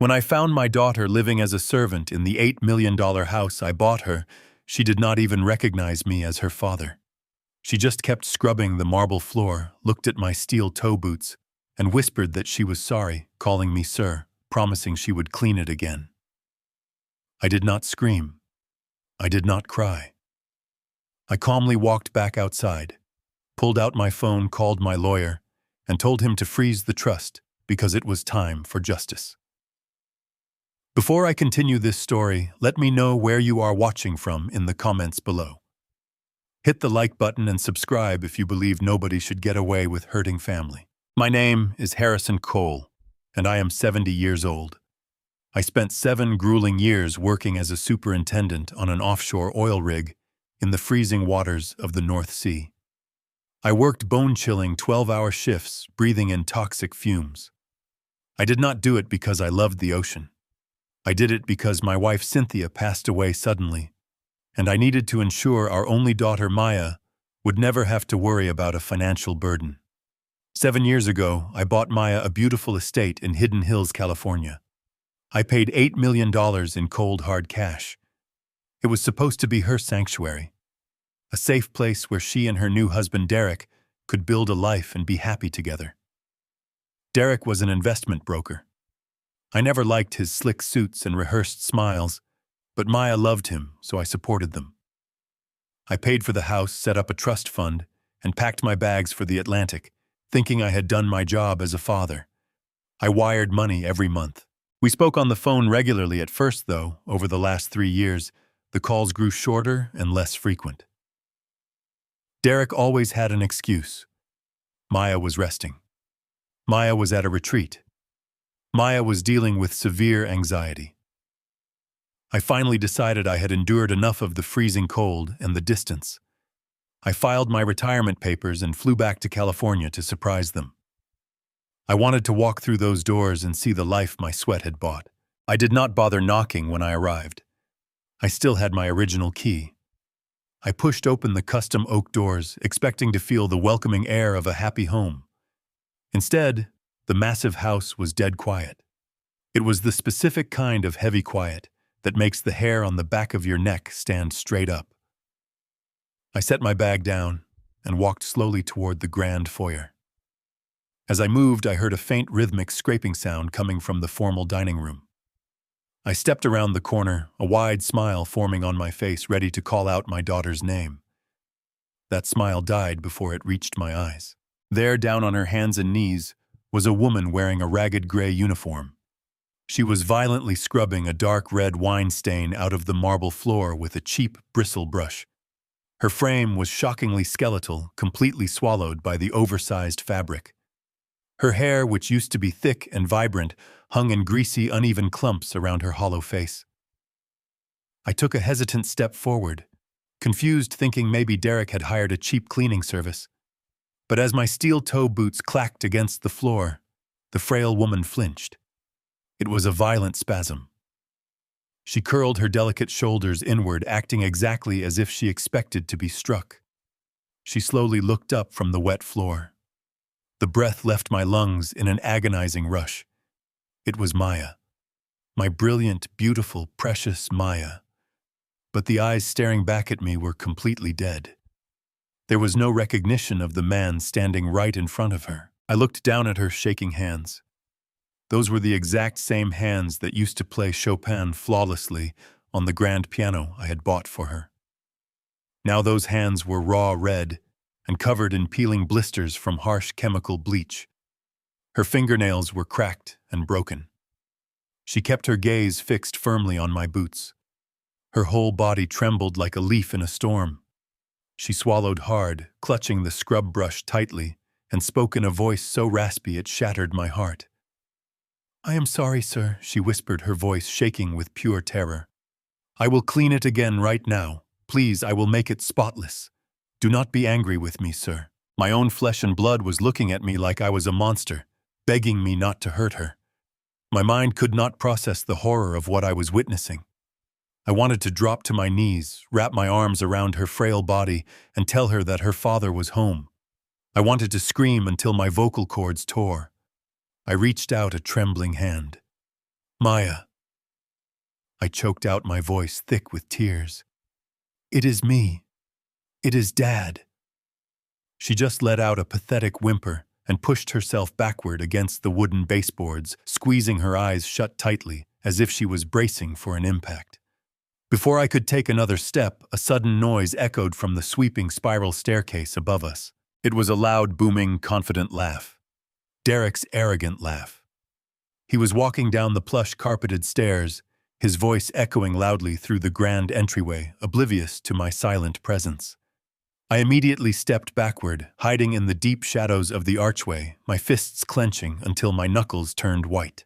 When I found my daughter living as a servant in the $8 million house I bought her, she did not even recognize me as her father. She just kept scrubbing the marble floor, looked at my steel toe boots, and whispered that she was sorry, calling me sir, promising she would clean it again. I did not scream. I did not cry. I calmly walked back outside, pulled out my phone, called my lawyer, and told him to freeze the trust because it was time for justice. Before I continue this story, let me know where you are watching from in the comments below. Hit the like button and subscribe if you believe nobody should get away with hurting family. My name is Harrison Cole, and I am 70 years old. I spent 7 grueling years working as a superintendent on an offshore oil rig in the freezing waters of the North Sea. I worked bone-chilling 12-hour shifts, breathing in toxic fumes. I did not do it because I loved the ocean. I did it because my wife Cynthia passed away suddenly, and I needed to ensure our only daughter Maya would never have to worry about a financial burden. 7 years ago, I bought Maya a beautiful estate in Hidden Hills, California. I paid $8 million in cold, hard cash. It was supposed to be her sanctuary, a safe place where she and her new husband Derek could build a life and be happy together. Derek was an investment broker. I never liked his slick suits and rehearsed smiles, but Maya loved him, so I supported them. I paid for the house, set up a trust fund, and packed my bags for the Atlantic, thinking I had done my job as a father. I wired money every month. We spoke on the phone regularly at first, though. Over the last 3 years, the calls grew shorter and less frequent. Derek always had an excuse. Maya was resting. Maya was at a retreat. Maya was dealing with severe anxiety. I finally decided I had endured enough of the freezing cold and the distance. I filed my retirement papers and flew back to California to surprise them. I wanted to walk through those doors and see the life my sweat had bought. I did not bother knocking when I arrived. I still had my original key. I pushed open the custom oak doors, expecting to feel the welcoming air of a happy home. Instead, the massive house was dead quiet. It was the specific kind of heavy quiet that makes the hair on the back of your neck stand straight up. I set my bag down and walked slowly toward the grand foyer. As I moved, I heard a faint rhythmic scraping sound coming from the formal dining room. I stepped around the corner, a wide smile forming on my face, ready to call out my daughter's name. That smile died before it reached my eyes. There, down on her hands and knees, was a woman wearing a ragged gray uniform. She was violently scrubbing a dark red wine stain out of the marble floor with a cheap bristle brush. Her frame was shockingly skeletal, completely swallowed by the oversized fabric. Her hair, which used to be thick and vibrant, hung in greasy, uneven clumps around her hollow face. I took a hesitant step forward, confused, thinking maybe Derek had hired a cheap cleaning service. But as my steel toe boots clacked against the floor, the frail woman flinched. It was a violent spasm. She curled her delicate shoulders inward, acting exactly as if she expected to be struck. She slowly looked up from the wet floor. The breath left my lungs in an agonizing rush. It was Maya. My brilliant, beautiful, precious Maya. But the eyes staring back at me were completely dead. There was no recognition of the man standing right in front of her. I looked down at her, shaking hands. Those were the exact same hands that used to play Chopin flawlessly on the grand piano I had bought for her. Now those hands were raw red and covered in peeling blisters from harsh chemical bleach. Her fingernails were cracked and broken. She kept her gaze fixed firmly on my boots. Her whole body trembled like a leaf in a storm. She swallowed hard, clutching the scrub brush tightly, and spoke in a voice so raspy it shattered my heart. "I am sorry, sir," she whispered, her voice shaking with pure terror. "I will clean it again right now. Please, I will make it spotless. Do not be angry with me, sir." My own flesh and blood was looking at me like I was a monster, begging me not to hurt her. My mind could not process the horror of what I was witnessing. I wanted to drop to my knees, wrap my arms around her frail body, and tell her that her father was home. I wanted to scream until my vocal cords tore. I reached out a trembling hand. Maya. I choked out my voice thick with tears. It is me. It is Dad. She just let out a pathetic whimper and pushed herself backward against the wooden baseboards, squeezing her eyes shut tightly, as if she was bracing for an impact. Before I could take another step, a sudden noise echoed from the sweeping spiral staircase above us. It was a loud, booming, confident laugh. Derek's arrogant laugh. He was walking down the plush carpeted stairs, his voice echoing loudly through the grand entryway, oblivious to my silent presence. I immediately stepped backward, hiding in the deep shadows of the archway, my fists clenching until my knuckles turned white.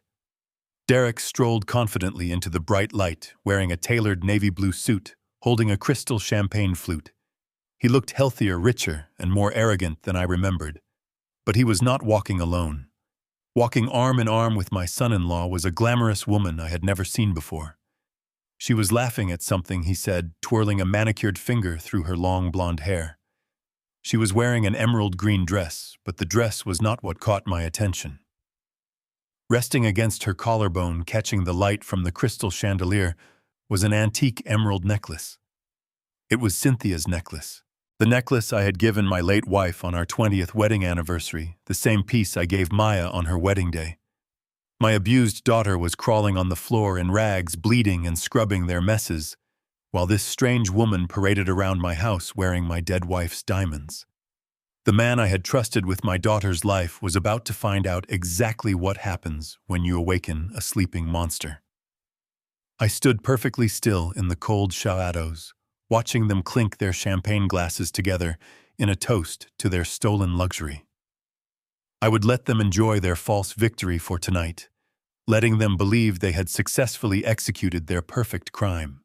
Derek strolled confidently into the bright light, wearing a tailored navy blue suit, holding a crystal champagne flute. He looked healthier, richer, and more arrogant than I remembered. But he was not walking alone. Walking arm in arm with my son-in-law was a glamorous woman I had never seen before. She was laughing at something he said, twirling a manicured finger through her long blonde hair. She was wearing an emerald green dress, but the dress was not what caught my attention. Resting against her collarbone, catching the light from the crystal chandelier, was an antique emerald necklace. It was Cynthia's necklace. The necklace I had given my late wife on our 20th wedding anniversary, the same piece I gave Maya on her wedding day. My abused daughter was crawling on the floor in rags, bleeding and scrubbing their messes, while this strange woman paraded around my house wearing my dead wife's diamonds. The man I had trusted with my daughter's life was about to find out exactly what happens when you awaken a sleeping monster. I stood perfectly still in the cold shadows, watching them clink their champagne glasses together in a toast to their stolen luxury. I would let them enjoy their false victory for tonight, letting them believe they had successfully executed their perfect crime.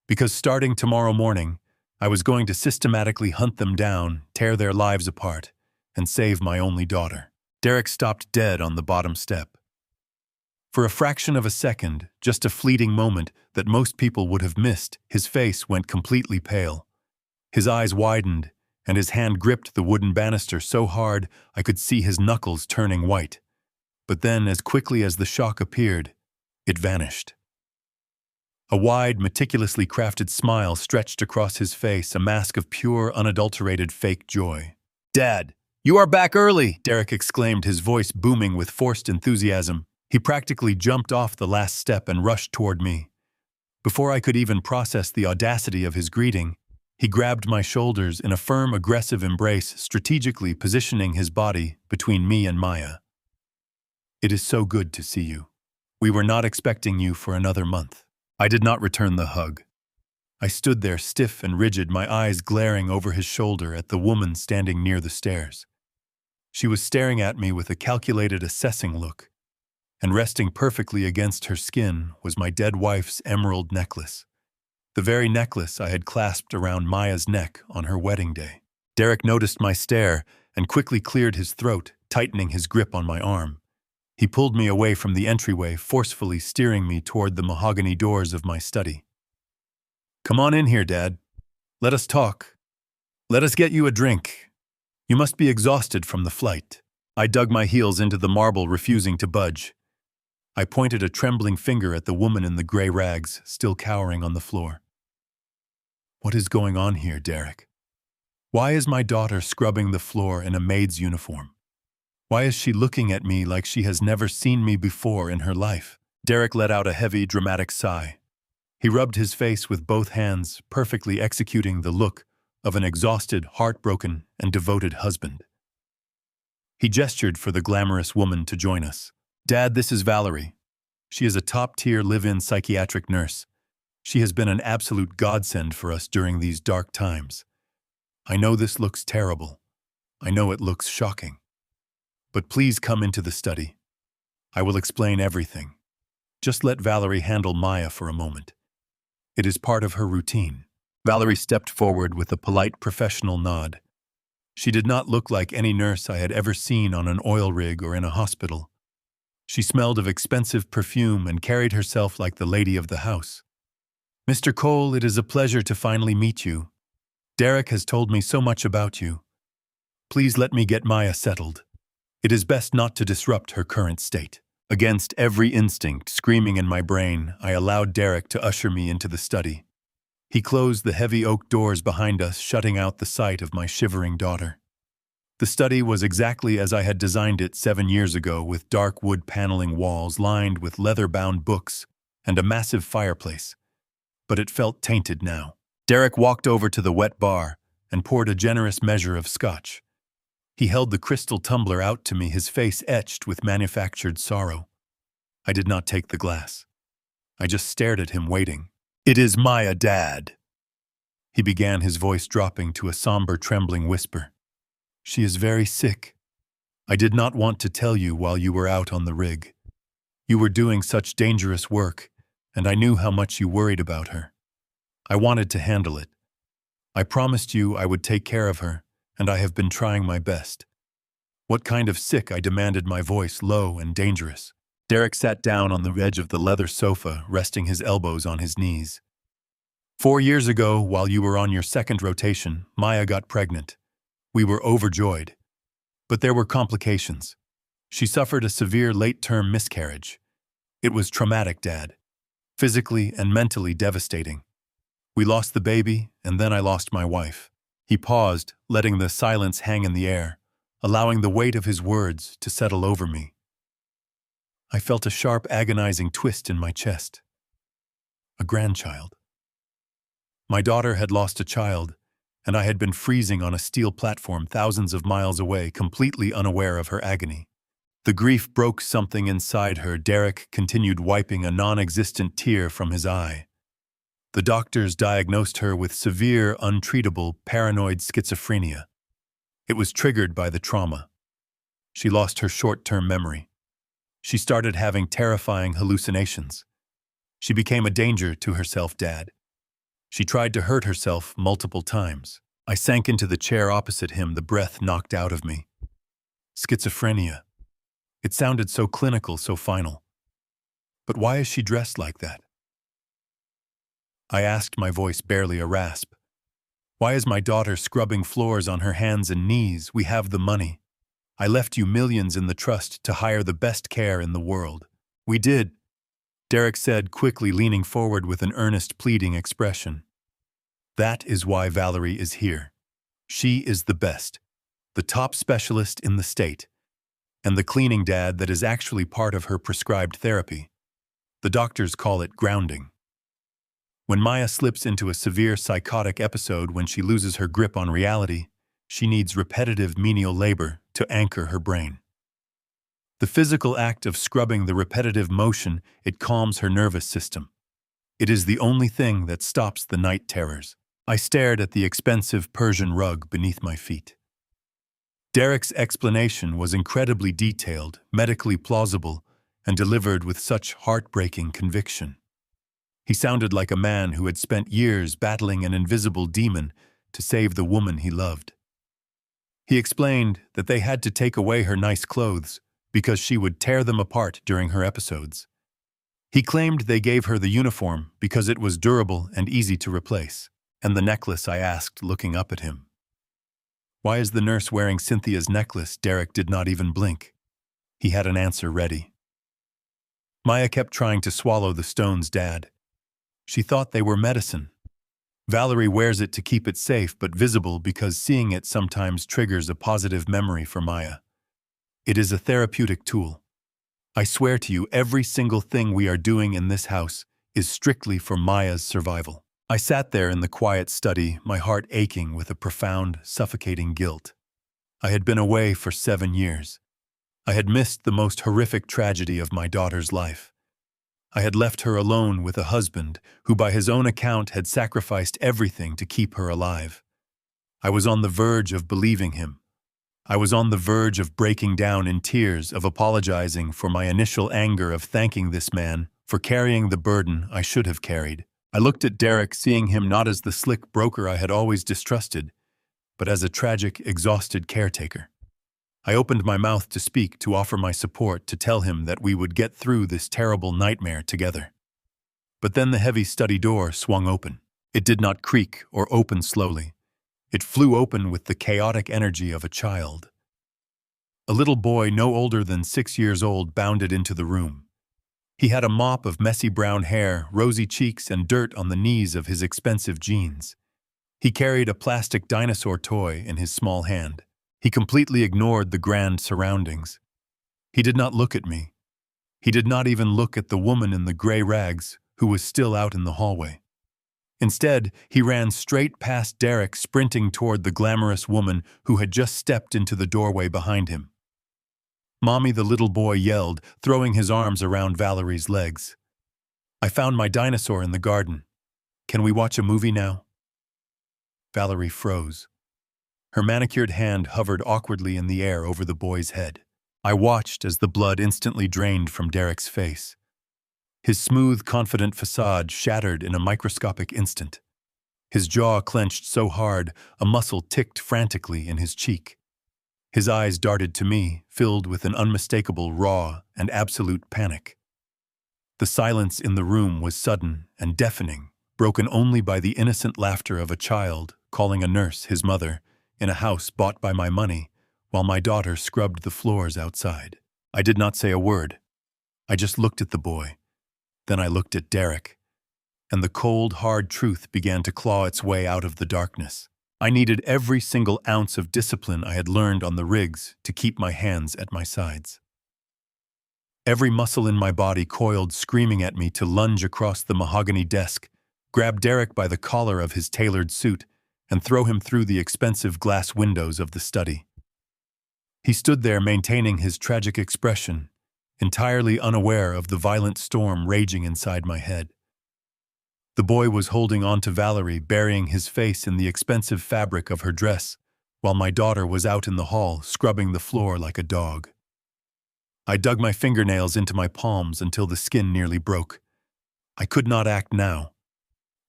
Because starting tomorrow morning, I was going to systematically hunt them down, tear their lives apart, and save my only daughter. Derek stopped dead on the bottom step. For a fraction of a second, just a fleeting moment that most people would have missed, his face went completely pale. His eyes widened, and his hand gripped the wooden banister so hard I could see his knuckles turning white. But then, as quickly as the shock appeared, it vanished. A wide, meticulously crafted smile stretched across his face, a mask of pure, unadulterated fake joy. "Dad, you are back early!" Derek exclaimed, his voice booming with forced enthusiasm. He practically jumped off the last step and rushed toward me. Before I could even process the audacity of his greeting, he grabbed my shoulders in a firm, aggressive embrace, strategically positioning his body between me and Maya. "It is so good to see you. We were not expecting you for another month." I did not return the hug. I stood there stiff and rigid, my eyes glaring over his shoulder at the woman standing near the stairs. She was staring at me with a calculated, assessing look, and resting perfectly against her skin was my dead wife's emerald necklace, the very necklace I had clasped around Maya's neck on her wedding day. Derek noticed my stare and quickly cleared his throat, tightening his grip on my arm. He pulled me away from the entryway, forcefully steering me toward the mahogany doors of my study. "Come on in here, Dad. Let us talk. Let us get you a drink. You must be exhausted from the flight." I dug my heels into the marble, refusing to budge. I pointed a trembling finger at the woman in the gray rags, still cowering on the floor. "What is going on here, Derek? Why is my daughter scrubbing the floor in a maid's uniform? Why is she looking at me like she has never seen me before in her life?" Derek let out a heavy, dramatic sigh. He rubbed his face with both hands, perfectly executing the look of an exhausted, heartbroken, and devoted husband. He gestured for the glamorous woman to join us. "Dad, this is Valerie. She is a top-tier live-in psychiatric nurse. She has been an absolute godsend for us during these dark times. I know this looks terrible. I know it looks shocking. But please come into the study. I will explain everything. Just let Valerie handle Maya for a moment. It is part of her routine." Valerie stepped forward with a polite professional nod. She did not look like any nurse I had ever seen on an oil rig or in a hospital. She smelled of expensive perfume and carried herself like the lady of the house. "Mr. Cole, it is a pleasure to finally meet you. Derek has told me so much about you. Please let me get Maya settled. It is best not to disrupt her current state." Against every instinct screaming in my brain, I allowed Derek to usher me into the study. He closed the heavy oak doors behind us, shutting out the sight of my shivering daughter. The study was exactly as I had designed it 7 years ago, with dark wood paneling walls lined with leather-bound books and a massive fireplace. But it felt tainted now. Derek walked over to the wet bar and poured a generous measure of scotch. He held the crystal tumbler out to me, his face etched with manufactured sorrow. I did not take the glass. I just stared at him, waiting. "It is Maya, Dad," he began, his voice dropping to a somber, trembling whisper. "She is very sick. I did not want to tell you while you were out on the rig. You were doing such dangerous work, and I knew how much you worried about her. I wanted to handle it. I promised you I would take care of her, and I have been trying my best." "What kind of sick?" I demanded, my voice low and dangerous. Derek sat down on the edge of the leather sofa, resting his elbows on his knees. 4 years ago, while you were on your second rotation, Maya got pregnant. We were overjoyed. But there were complications. She suffered a severe late-term miscarriage. It was traumatic, Dad. Physically and mentally devastating. We lost the baby, and then I lost my wife. He paused, letting the silence hang in the air, allowing the weight of his words to settle over me. I felt a sharp, agonizing twist in my chest. A grandchild. My daughter had lost a child, and I had been freezing on a steel platform thousands of miles away, completely unaware of her agony. The grief broke something inside her. Derek continued, wiping a non-existent tear from his eye. The doctors diagnosed her with severe, untreatable, paranoid schizophrenia. It was triggered by the trauma. She lost her short-term memory. She started having terrifying hallucinations. She became a danger to herself, Dad. She tried to hurt herself multiple times. I sank into the chair opposite him, the breath knocked out of me. Schizophrenia. It sounded so clinical, so final. But why is she dressed like that? I asked, my voice barely a rasp. Why is my daughter scrubbing floors on her hands and knees? We have the money. I left you millions in the trust to hire the best care in the world. We did, Derek said, quickly leaning forward with an earnest, pleading expression. That is why Valerie is here. She is the best, the top specialist in the state, and the cleaning, Dad, that is actually part of her prescribed therapy. The doctors call it grounding. When Maya slips into a severe psychotic episode, when she loses her grip on reality, she needs repetitive menial labor to anchor her brain. The physical act of scrubbing, the repetitive motion, it calms her nervous system. It is the only thing that stops the night terrors. I stared at the expensive Persian rug beneath my feet. Derek's explanation was incredibly detailed, medically plausible, and delivered with such heartbreaking conviction. He sounded like a man who had spent years battling an invisible demon to save the woman he loved. He explained that they had to take away her nice clothes because she would tear them apart during her episodes. He claimed they gave her the uniform because it was durable and easy to replace. And the necklace, I asked, looking up at him. Why is the nurse wearing Cynthia's necklace? Derek did not even blink. He had an answer ready. Maya kept trying to swallow the stones, Dad. She thought they were medicine. Valerie wears it to keep it safe but visible because seeing it sometimes triggers a positive memory for Maya. It is a therapeutic tool. I swear to you, every single thing we are doing in this house is strictly for Maya's survival. I sat there in the quiet study, my heart aching with a profound, suffocating guilt. I had been away for 7 years. I had missed the most horrific tragedy of my daughter's life. I had left her alone with a husband who, by his own account, had sacrificed everything to keep her alive. I was on the verge of believing him. I was on the verge of breaking down in tears, of apologizing for my initial anger, of thanking this man for carrying the burden I should have carried. I looked at Derek, seeing him not as the slick broker I had always distrusted, but as a tragic, exhausted caretaker. I opened my mouth to speak, to offer my support, to tell him that we would get through this terrible nightmare together. But then the heavy study door swung open. It did not creak or open slowly. It flew open with the chaotic energy of a child. A little boy no older than 6 years old bounded into the room. He had a mop of messy brown hair, rosy cheeks, and dirt on the knees of his expensive jeans. He carried a plastic dinosaur toy in his small hand. He completely ignored the grand surroundings. He did not look at me. He did not even look at the woman in the gray rags who was still out in the hallway. Instead, he ran straight past Derek, sprinting toward the glamorous woman who had just stepped into the doorway behind him. "Mommy," the little boy yelled, throwing his arms around Valerie's legs. "I found my dinosaur in the garden. Can we watch a movie now?" Valerie froze. Her manicured hand hovered awkwardly in the air over the boy's head. I watched as the blood instantly drained from Derek's face. His smooth, confident facade shattered in a microscopic instant. His jaw clenched so hard, a muscle ticked frantically in his cheek. His eyes darted to me, filled with an unmistakable raw and absolute panic. The silence in the room was sudden and deafening, broken only by the innocent laughter of a child calling a nurse his mother in a house bought by my money, while my daughter scrubbed the floors outside. I did not say a word. I just looked at the boy. Then I looked at Derek, and the cold, hard truth began to claw its way out of the darkness. I needed every single ounce of discipline I had learned on the rigs to keep my hands at my sides. Every muscle in my body coiled, screaming at me to lunge across the mahogany desk, grab Derek by the collar of his tailored suit, and throw him through the expensive glass windows of the study. He stood there maintaining his tragic expression, entirely unaware of the violent storm raging inside my head. The boy was holding on to Valerie, burying his face in the expensive fabric of her dress, while my daughter was out in the hall, scrubbing the floor like a dog. I dug my fingernails into my palms until the skin nearly broke. I could not act now.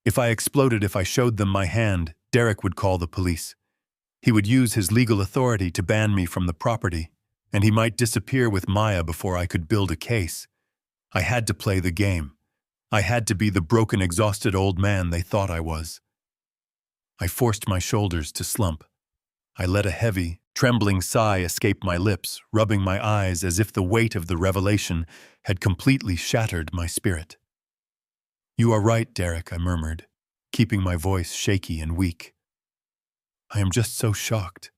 If I exploded, if I showed them my hand, Derek would call the police. He would use his legal authority to ban me from the property, and he might disappear with Maya before I could build a case. I had to play the game. I had to be the broken, exhausted old man they thought I was. I forced my shoulders to slump. I let a heavy, trembling sigh escape my lips, rubbing my eyes as if the weight of the revelation had completely shattered my spirit. "You are right, Derek," I murmured, keeping my voice shaky and weak. "I am just so shocked.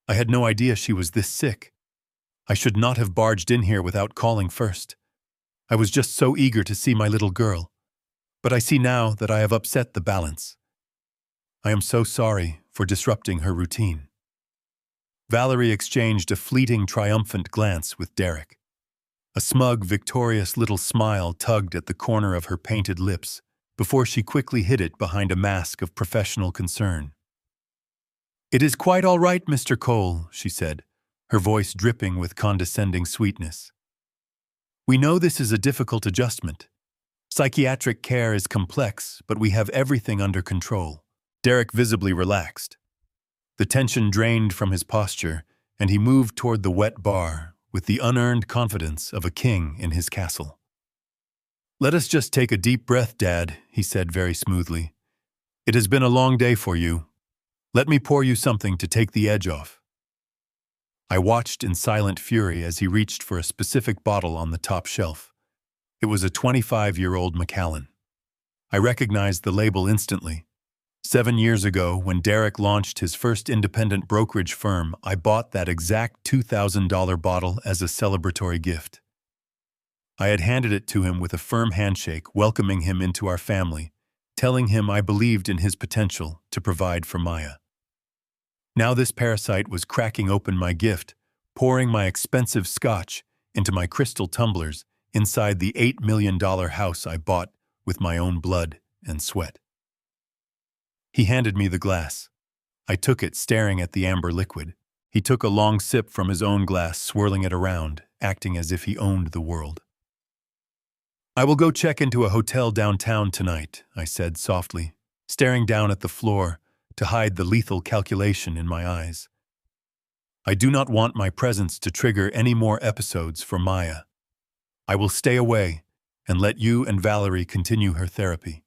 I had no idea she was this sick. I should not have barged in here without calling first. I was just so eager to see my little girl. But I see now that I have upset the balance. I am so sorry for disrupting her routine." Valerie exchanged a fleeting, triumphant glance with Derek. A smug, victorious little smile tugged at the corner of her painted lips before she quickly hid it behind a mask of professional concern. "It is quite all right, Mr. Cole," she said, her voice dripping with condescending sweetness. "We know this is a difficult adjustment. Psychiatric care is complex, but we have everything under control." Derek visibly relaxed. The tension drained from his posture, and he moved toward the wet bar with the unearned confidence of a king in his castle. "Let us just take a deep breath, Dad," he said very smoothly. "It has been a long day for you. Let me pour you something to take the edge off." I watched in silent fury as he reached for a specific bottle on the top shelf. It was a 25-year-old Macallan. I recognized the label instantly. 7 years ago, when Derek launched his first independent brokerage firm, I bought that exact $2,000 bottle as a celebratory gift. I had handed it to him with a firm handshake, welcoming him into our family, telling him I believed in his potential to provide for Maya. Now this parasite was cracking open my gift, pouring my expensive scotch into my crystal tumblers inside the $8 million house I bought with my own blood and sweat. He handed me the glass. I took it, staring at the amber liquid. He took a long sip from his own glass, swirling it around, acting as if he owned the world. "I will go check into a hotel downtown tonight," I said softly, staring down at the floor to hide the lethal calculation in my eyes. "I do not want my presence to trigger any more episodes for Maya. I will stay away and let you and Valerie continue her therapy.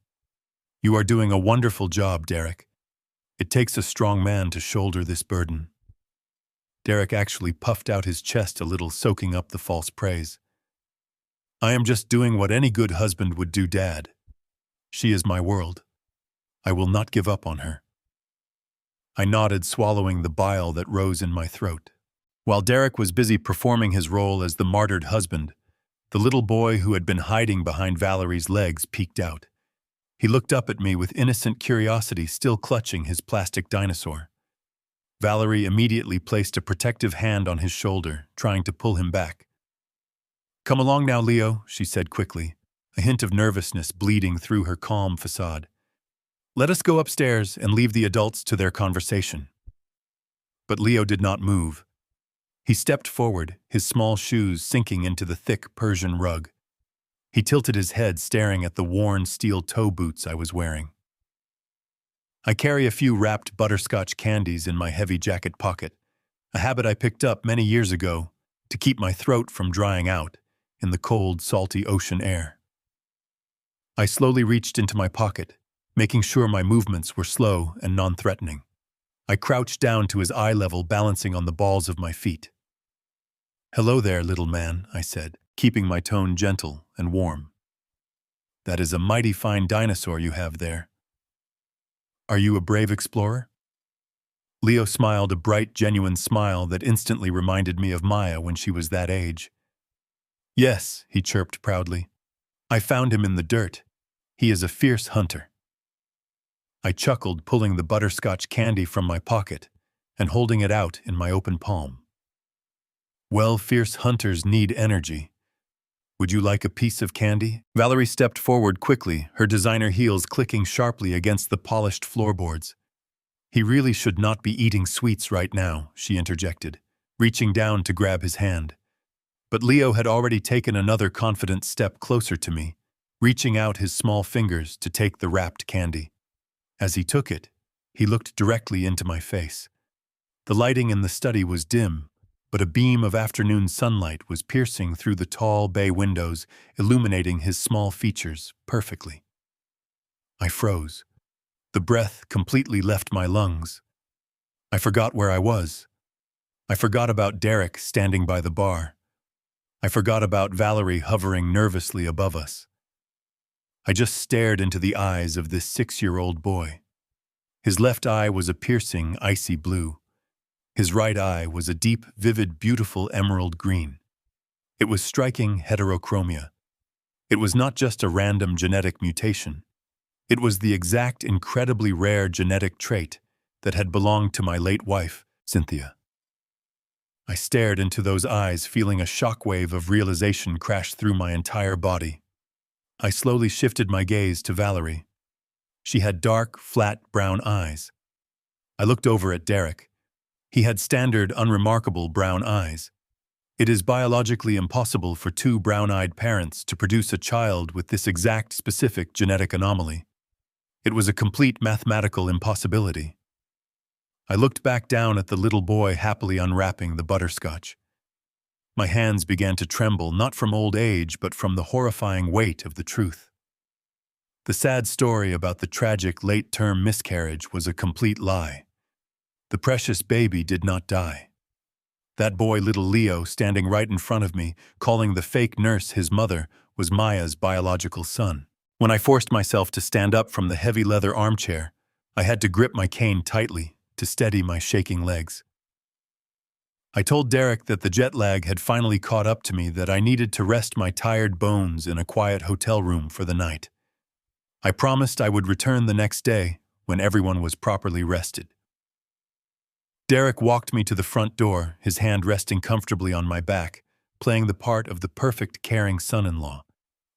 You are doing a wonderful job, Derek. It takes a strong man to shoulder this burden." Derek actually puffed out his chest a little, soaking up the false praise. I am just doing what any good husband would do, Dad. She is my world. I will not give up on her. I nodded, swallowing the bile that rose in my throat. While Derek was busy performing his role as the martyred husband, the little boy who had been hiding behind Valerie's legs peeked out. He looked up at me with innocent curiosity, still clutching his plastic dinosaur. Valerie immediately placed a protective hand on his shoulder, trying to pull him back. Come along now, Leo, she said quickly, a hint of nervousness bleeding through her calm facade. Let us go upstairs and leave the adults to their conversation. But Leo did not move. He stepped forward, his small shoes sinking into the thick Persian rug. He tilted his head, staring at the worn steel toe boots I was wearing. I carry a few wrapped butterscotch candies in my heavy jacket pocket, a habit I picked up many years ago to keep my throat from drying out in the cold, salty ocean air. I slowly reached into my pocket, making sure my movements were slow and non-threatening. I crouched down to his eye level, balancing on the balls of my feet. Hello there, little man, I said, keeping my tone gentle and warm. That is a mighty fine dinosaur you have there. Are you a brave explorer? Leo smiled, a bright, genuine smile that instantly reminded me of Maya when she was that age. Yes, he chirped proudly. I found him in the dirt. He is a fierce hunter. I chuckled, pulling the butterscotch candy from my pocket and holding it out in my open palm. Well, fierce hunters need energy. Would you like a piece of candy? Valerie stepped forward quickly, her designer heels clicking sharply against the polished floorboards. He really should not be eating sweets right now, she interjected, reaching down to grab his hand. But Leo had already taken another confident step closer to me, reaching out his small fingers to take the wrapped candy. As he took it, he looked directly into my face. The lighting in the study was dim, but a beam of afternoon sunlight was piercing through the tall bay windows, illuminating his small features perfectly. I froze. The breath completely left my lungs. I forgot where I was. I forgot about Derek standing by the bar. I forgot about Valerie hovering nervously above us. I just stared into the eyes of this 6-year-old boy. His left eye was a piercing, icy blue. His right eye was a deep, vivid, beautiful emerald green. It was striking heterochromia. It was not just a random genetic mutation. It was the exact, incredibly rare genetic trait that had belonged to my late wife, Cynthia. I stared into those eyes, feeling a shockwave of realization crash through my entire body. I slowly shifted my gaze to Valerie. She had dark, flat brown eyes. I looked over at Derek. He had standard, unremarkable brown eyes. It is biologically impossible for two brown-eyed parents to produce a child with this exact, specific genetic anomaly. It was a complete mathematical impossibility. I looked back down at the little boy happily unwrapping the butterscotch. My hands began to tremble, not from old age, but from the horrifying weight of the truth. The sad story about the tragic late-term miscarriage was a complete lie. The precious baby did not die. That boy, little Leo, standing right in front of me, calling the fake nurse his mother, was Maya's biological son. When I forced myself to stand up from the heavy leather armchair, I had to grip my cane tightly to steady my shaking legs. I told Derek that the jet lag had finally caught up to me, that I needed to rest my tired bones in a quiet hotel room for the night. I promised I would return the next day when everyone was properly rested. Derek walked me to the front door, his hand resting comfortably on my back, playing the part of the perfect, caring son-in-law.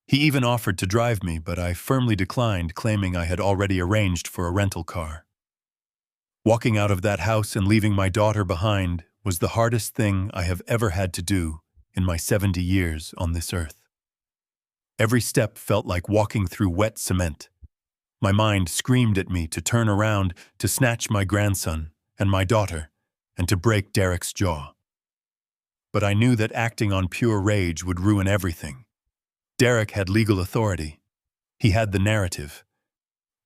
He even offered to drive me, but I firmly declined, claiming I had already arranged for a rental car. Walking out of that house and leaving my daughter behind was the hardest thing I have ever had to do in my 70 years on this earth. Every step felt like walking through wet cement. My mind screamed at me to turn around, to snatch my grandson and my daughter, and to break Derek's jaw. But I knew that acting on pure rage would ruin everything. Derek had legal authority. He had the narrative.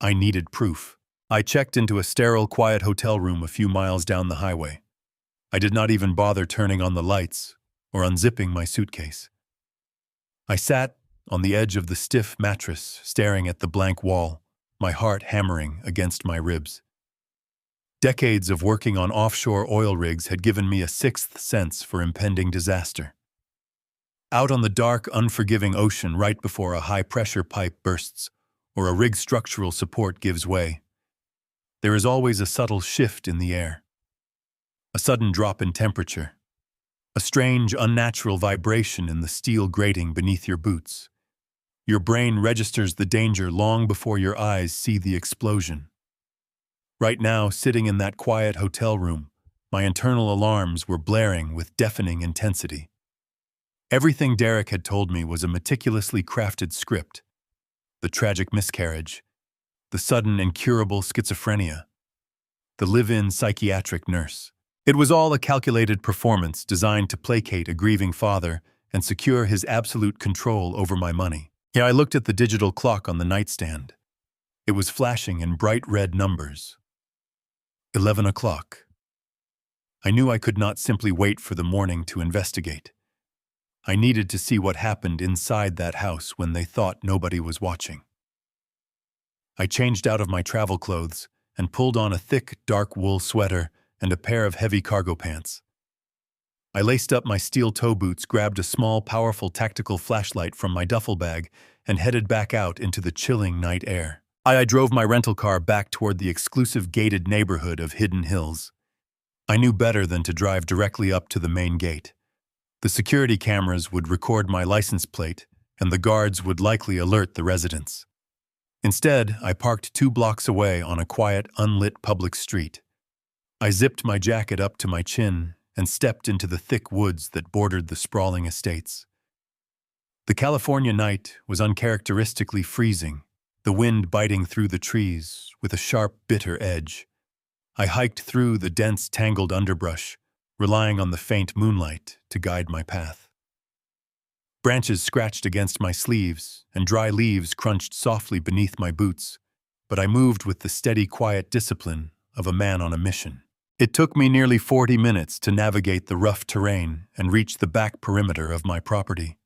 I needed proof. I checked into a sterile, quiet hotel room a few miles down the highway. I did not even bother turning on the lights or unzipping my suitcase. I sat on the edge of the stiff mattress, staring at the blank wall, my heart hammering against my ribs. Decades of working on offshore oil rigs had given me a sixth sense for impending disaster. Out on the dark, unforgiving ocean right before a high-pressure pipe bursts or a rig's structural support gives way, there is always a subtle shift in the air. A sudden drop in temperature. A strange, unnatural vibration in the steel grating beneath your boots. Your brain registers the danger long before your eyes see the explosion. Right now, sitting in that quiet hotel room, my internal alarms were blaring with deafening intensity. Everything Derek had told me was a meticulously crafted script. The tragic miscarriage, the sudden incurable schizophrenia, the live-in psychiatric nurse. It was all a calculated performance designed to placate a grieving father and secure his absolute control over my money. Yeah, I looked at the digital clock on the nightstand. It was flashing in bright red numbers. 11 o'clock. I knew I could not simply wait for the morning to investigate. I needed to see what happened inside that house when they thought nobody was watching. I changed out of my travel clothes and pulled on a thick, dark wool sweater and a pair of heavy cargo pants. I laced up my steel toe boots, grabbed a small, powerful tactical flashlight from my duffel bag, and headed back out into the chilling night air. I drove my rental car back toward the exclusive gated neighborhood of Hidden Hills. I knew better than to drive directly up to the main gate. The security cameras would record my license plate, and the guards would likely alert the residents. Instead, I parked 2 blocks away on a quiet, unlit public street. I zipped my jacket up to my chin and stepped into the thick woods that bordered the sprawling estates. The California night was uncharacteristically freezing, the wind biting through the trees with a sharp, bitter edge. I hiked through the dense, tangled underbrush, relying on the faint moonlight to guide my path. Branches scratched against my sleeves, and dry leaves crunched softly beneath my boots, but I moved with the steady, quiet discipline of a man on a mission. It took me nearly 40 minutes to navigate the rough terrain and reach the back perimeter of my property.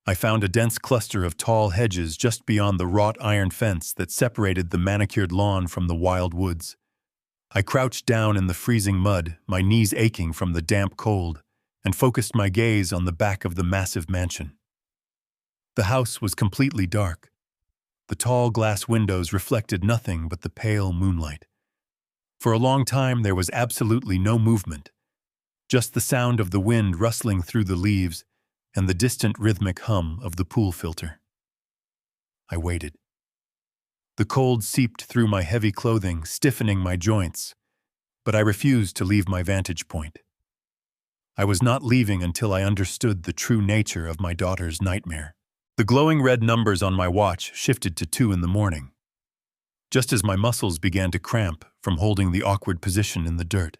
I found a dense cluster of tall hedges just beyond the wrought iron fence that separated the manicured lawn from the wild woods. I crouched down in the freezing mud, my knees aching from the damp cold, and focused my gaze on the back of the massive mansion. The house was completely dark. The tall glass windows reflected nothing but the pale moonlight. For a long time there was absolutely no movement, just the sound of the wind rustling through the leaves and the distant rhythmic hum of the pool filter. I waited. The cold seeped through my heavy clothing, stiffening my joints, but I refused to leave my vantage point. I was not leaving until I understood the true nature of my daughter's nightmare. The glowing red numbers on my watch shifted to 2 in the morning, just as my muscles began to cramp from holding the awkward position in the dirt.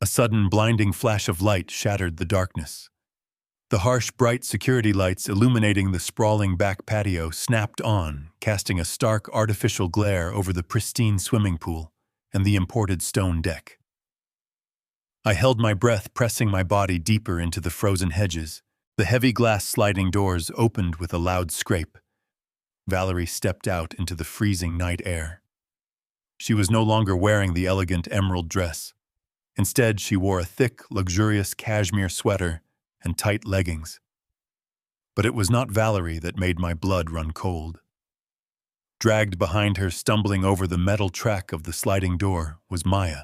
A sudden, blinding flash of light shattered the darkness. The harsh, bright security lights illuminating the sprawling back patio snapped on, casting a stark, artificial glare over the pristine swimming pool and the imported stone deck. I held my breath, pressing my body deeper into the frozen hedges. The heavy glass sliding doors opened with a loud scrape. Valerie stepped out into the freezing night air. She was no longer wearing the elegant emerald dress. Instead, she wore a thick, luxurious cashmere sweater and tight leggings. But it was not Valerie that made my blood run cold. Dragged behind her, stumbling over the metal track of the sliding door, was Maya.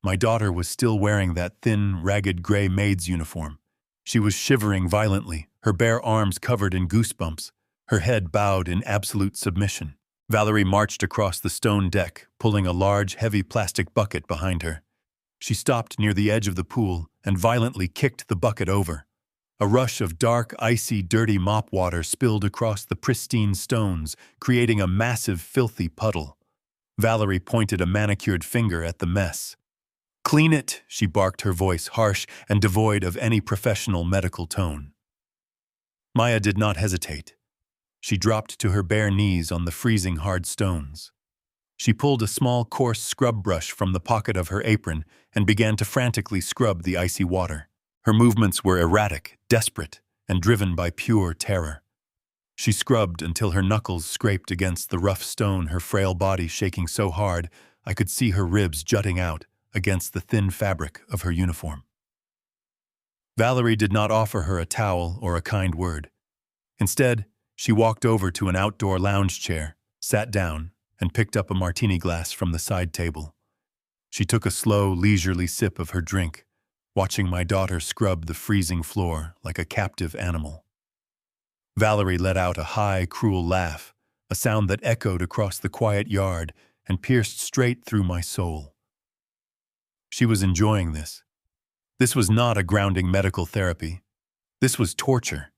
My daughter was still wearing that thin, ragged gray maid's uniform. She was shivering violently, her bare arms covered in goosebumps, her head bowed in absolute submission. Valerie marched across the stone deck, pulling a large, heavy plastic bucket behind her. She stopped near the edge of the pool and violently kicked the bucket over. A rush of dark, icy, dirty mop water spilled across the pristine stones, creating a massive, filthy puddle. Valerie pointed a manicured finger at the mess. "Clean it," she barked, her voice harsh and devoid of any professional medical tone. Maya did not hesitate. She dropped to her bare knees on the freezing hard stones. She pulled a small, coarse scrub brush from the pocket of her apron and began to frantically scrub the icy water. Her movements were erratic, desperate, and driven by pure terror. She scrubbed until her knuckles scraped against the rough stone, her frail body shaking so hard I could see her ribs jutting out against the thin fabric of her uniform. Valerie did not offer her a towel or a kind word. Instead, she walked over to an outdoor lounge chair, sat down, and picked up a martini glass from the side table. She took a slow, leisurely sip of her drink, watching my daughter scrub the freezing floor like a captive animal. Valerie let out a high, cruel laugh, a sound that echoed across the quiet yard and pierced straight through my soul. She was enjoying this. This was not a grounding medical therapy. This was torture.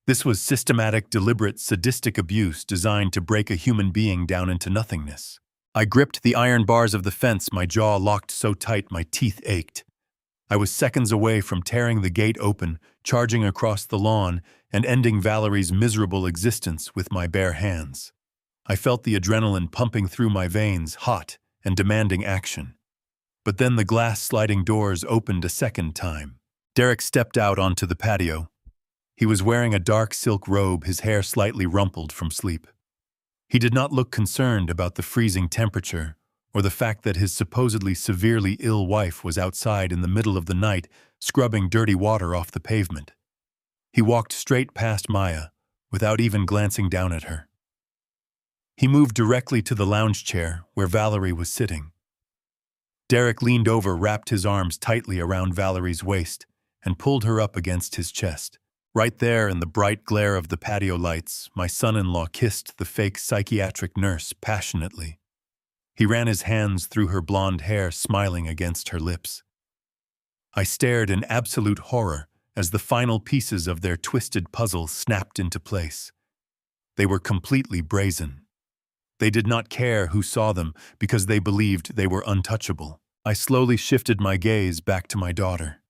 This was systematic, deliberate, sadistic abuse designed to break a human being down into nothingness. I gripped the iron bars of the fence, my jaw locked so tight my teeth ached. I was seconds away from tearing the gate open, charging across the lawn, and ending Valerie's miserable existence with my bare hands. I felt the adrenaline pumping through my veins, hot and demanding action. But then the glass sliding doors opened a second time. Derek stepped out onto the patio. He was wearing a dark silk robe, his hair slightly rumpled from sleep. He did not look concerned about the freezing temperature or the fact that his supposedly severely ill wife was outside in the middle of the night scrubbing dirty water off the pavement. He walked straight past Maya without even glancing down at her. He moved directly to the lounge chair where Valerie was sitting. Derek leaned over, wrapped his arms tightly around Valerie's waist, and pulled her up against his chest. Right there in the bright glare of the patio lights, my son-in-law kissed the fake psychiatric nurse passionately. He ran his hands through her blonde hair, smiling against her lips. I stared in absolute horror as the final pieces of their twisted puzzle snapped into place. They were completely brazen. They did not care who saw them because they believed they were untouchable. I slowly shifted my gaze back to my daughter.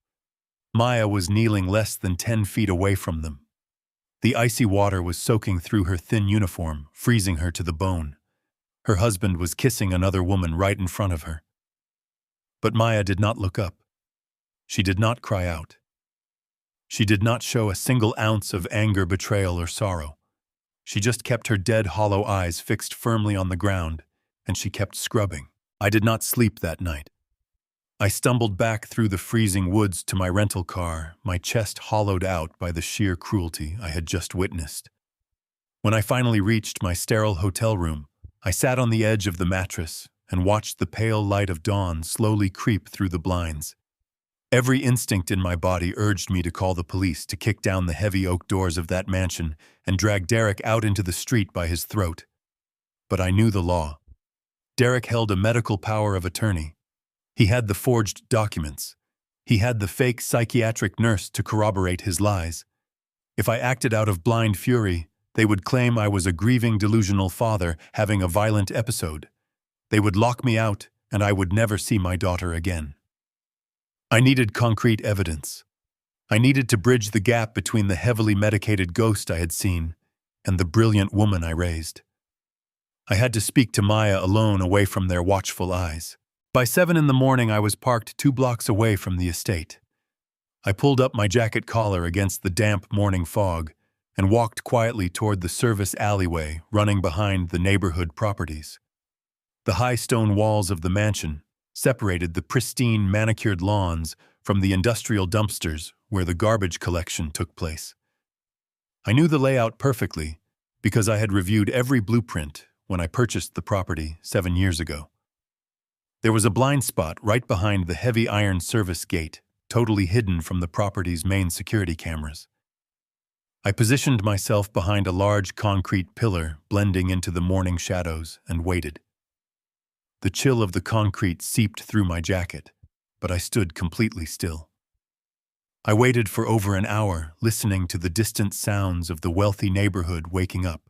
Maya was kneeling less than 10 feet away from them. The icy water was soaking through her thin uniform, freezing her to the bone. Her husband was kissing another woman right in front of her. But Maya did not look up. She did not cry out. She did not show a single ounce of anger, betrayal, or sorrow. She just kept her dead, hollow eyes fixed firmly on the ground, and she kept scrubbing. I did not sleep that night. I stumbled back through the freezing woods to my rental car, my chest hollowed out by the sheer cruelty I had just witnessed. When I finally reached my sterile hotel room, I sat on the edge of the mattress and watched the pale light of dawn slowly creep through the blinds. Every instinct in my body urged me to call the police, to kick down the heavy oak doors of that mansion and drag Derek out into the street by his throat. But I knew the law. Derek held a medical power of attorney. He had the forged documents. He had the fake psychiatric nurse to corroborate his lies. If I acted out of blind fury, they would claim I was a grieving, delusional father having a violent episode. They would lock me out, and I would never see my daughter again. I needed concrete evidence. I needed to bridge the gap between the heavily medicated ghost I had seen and the brilliant woman I raised. I had to speak to Maya alone, away from their watchful eyes. By 7 in the morning, I was parked 2 blocks away from the estate. I pulled up my jacket collar against the damp morning fog and walked quietly toward the service alleyway running behind the neighborhood properties. The high stone walls of the mansion separated the pristine, manicured lawns from the industrial dumpsters where the garbage collection took place. I knew the layout perfectly because I had reviewed every blueprint when I purchased the property 7 years ago. There was a blind spot right behind the heavy iron service gate, totally hidden from the property's main security cameras. I positioned myself behind a large concrete pillar blending into the morning shadows and waited. The chill of the concrete seeped through my jacket, but I stood completely still. I waited for over an hour, listening to the distant sounds of the wealthy neighborhood waking up.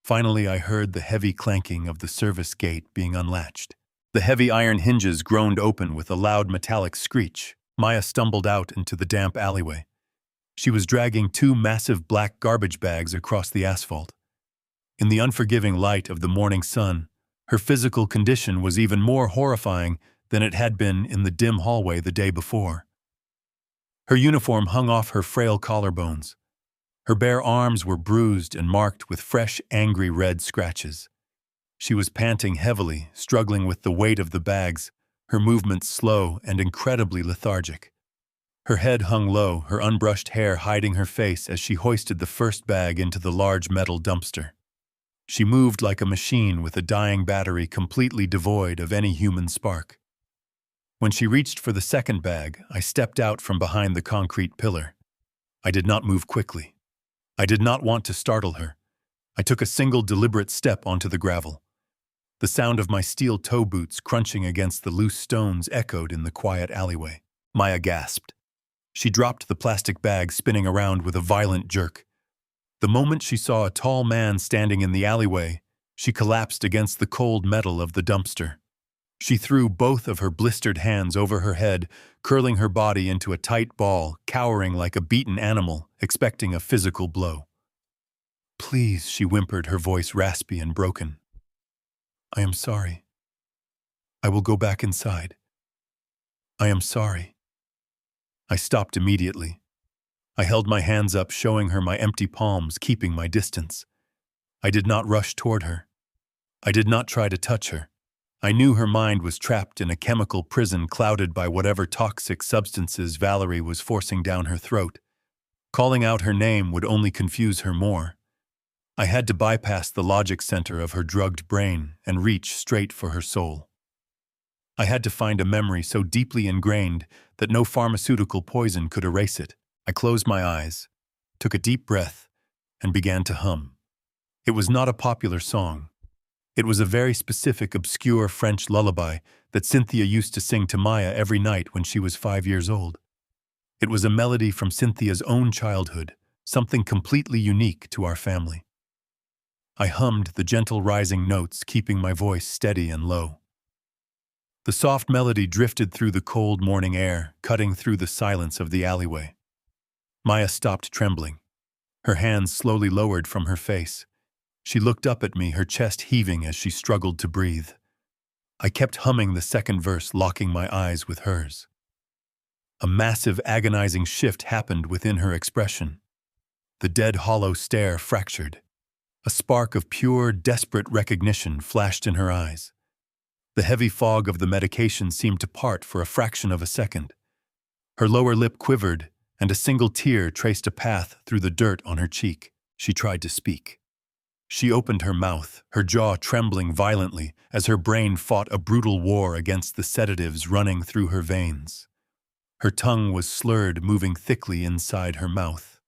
Finally, I heard the heavy clanking of the service gate being unlatched. The heavy iron hinges groaned open with a loud metallic screech. Maya stumbled out into the damp alleyway. She was dragging 2 massive black garbage bags across the asphalt. In the unforgiving light of the morning sun, Her physical condition was even more horrifying than it had been in the dim hallway the day before. Her uniform hung off her frail collarbones. Her bare arms were bruised and marked with fresh, angry red scratches. She was panting heavily, struggling with the weight of the bags, her movements slow and incredibly lethargic. Her head hung low, her unbrushed hair hiding her face as she hoisted the first bag into the large metal dumpster. She moved like a machine with a dying battery completely devoid of any human spark. When she reached for the second bag, I stepped out from behind the concrete pillar. I did not move quickly. I did not want to startle her. I took a single deliberate step onto the gravel. The sound of my steel toe boots crunching against the loose stones echoed in the quiet alleyway. Maya gasped. She dropped the plastic bag, spinning around with a violent jerk. The moment she saw a tall man standing in the alleyway, she collapsed against the cold metal of the dumpster. She threw both of her blistered hands over her head, curling her body into a tight ball, cowering like a beaten animal, expecting a physical blow. "Please," she whimpered, her voice raspy and broken. "I am sorry. I will go back inside. I am sorry." I stopped immediately. I held my hands up, showing her my empty palms, keeping my distance. I did not rush toward her. I did not try to touch her. I knew her mind was trapped in a chemical prison clouded by whatever toxic substances Valerie was forcing down her throat. Calling out her name would only confuse her more. I had to bypass the logic center of her drugged brain and reach straight for her soul. I had to find a memory so deeply ingrained that no pharmaceutical poison could erase it. I closed my eyes, took a deep breath, and began to hum. It was not a popular song. It was a very specific, obscure French lullaby that Cynthia used to sing to Maya every night when she was 5 years old. It was a melody from Cynthia's own childhood, something completely unique to our family. I hummed the gentle rising notes, keeping my voice steady and low. The soft melody drifted through the cold morning air, cutting through the silence of the alleyway. Maya stopped trembling. Her hands slowly lowered from her face. She looked up at me, her chest heaving as she struggled to breathe. I kept humming the second verse, locking my eyes with hers. A massive, agonizing shift happened within her expression. The dead, hollow stare fractured. A spark of pure, desperate recognition flashed in her eyes. The heavy fog of the medication seemed to part for a fraction of a second. Her lower lip quivered, and a single tear traced a path through the dirt on her cheek. She tried to speak. She opened her mouth, her jaw trembling violently as her brain fought a brutal war against the sedatives running through her veins. Her tongue was slurred, moving thickly inside her mouth.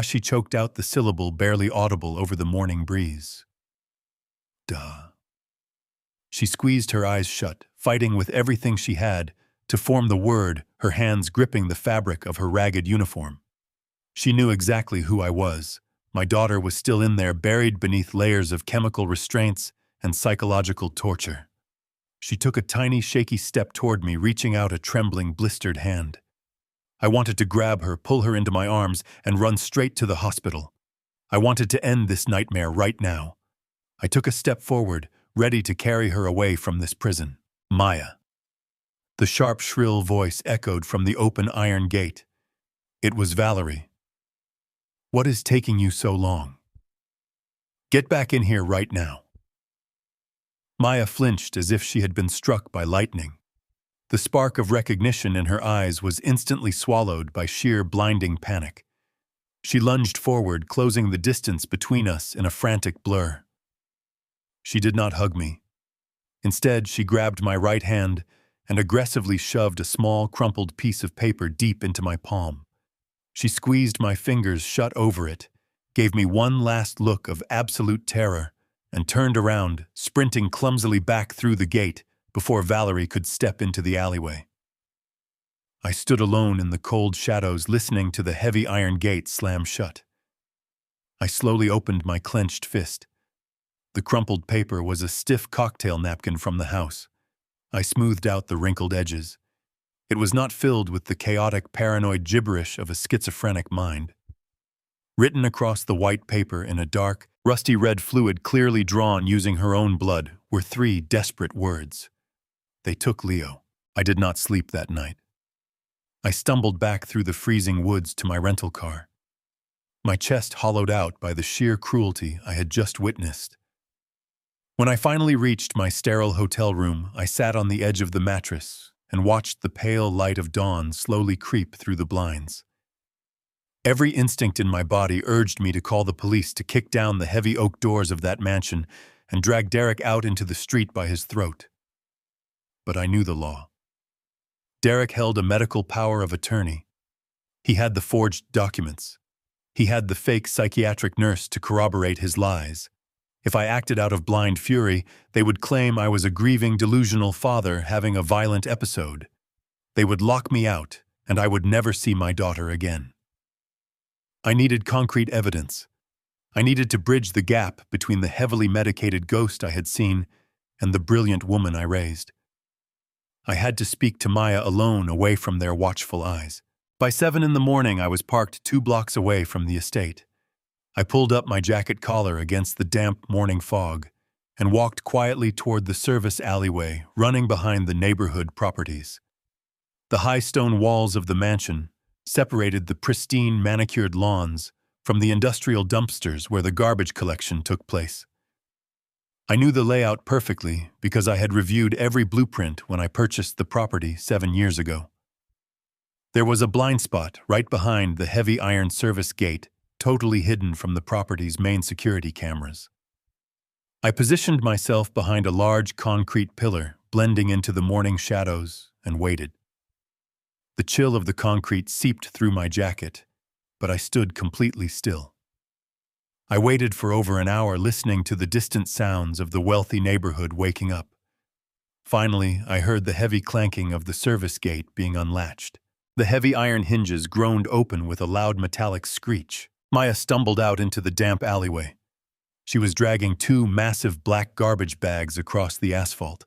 She choked out the syllable, barely audible over the morning breeze. Duh. She squeezed her eyes shut, fighting with everything she had to form the word, her hands gripping the fabric of her ragged uniform. She knew exactly who I was. My daughter was still in there, buried beneath layers of chemical restraints and psychological torture. She took a tiny, shaky step toward me, reaching out a trembling, blistered hand. I wanted to grab her, pull her into my arms, and run straight to the hospital. I wanted to end this nightmare right now. I took a step forward, ready to carry her away from this prison. Maya. The sharp, shrill voice echoed from the open iron gate. It was Valerie. What is taking you so long? Get back in here right now. Maya flinched as if she had been struck by lightning. The spark of recognition in her eyes was instantly swallowed by sheer blinding panic. She lunged forward, closing the distance between us in a frantic blur. She did not hug me. Instead, she grabbed my right hand and aggressively shoved a small, crumpled piece of paper deep into my palm. She squeezed my fingers shut over it, gave me one last look of absolute terror, and turned around, sprinting clumsily back through the gate before Valerie could step into the alleyway. I stood alone in the cold shadows, listening to the heavy iron gate slam shut. I slowly opened my clenched fist. The crumpled paper was a stiff cocktail napkin from the house. I smoothed out the wrinkled edges. It was not filled with the chaotic, paranoid gibberish of a schizophrenic mind. Written across the white paper in a dark, Rusty red fluid clearly drawn using her own blood were 3 desperate words. They took Leo. I did not sleep that night. I stumbled back through the freezing woods to my rental car, my chest hollowed out by the sheer cruelty I had just witnessed. When I finally reached my sterile hotel room, I sat on the edge of the mattress and watched the pale light of dawn slowly creep through the blinds. Every instinct in my body urged me to call the police to kick down the heavy oak doors of that mansion and drag Derek out into the street by his throat. But I knew the law. Derek held a medical power of attorney. He had the forged documents. He had the fake psychiatric nurse to corroborate his lies. If I acted out of blind fury, they would claim I was a grieving, delusional father having a violent episode. They would lock me out, and I would never see my daughter again. I needed concrete evidence. I needed to bridge the gap between the heavily medicated ghost I had seen and the brilliant woman I raised. I had to speak to Maya alone, away from their watchful eyes. By 7 in the morning, I was parked 2 blocks away from the estate. I pulled up my jacket collar against the damp morning fog and walked quietly toward the service alleyway running behind the neighborhood properties. The high stone walls of the mansion separated the pristine manicured lawns from the industrial dumpsters where the garbage collection took place. I knew the layout perfectly because I had reviewed every blueprint when I purchased the property 7 years ago. There was a blind spot right behind the heavy iron service gate, totally hidden from the property's main security cameras. I positioned myself behind a large concrete pillar, blending into the morning shadows, and waited. The chill of the concrete seeped through my jacket, but I stood completely still. I waited for over an hour, listening to the distant sounds of the wealthy neighborhood waking up. Finally, I heard the heavy clanking of the service gate being unlatched. The heavy iron hinges groaned open with a loud metallic screech. Maya stumbled out into the damp alleyway. She was dragging 2 massive black garbage bags across the asphalt.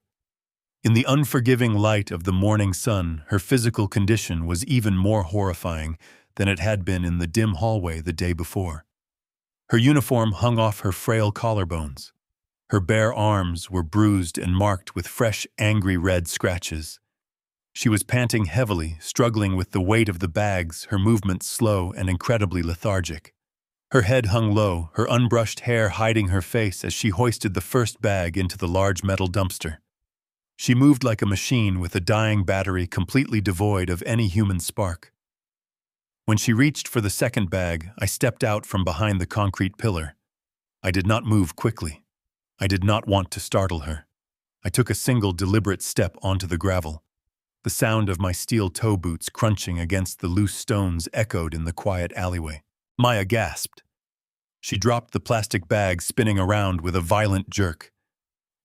In the unforgiving light of the morning sun, her physical condition was even more horrifying than it had been in the dim hallway the day before. Her uniform hung off her frail collarbones. Her bare arms were bruised and marked with fresh, angry red scratches. She was panting heavily, struggling with the weight of the bags, her movements slow and incredibly lethargic. Her head hung low, her unbrushed hair hiding her face as she hoisted the first bag into the large metal dumpster. She moved like a machine with a dying battery completely devoid of any human spark. When she reached for the second bag, I stepped out from behind the concrete pillar. I did not move quickly. I did not want to startle her. I took a single deliberate step onto the gravel. The sound of my steel toe boots crunching against the loose stones echoed in the quiet alleyway. Maya gasped. She dropped the plastic bag, spinning around with a violent jerk.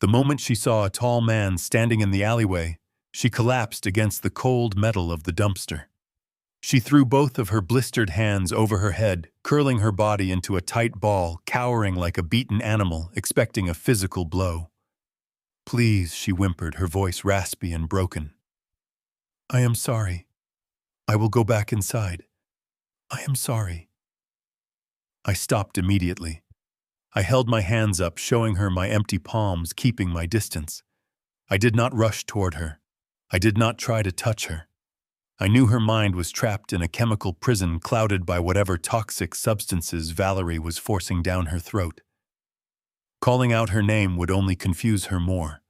The moment she saw a tall man standing in the alleyway, she collapsed against the cold metal of the dumpster. She threw both of her blistered hands over her head, curling her body into a tight ball, cowering like a beaten animal, expecting a physical blow. "Please," she whimpered, her voice raspy and broken. "I am sorry. I will go back inside. I am sorry." I stopped immediately. I held my hands up, showing her my empty palms, keeping my distance. I did not rush toward her. I did not try to touch her. I knew her mind was trapped in a chemical prison clouded by whatever toxic substances Valerie was forcing down her throat. Calling out her name would only confuse her more.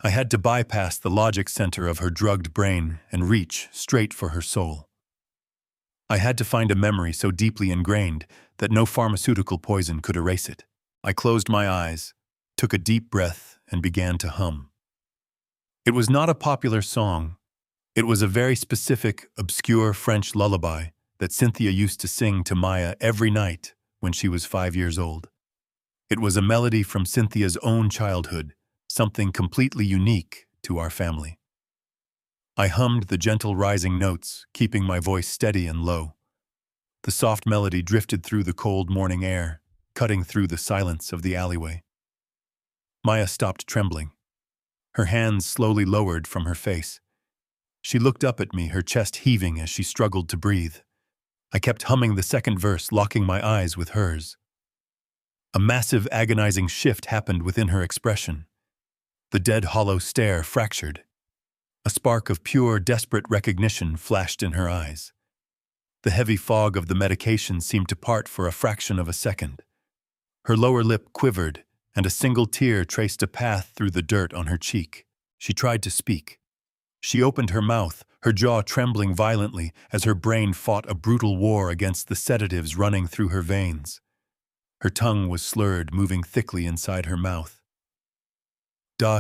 I had to bypass the logic center of her drugged brain and reach straight for her soul. I had to find a memory so deeply ingrained that no pharmaceutical poison could erase it. I closed my eyes, took a deep breath, and began to hum. It was not a popular song. It was a very specific, obscure French lullaby that Cynthia used to sing to Maya every night when she was 5 years old. It was a melody from Cynthia's own childhood, something completely unique to our family. I hummed the gentle rising notes, keeping my voice steady and low. The soft melody drifted through the cold morning air, cutting through the silence of the alleyway. Maya stopped trembling. Her hands slowly lowered from her face. She looked up at me, her chest heaving as she struggled to breathe. I kept humming the second verse, locking my eyes with hers. A massive, agonizing shift happened within her expression. The dead, hollow stare fractured. A spark of pure, desperate recognition flashed in her eyes. The heavy fog of the medication seemed to part for a fraction of a second. Her lower lip quivered, and a single tear traced a path through the dirt on her cheek. She tried to speak. She opened her mouth, her jaw trembling violently as her brain fought a brutal war against the sedatives running through her veins. Her tongue was slurred, moving thickly inside her mouth.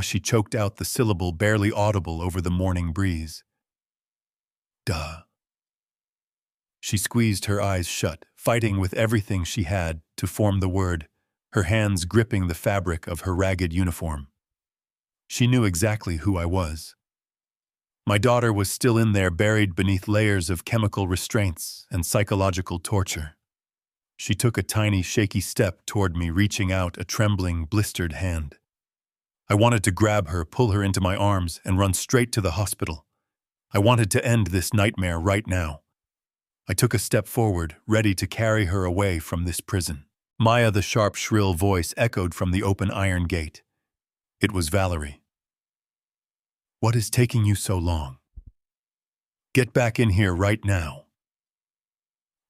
She choked out the syllable barely audible over the morning breeze. Duh. She squeezed her eyes shut, fighting with everything she had to form the word, her hands gripping the fabric of her ragged uniform. She knew exactly who I was. My daughter was still in there, buried beneath layers of chemical restraints and psychological torture. She took a tiny, shaky step toward me, reaching out a trembling, blistered hand. I wanted to grab her, pull her into my arms, and run straight to the hospital. I wanted to end this nightmare right now. I took a step forward, ready to carry her away from this prison. Maya, the sharp, shrill voice echoed from the open iron gate. It was Valerie. What is taking you so long? Get back in here right now.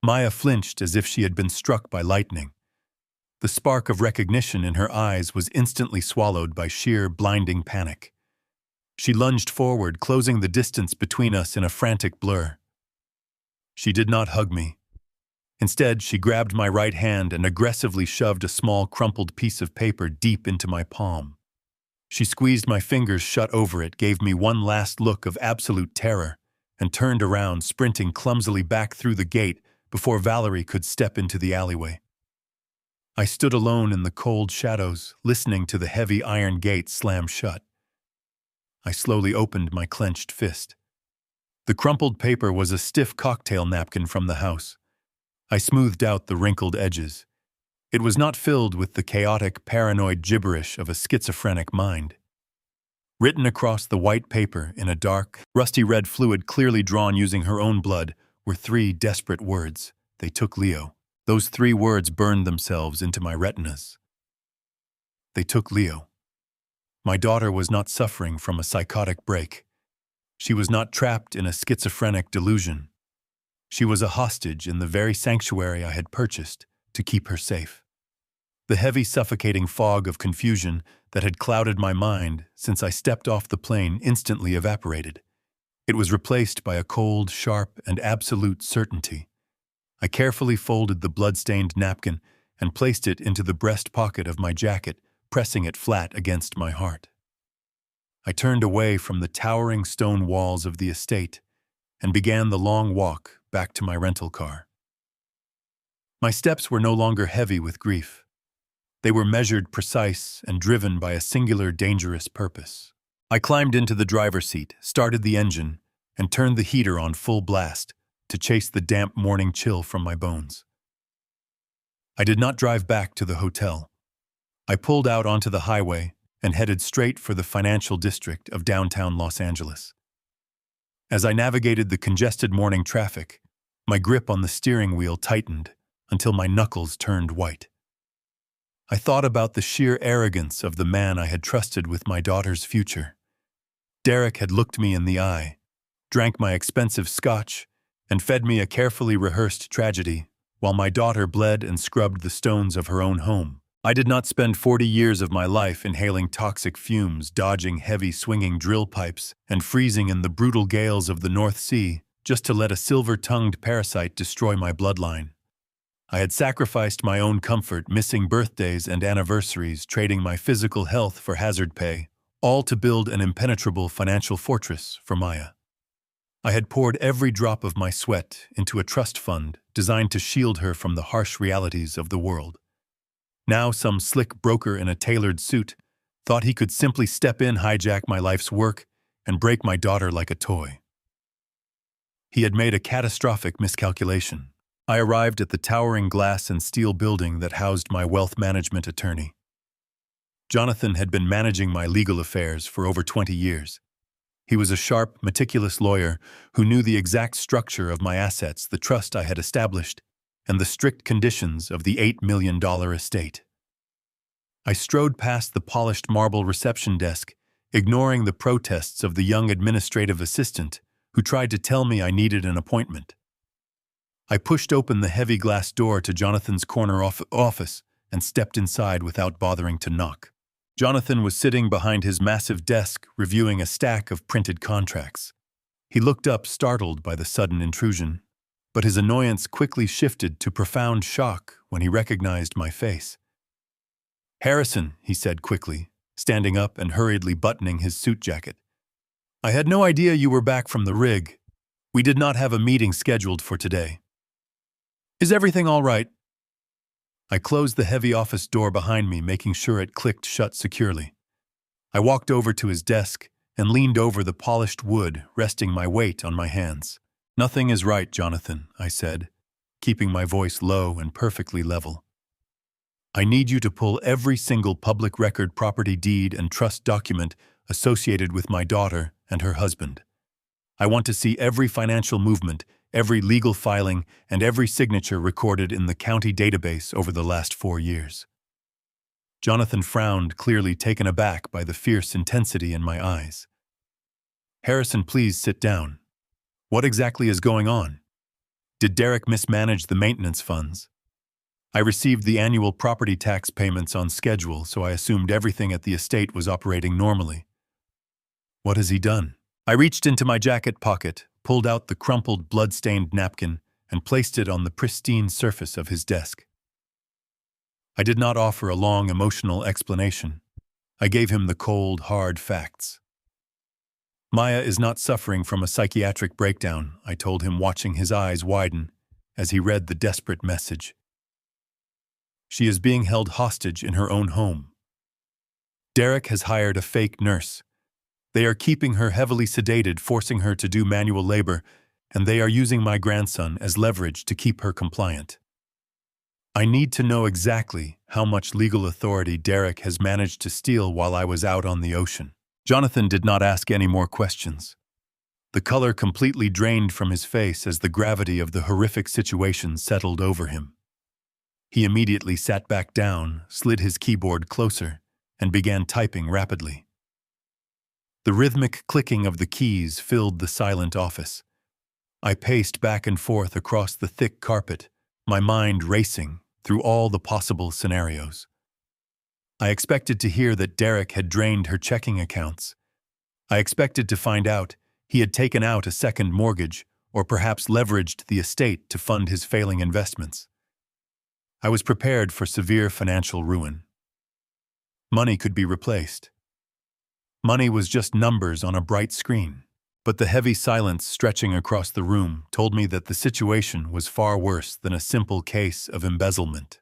Maya flinched as if she had been struck by lightning. The spark of recognition in her eyes was instantly swallowed by sheer, blinding panic. She lunged forward, closing the distance between us in a frantic blur. She did not hug me. Instead, she grabbed my right hand and aggressively shoved a small, crumpled piece of paper deep into my palm. She squeezed my fingers shut over it, gave me one last look of absolute terror, and turned around, sprinting clumsily back through the gate before Valerie could step into the alleyway. I stood alone in the cold shadows, listening to the heavy iron gate slam shut. I slowly opened my clenched fist. The crumpled paper was a stiff cocktail napkin from the house. I smoothed out the wrinkled edges. It was not filled with the chaotic, paranoid gibberish of a schizophrenic mind. Written across the white paper in a dark, rusty red fluid clearly drawn using her own blood were 3 desperate words. They took Leo. Those 3 words burned themselves into my retinas. They took Leo. My daughter was not suffering from a psychotic break. She was not trapped in a schizophrenic delusion. She was a hostage in the very sanctuary I had purchased to keep her safe. The heavy, suffocating fog of confusion that had clouded my mind since I stepped off the plane instantly evaporated. It was replaced by a cold, sharp, and absolute certainty. I carefully folded the blood-stained napkin and placed it into the breast pocket of my jacket, pressing it flat against my heart. I turned away from the towering stone walls of the estate and began the long walk back to my rental car. My steps were no longer heavy with grief. They were measured, precise, and driven by a singular, dangerous purpose. I climbed into the driver's seat, started the engine, and turned the heater on full blast to chase the damp morning chill from my bones. I did not drive back to the hotel. I pulled out onto the highway and headed straight for the financial district of downtown Los Angeles. As I navigated the congested morning traffic, my grip on the steering wheel tightened until my knuckles turned white. I thought about the sheer arrogance of the man I had trusted with my daughter's future. Derek had looked me in the eye, drank my expensive scotch, and fed me a carefully rehearsed tragedy, while my daughter bled and scrubbed the stones of her own home. I did not spend 40 years of my life inhaling toxic fumes, dodging heavy swinging drill pipes, and freezing in the brutal gales of the North Sea just to let a silver-tongued parasite destroy my bloodline. I had sacrificed my own comfort, missing birthdays and anniversaries, trading my physical health for hazard pay, all to build an impenetrable financial fortress for Maya. I had poured every drop of my sweat into a trust fund designed to shield her from the harsh realities of the world. Now some slick broker in a tailored suit thought he could simply step in, hijack my life's work, and break my daughter like a toy. He had made a catastrophic miscalculation. I arrived at the towering glass and steel building that housed my wealth management attorney. Jonathan had been managing my legal affairs for over 20 years. He was a sharp, meticulous lawyer who knew the exact structure of my assets, the trust I had established, and the strict conditions of the $8 million estate. I strode past the polished marble reception desk, ignoring the protests of the young administrative assistant who tried to tell me I needed an appointment. I pushed open the heavy glass door to Jonathan's corner office and stepped inside without bothering to knock. Jonathan was sitting behind his massive desk reviewing a stack of printed contracts. He looked up, startled by the sudden intrusion, but his annoyance quickly shifted to profound shock when he recognized my face. "Harrison," he said quickly, standing up and hurriedly buttoning his suit jacket. "I had no idea you were back from the rig. We did not have a meeting scheduled for today. Is everything all right?" I closed the heavy office door behind me, making sure it clicked shut securely. I walked over to his desk and leaned over the polished wood, resting my weight on my hands. "Nothing is right, Jonathan," I said, keeping my voice low and perfectly level. "I need you to pull every single public record, property deed, and trust document associated with my daughter and her husband. I want to see every financial movement, every legal filing, and every signature recorded in the county database over the last 4 years." Jonathan frowned, clearly taken aback by the fierce intensity in my eyes. "Harrison, please sit down. What exactly is going on? Did Derek mismanage the maintenance funds? I received the annual property tax payments on schedule, so I assumed everything at the estate was operating normally. What has he done?" I reached into my jacket pocket, pulled out the crumpled, blood-stained napkin, and placed it on the pristine surface of his desk. I did not offer a long, emotional explanation. I gave him the cold, hard facts. "Maya is not suffering from a psychiatric breakdown," I told him, watching his eyes widen as he read the desperate message. "She is being held hostage in her own home. Derek has hired a fake nurse. They are keeping her heavily sedated, forcing her to do manual labor, and they are using my grandson as leverage to keep her compliant. I need to know exactly how much legal authority Derek has managed to steal while I was out on the ocean." Jonathan did not ask any more questions. The color completely drained from his face as the gravity of the horrific situation settled over him. He immediately sat back down, slid his keyboard closer, and began typing rapidly. The rhythmic clicking of the keys filled the silent office. I paced back and forth across the thick carpet, my mind racing through all the possible scenarios. I expected to hear that Derek had drained her checking accounts. I expected to find out he had taken out a second mortgage or perhaps leveraged the estate to fund his failing investments. I was prepared for severe financial ruin. Money could be replaced. Money was just numbers on a bright screen, but the heavy silence stretching across the room told me that the situation was far worse than a simple case of embezzlement.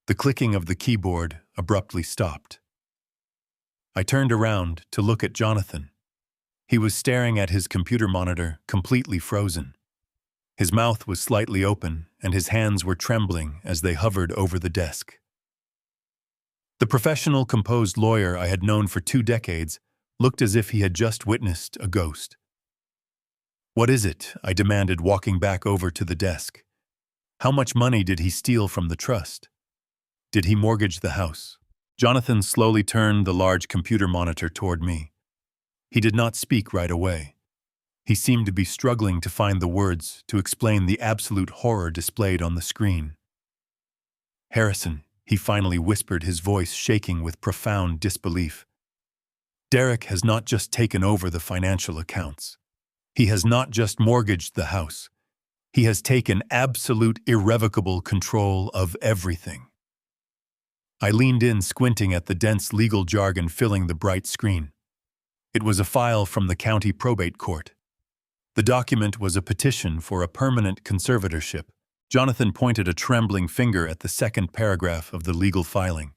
The clicking of the keyboard abruptly stopped. I turned around to look at Jonathan. He was staring at his computer monitor, completely frozen. His mouth was slightly open, and his hands were trembling as they hovered over the desk. The professional, composed lawyer I had known for 2 decades looked as if he had just witnessed a ghost. "What is it?" I demanded, walking back over to the desk. "How much money did he steal from the trust? Did he mortgage the house?" Jonathan slowly turned the large computer monitor toward me. He did not speak right away. He seemed to be struggling to find the words to explain the absolute horror displayed on the screen. "Harrison," he finally whispered, his voice shaking with profound disbelief. "Derek has not just taken over the financial accounts. He has not just mortgaged the house. He has taken absolute, irrevocable control of everything." I leaned in, squinting at the dense legal jargon filling the bright screen. It was a file from the county probate court. The document was a petition for a permanent conservatorship. Jonathan pointed a trembling finger at the second paragraph of the legal filing.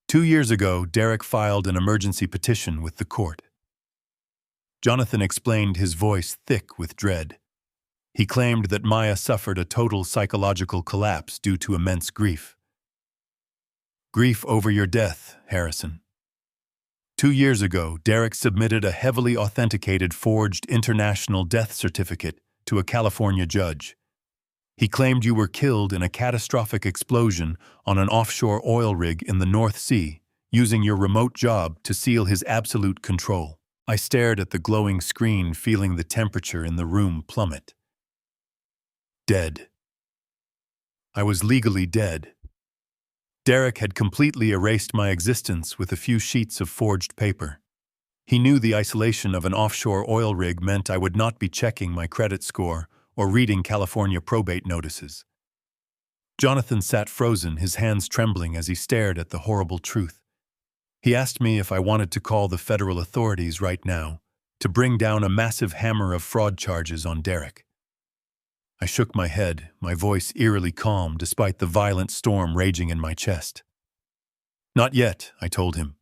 2 years ago, Derek filed an emergency petition with the court. Jonathan explained, his voice thick with dread. He claimed that Maya suffered a total psychological collapse due to immense grief. "Grief over your death, Harrison. 2 years ago, Derek submitted a heavily authenticated forged international death certificate to a California judge. He claimed you were killed in a catastrophic explosion on an offshore oil rig in the North Sea, using your remote job to seal his absolute control. I stared at the glowing screen, feeling the temperature in the room plummet. Dead. I was legally dead. Derek had completely erased my existence with a few sheets of forged paper. He knew the isolation of an offshore oil rig meant I would not be checking my credit score or reading California probate notices. Jonathan sat frozen, his hands trembling as he stared at the horrible truth. He asked me if I wanted to call the federal authorities right now to bring down a massive hammer of fraud charges on Derek. I shook my head, my voice eerily calm despite the violent storm raging in my chest. Not yet, I told him.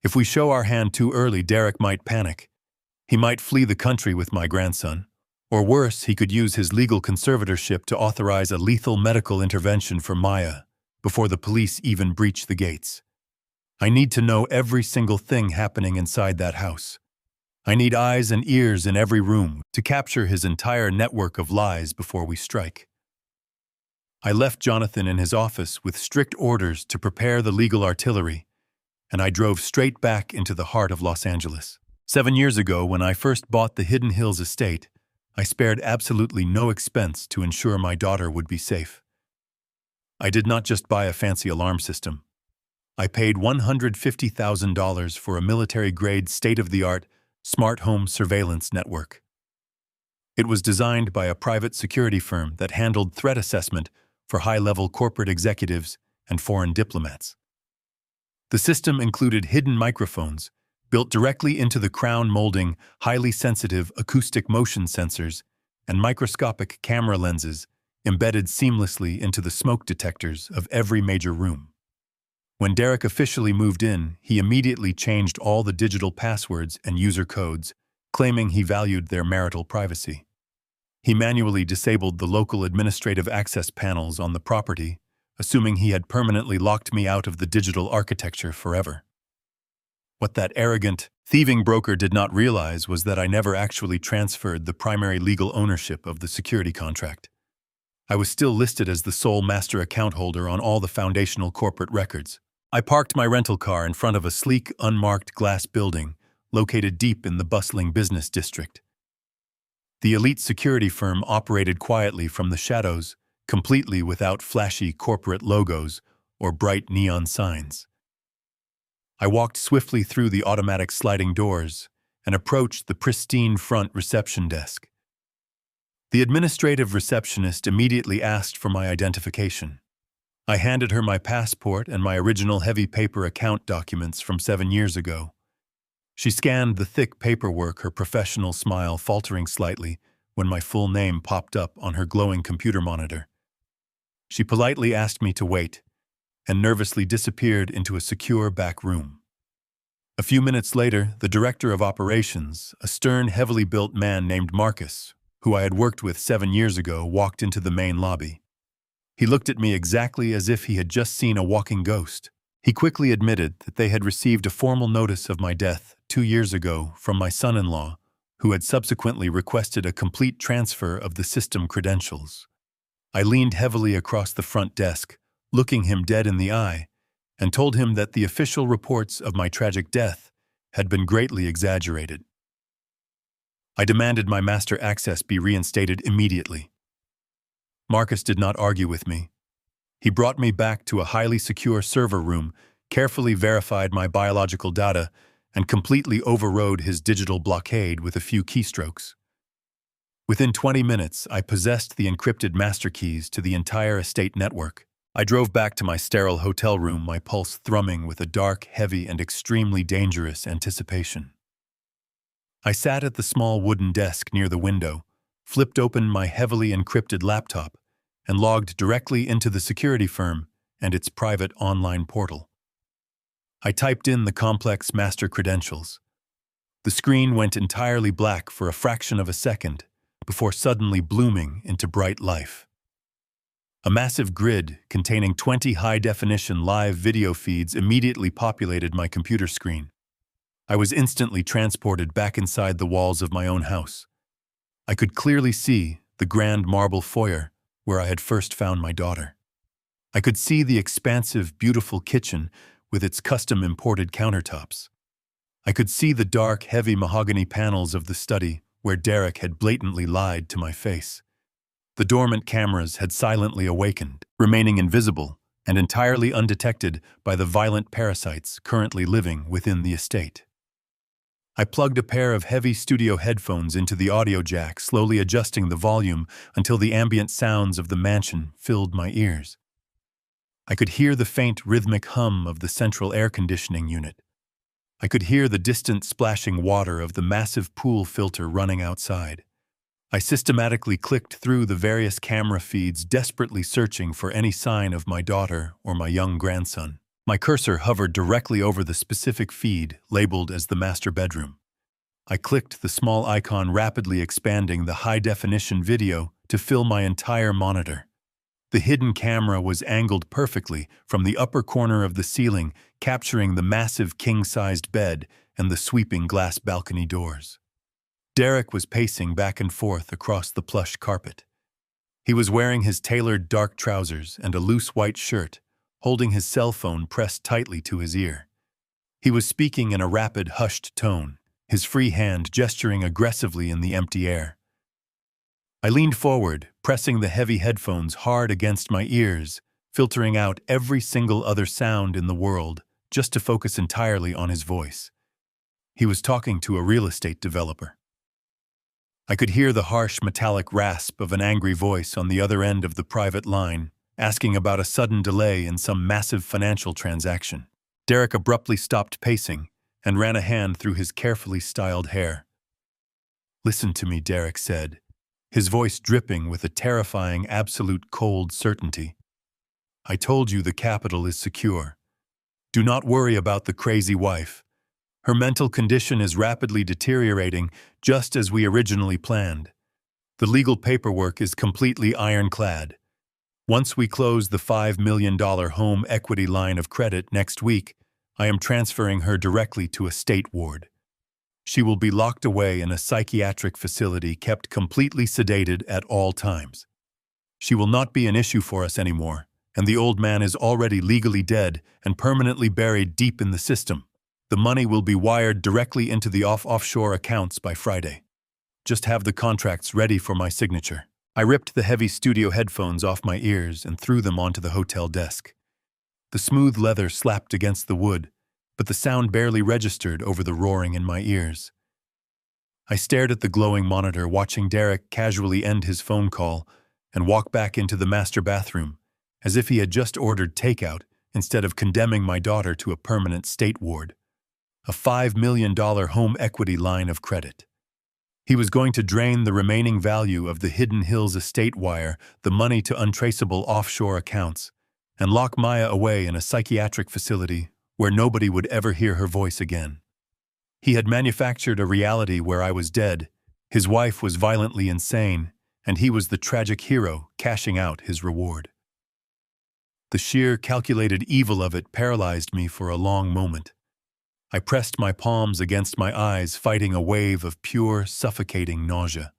If we show our hand too early, Derek might panic. He might flee the country with my grandson. Or worse, he could use his legal conservatorship to authorize a lethal medical intervention for Maya before the police even breach the gates. I need to know every single thing happening inside that house. I need eyes and ears in every room to capture his entire network of lies before we strike. I left Jonathan in his office with strict orders to prepare the legal artillery, and I drove straight back into the heart of Los Angeles. 7 years ago, when I first bought the Hidden Hills estate, I spared absolutely no expense to ensure my daughter would be safe. I did not just buy a fancy alarm system. I paid $150,000 for a military-grade, state-of-the-art smart home surveillance network. It was designed by a private security firm that handled threat assessment for high-level corporate executives and foreign diplomats. The system included hidden microphones built directly into the crown molding, highly sensitive acoustic motion sensors, and microscopic camera lenses embedded seamlessly into the smoke detectors of every major room. When Derek officially moved in, he immediately changed all the digital passwords and user codes, claiming he valued their marital privacy. He manually disabled the local administrative access panels on the property, assuming he had permanently locked me out of the digital architecture forever. What that arrogant, thieving broker did not realize was that I never actually transferred the primary legal ownership of the security contract. I was still listed as the sole master account holder on all the foundational corporate records. I parked my rental car in front of a sleek, unmarked glass building located deep in the bustling business district. The elite security firm operated quietly from the shadows, completely without flashy corporate logos or bright neon signs. I walked swiftly through the automatic sliding doors and approached the pristine front reception desk. The administrative receptionist immediately asked for my identification. I handed her my passport and my original heavy paper account documents from 7 years ago. She scanned the thick paperwork, her professional smile faltering slightly when my full name popped up on her glowing computer monitor. She politely asked me to wait and nervously disappeared into a secure back room. A few minutes later, the director of operations, a stern, heavily built man named Marcus, who I had worked with 7 years ago, walked into the main lobby. He looked at me exactly as if he had just seen a walking ghost. He quickly admitted that they had received a formal notice of my death 2 years ago from my son-in-law, who had subsequently requested a complete transfer of the system credentials. I leaned heavily across the front desk, looking him dead in the eye, and told him that the official reports of my tragic death had been greatly exaggerated. I demanded my master access be reinstated immediately. Marcus did not argue with me. He brought me back to a highly secure server room, carefully verified my biological data, and completely overrode his digital blockade with a few keystrokes. Within 20 minutes, I possessed the encrypted master keys to the entire estate network. I drove back to my sterile hotel room, my pulse thrumming with a dark, heavy, and extremely dangerous anticipation. I sat at the small wooden desk near the window, flipped open my heavily encrypted laptop, and logged directly into the security firm and its private online portal. I typed in the complex master credentials. The screen went entirely black for a fraction of a second before suddenly blooming into bright life. A massive grid containing 20 high-definition live video feeds immediately populated my computer screen. I was instantly transported back inside the walls of my own house. I could clearly see the grand marble foyer, where I had first found my daughter. I could see the expansive, beautiful kitchen with its custom-imported countertops. I could see the dark, heavy mahogany panels of the study where Derek had blatantly lied to my face. The dormant cameras had silently awakened, remaining invisible and entirely undetected by the violent parasites currently living within the estate. I plugged a pair of heavy studio headphones into the audio jack, slowly adjusting the volume until the ambient sounds of the mansion filled my ears. I could hear the faint rhythmic hum of the central air conditioning unit. I could hear the distant splashing water of the massive pool filter running outside. I systematically clicked through the various camera feeds, desperately searching for any sign of my daughter or my young grandson. My cursor hovered directly over the specific feed, labeled as the master bedroom. I clicked the small icon, rapidly expanding the high-definition video to fill my entire monitor. The hidden camera was angled perfectly from the upper corner of the ceiling, capturing the massive king-sized bed and the sweeping glass balcony doors. Derek was pacing back and forth across the plush carpet. He was wearing his tailored dark trousers and a loose white shirt, holding his cell phone pressed tightly to his ear. He was speaking in a rapid, hushed tone, his free hand gesturing aggressively in the empty air. I leaned forward, pressing the heavy headphones hard against my ears, filtering out every single other sound in the world just to focus entirely on his voice. He was talking to a real estate developer. I could hear the harsh metallic rasp of an angry voice on the other end of the private line, asking about a sudden delay in some massive financial transaction. Derek abruptly stopped pacing and ran a hand through his carefully styled hair. "Listen to me," Derek said, his voice dripping with a terrifying, absolute cold certainty. "I told you the capital is secure. Do not worry about the crazy wife. Her mental condition is rapidly deteriorating, just as we originally planned. The legal paperwork is completely ironclad. Once we close the $5 million home equity line of credit next week, I am transferring her directly to a state ward. She will be locked away in a psychiatric facility, kept completely sedated at all times. She will not be an issue for us anymore, and the old man is already legally dead and permanently buried deep in the system. The money will be wired directly into the offshore accounts by Friday. Just have the contracts ready for my signature." I ripped the heavy studio headphones off my ears and threw them onto the hotel desk. The smooth leather slapped against the wood, but the sound barely registered over the roaring in my ears. I stared at the glowing monitor, watching Derek casually end his phone call and walk back into the master bathroom, as if he had just ordered takeout instead of condemning my daughter to a permanent state ward. A $5 million home equity line of credit. He was going to drain the remaining value of the Hidden Hills estate, wire the money to untraceable offshore accounts, and lock Maya away in a psychiatric facility where nobody would ever hear her voice again. He had manufactured a reality where I was dead, his wife was violently insane, and he was the tragic hero cashing out his reward. The sheer, calculated evil of it paralyzed me for a long moment. I pressed my palms against my eyes, fighting a wave of pure, suffocating nausea.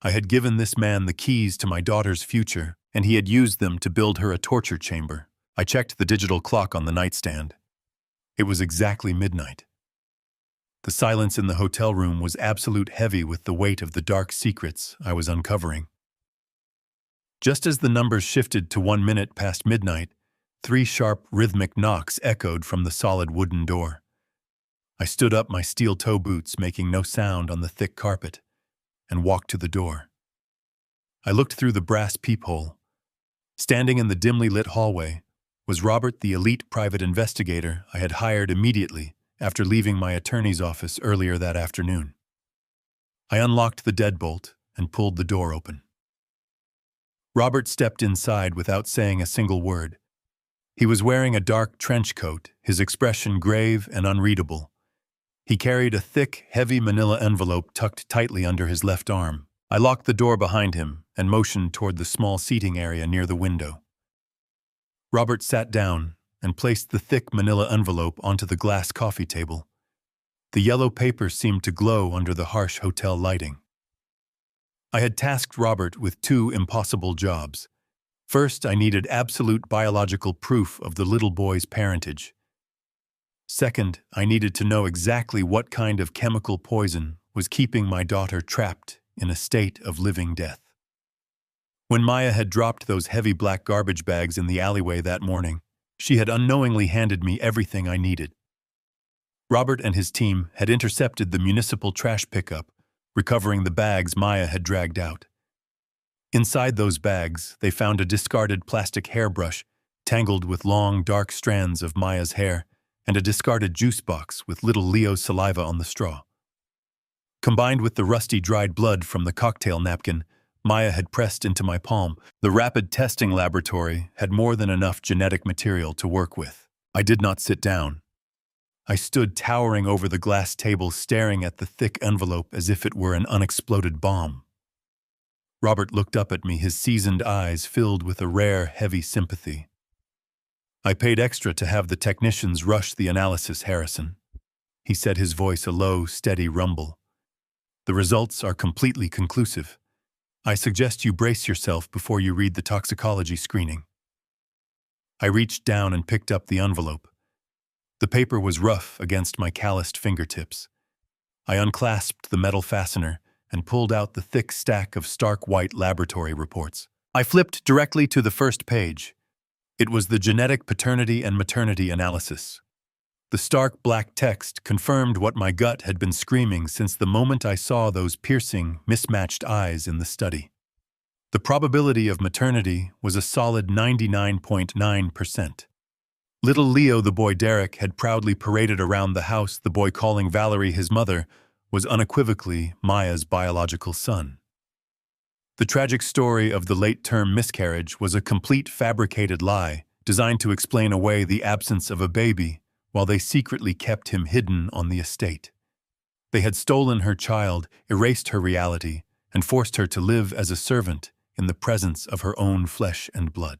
I had given this man the keys to my daughter's future, and he had used them to build her a torture chamber. I checked the digital clock on the nightstand. It was exactly midnight. The silence in the hotel room was absolute, heavy with the weight of the dark secrets I was uncovering. Just as the numbers shifted to 1 minute past midnight, 3 sharp, rhythmic knocks echoed from the solid wooden door. I stood up, my steel toe boots making no sound on the thick carpet, and walked to the door. I looked through the brass peephole. Standing in the dimly lit hallway was Robert, the elite private investigator I had hired immediately after leaving my attorney's office earlier that afternoon. I unlocked the deadbolt and pulled the door open. Robert stepped inside without saying a single word. He was wearing a dark trench coat, his expression grave and unreadable. He carried a thick, heavy manila envelope tucked tightly under his left arm. I locked the door behind him and motioned toward the small seating area near the window. Robert sat down and placed the thick manila envelope onto the glass coffee table. The yellow paper seemed to glow under the harsh hotel lighting. I had tasked Robert with two impossible jobs. First, I needed absolute biological proof of the little boy's parentage. Second, I needed to know exactly what kind of chemical poison was keeping my daughter trapped in a state of living death. When Maya had dropped those heavy black garbage bags in the alleyway that morning, she had unknowingly handed me everything I needed. Robert and his team had intercepted the municipal trash pickup, recovering the bags Maya had dragged out. Inside those bags, they found a discarded plastic hairbrush tangled with long, dark strands of Maya's hair and a discarded juice box with little Leo's saliva on the straw. Combined with the rusty dried blood from the cocktail napkin Maya had pressed into my palm, the rapid testing laboratory had more than enough genetic material to work with. I did not sit down. I stood towering over the glass table, staring at the thick envelope as if it were an unexploded bomb. Robert looked up at me, his seasoned eyes filled with a rare, heavy sympathy. "I paid extra to have the technicians rush the analysis, Harrison," he said, his voice a low, steady rumble. "The results are completely conclusive. I suggest you brace yourself before you read the toxicology screening." I reached down and picked up the envelope. The paper was rough against my calloused fingertips. I unclasped the metal fastener and pulled out the thick stack of stark white laboratory reports. I flipped directly to the first page. It was the genetic paternity and maternity analysis. The stark black text confirmed what my gut had been screaming since the moment I saw those piercing, mismatched eyes in the study. The probability of maternity was a solid 99.9%. Little Leo, the boy Derek had proudly paraded around the house, the boy calling Valerie his mother, was unequivocally Maya's biological son. The tragic story of the late-term miscarriage was a complete fabricated lie designed to explain away the absence of a baby while they secretly kept him hidden on the estate. They had stolen her child, erased her reality, and forced her to live as a servant in the presence of her own flesh and blood.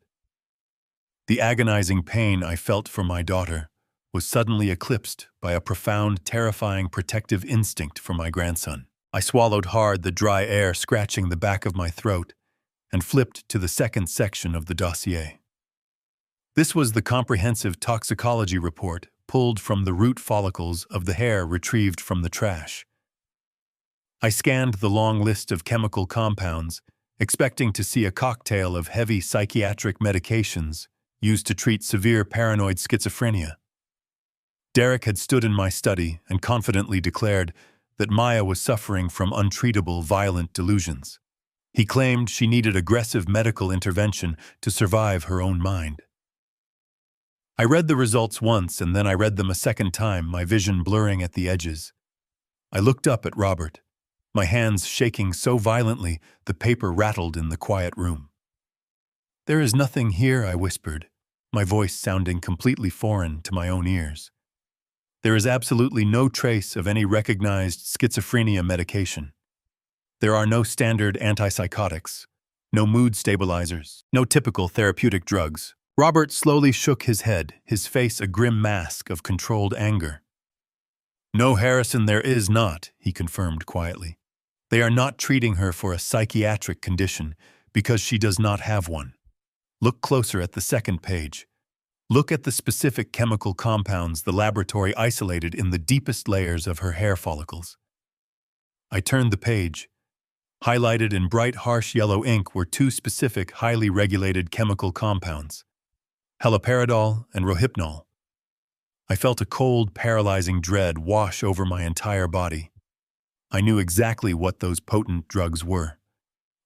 The agonizing pain I felt for my daughter was suddenly eclipsed by a profound, terrifying protective instinct for my grandson. I swallowed hard, the dry air scratching the back of my throat, and flipped to the second section of the dossier. This was the comprehensive toxicology report pulled from the root follicles of the hair retrieved from the trash. I scanned the long list of chemical compounds, expecting to see a cocktail of heavy psychiatric medications used to treat severe paranoid schizophrenia. Derek had stood in my study and confidently declared that Maya was suffering from untreatable violent delusions. He claimed she needed aggressive medical intervention to survive her own mind. I read the results once and then I read them a second time, my vision blurring at the edges. I looked up at Robert, my hands shaking so violently the paper rattled in the quiet room. "There is nothing here," I whispered, my voice sounding completely foreign to my own ears. "There is absolutely no trace of any recognized schizophrenia medication. There are no standard antipsychotics, no mood stabilizers, no typical therapeutic drugs." Robert slowly shook his head, his face a grim mask of controlled anger. "No, Harrison, there is not," he confirmed quietly. "They are not treating her for a psychiatric condition because she does not have one. Look closer at the second page. Look at the specific chemical compounds the laboratory isolated in the deepest layers of her hair follicles." I turned the page. Highlighted in bright, harsh yellow ink were two specific, highly regulated chemical compounds: haloperidol and rohypnol. I felt a cold, paralyzing dread wash over my entire body. I knew exactly what those potent drugs were.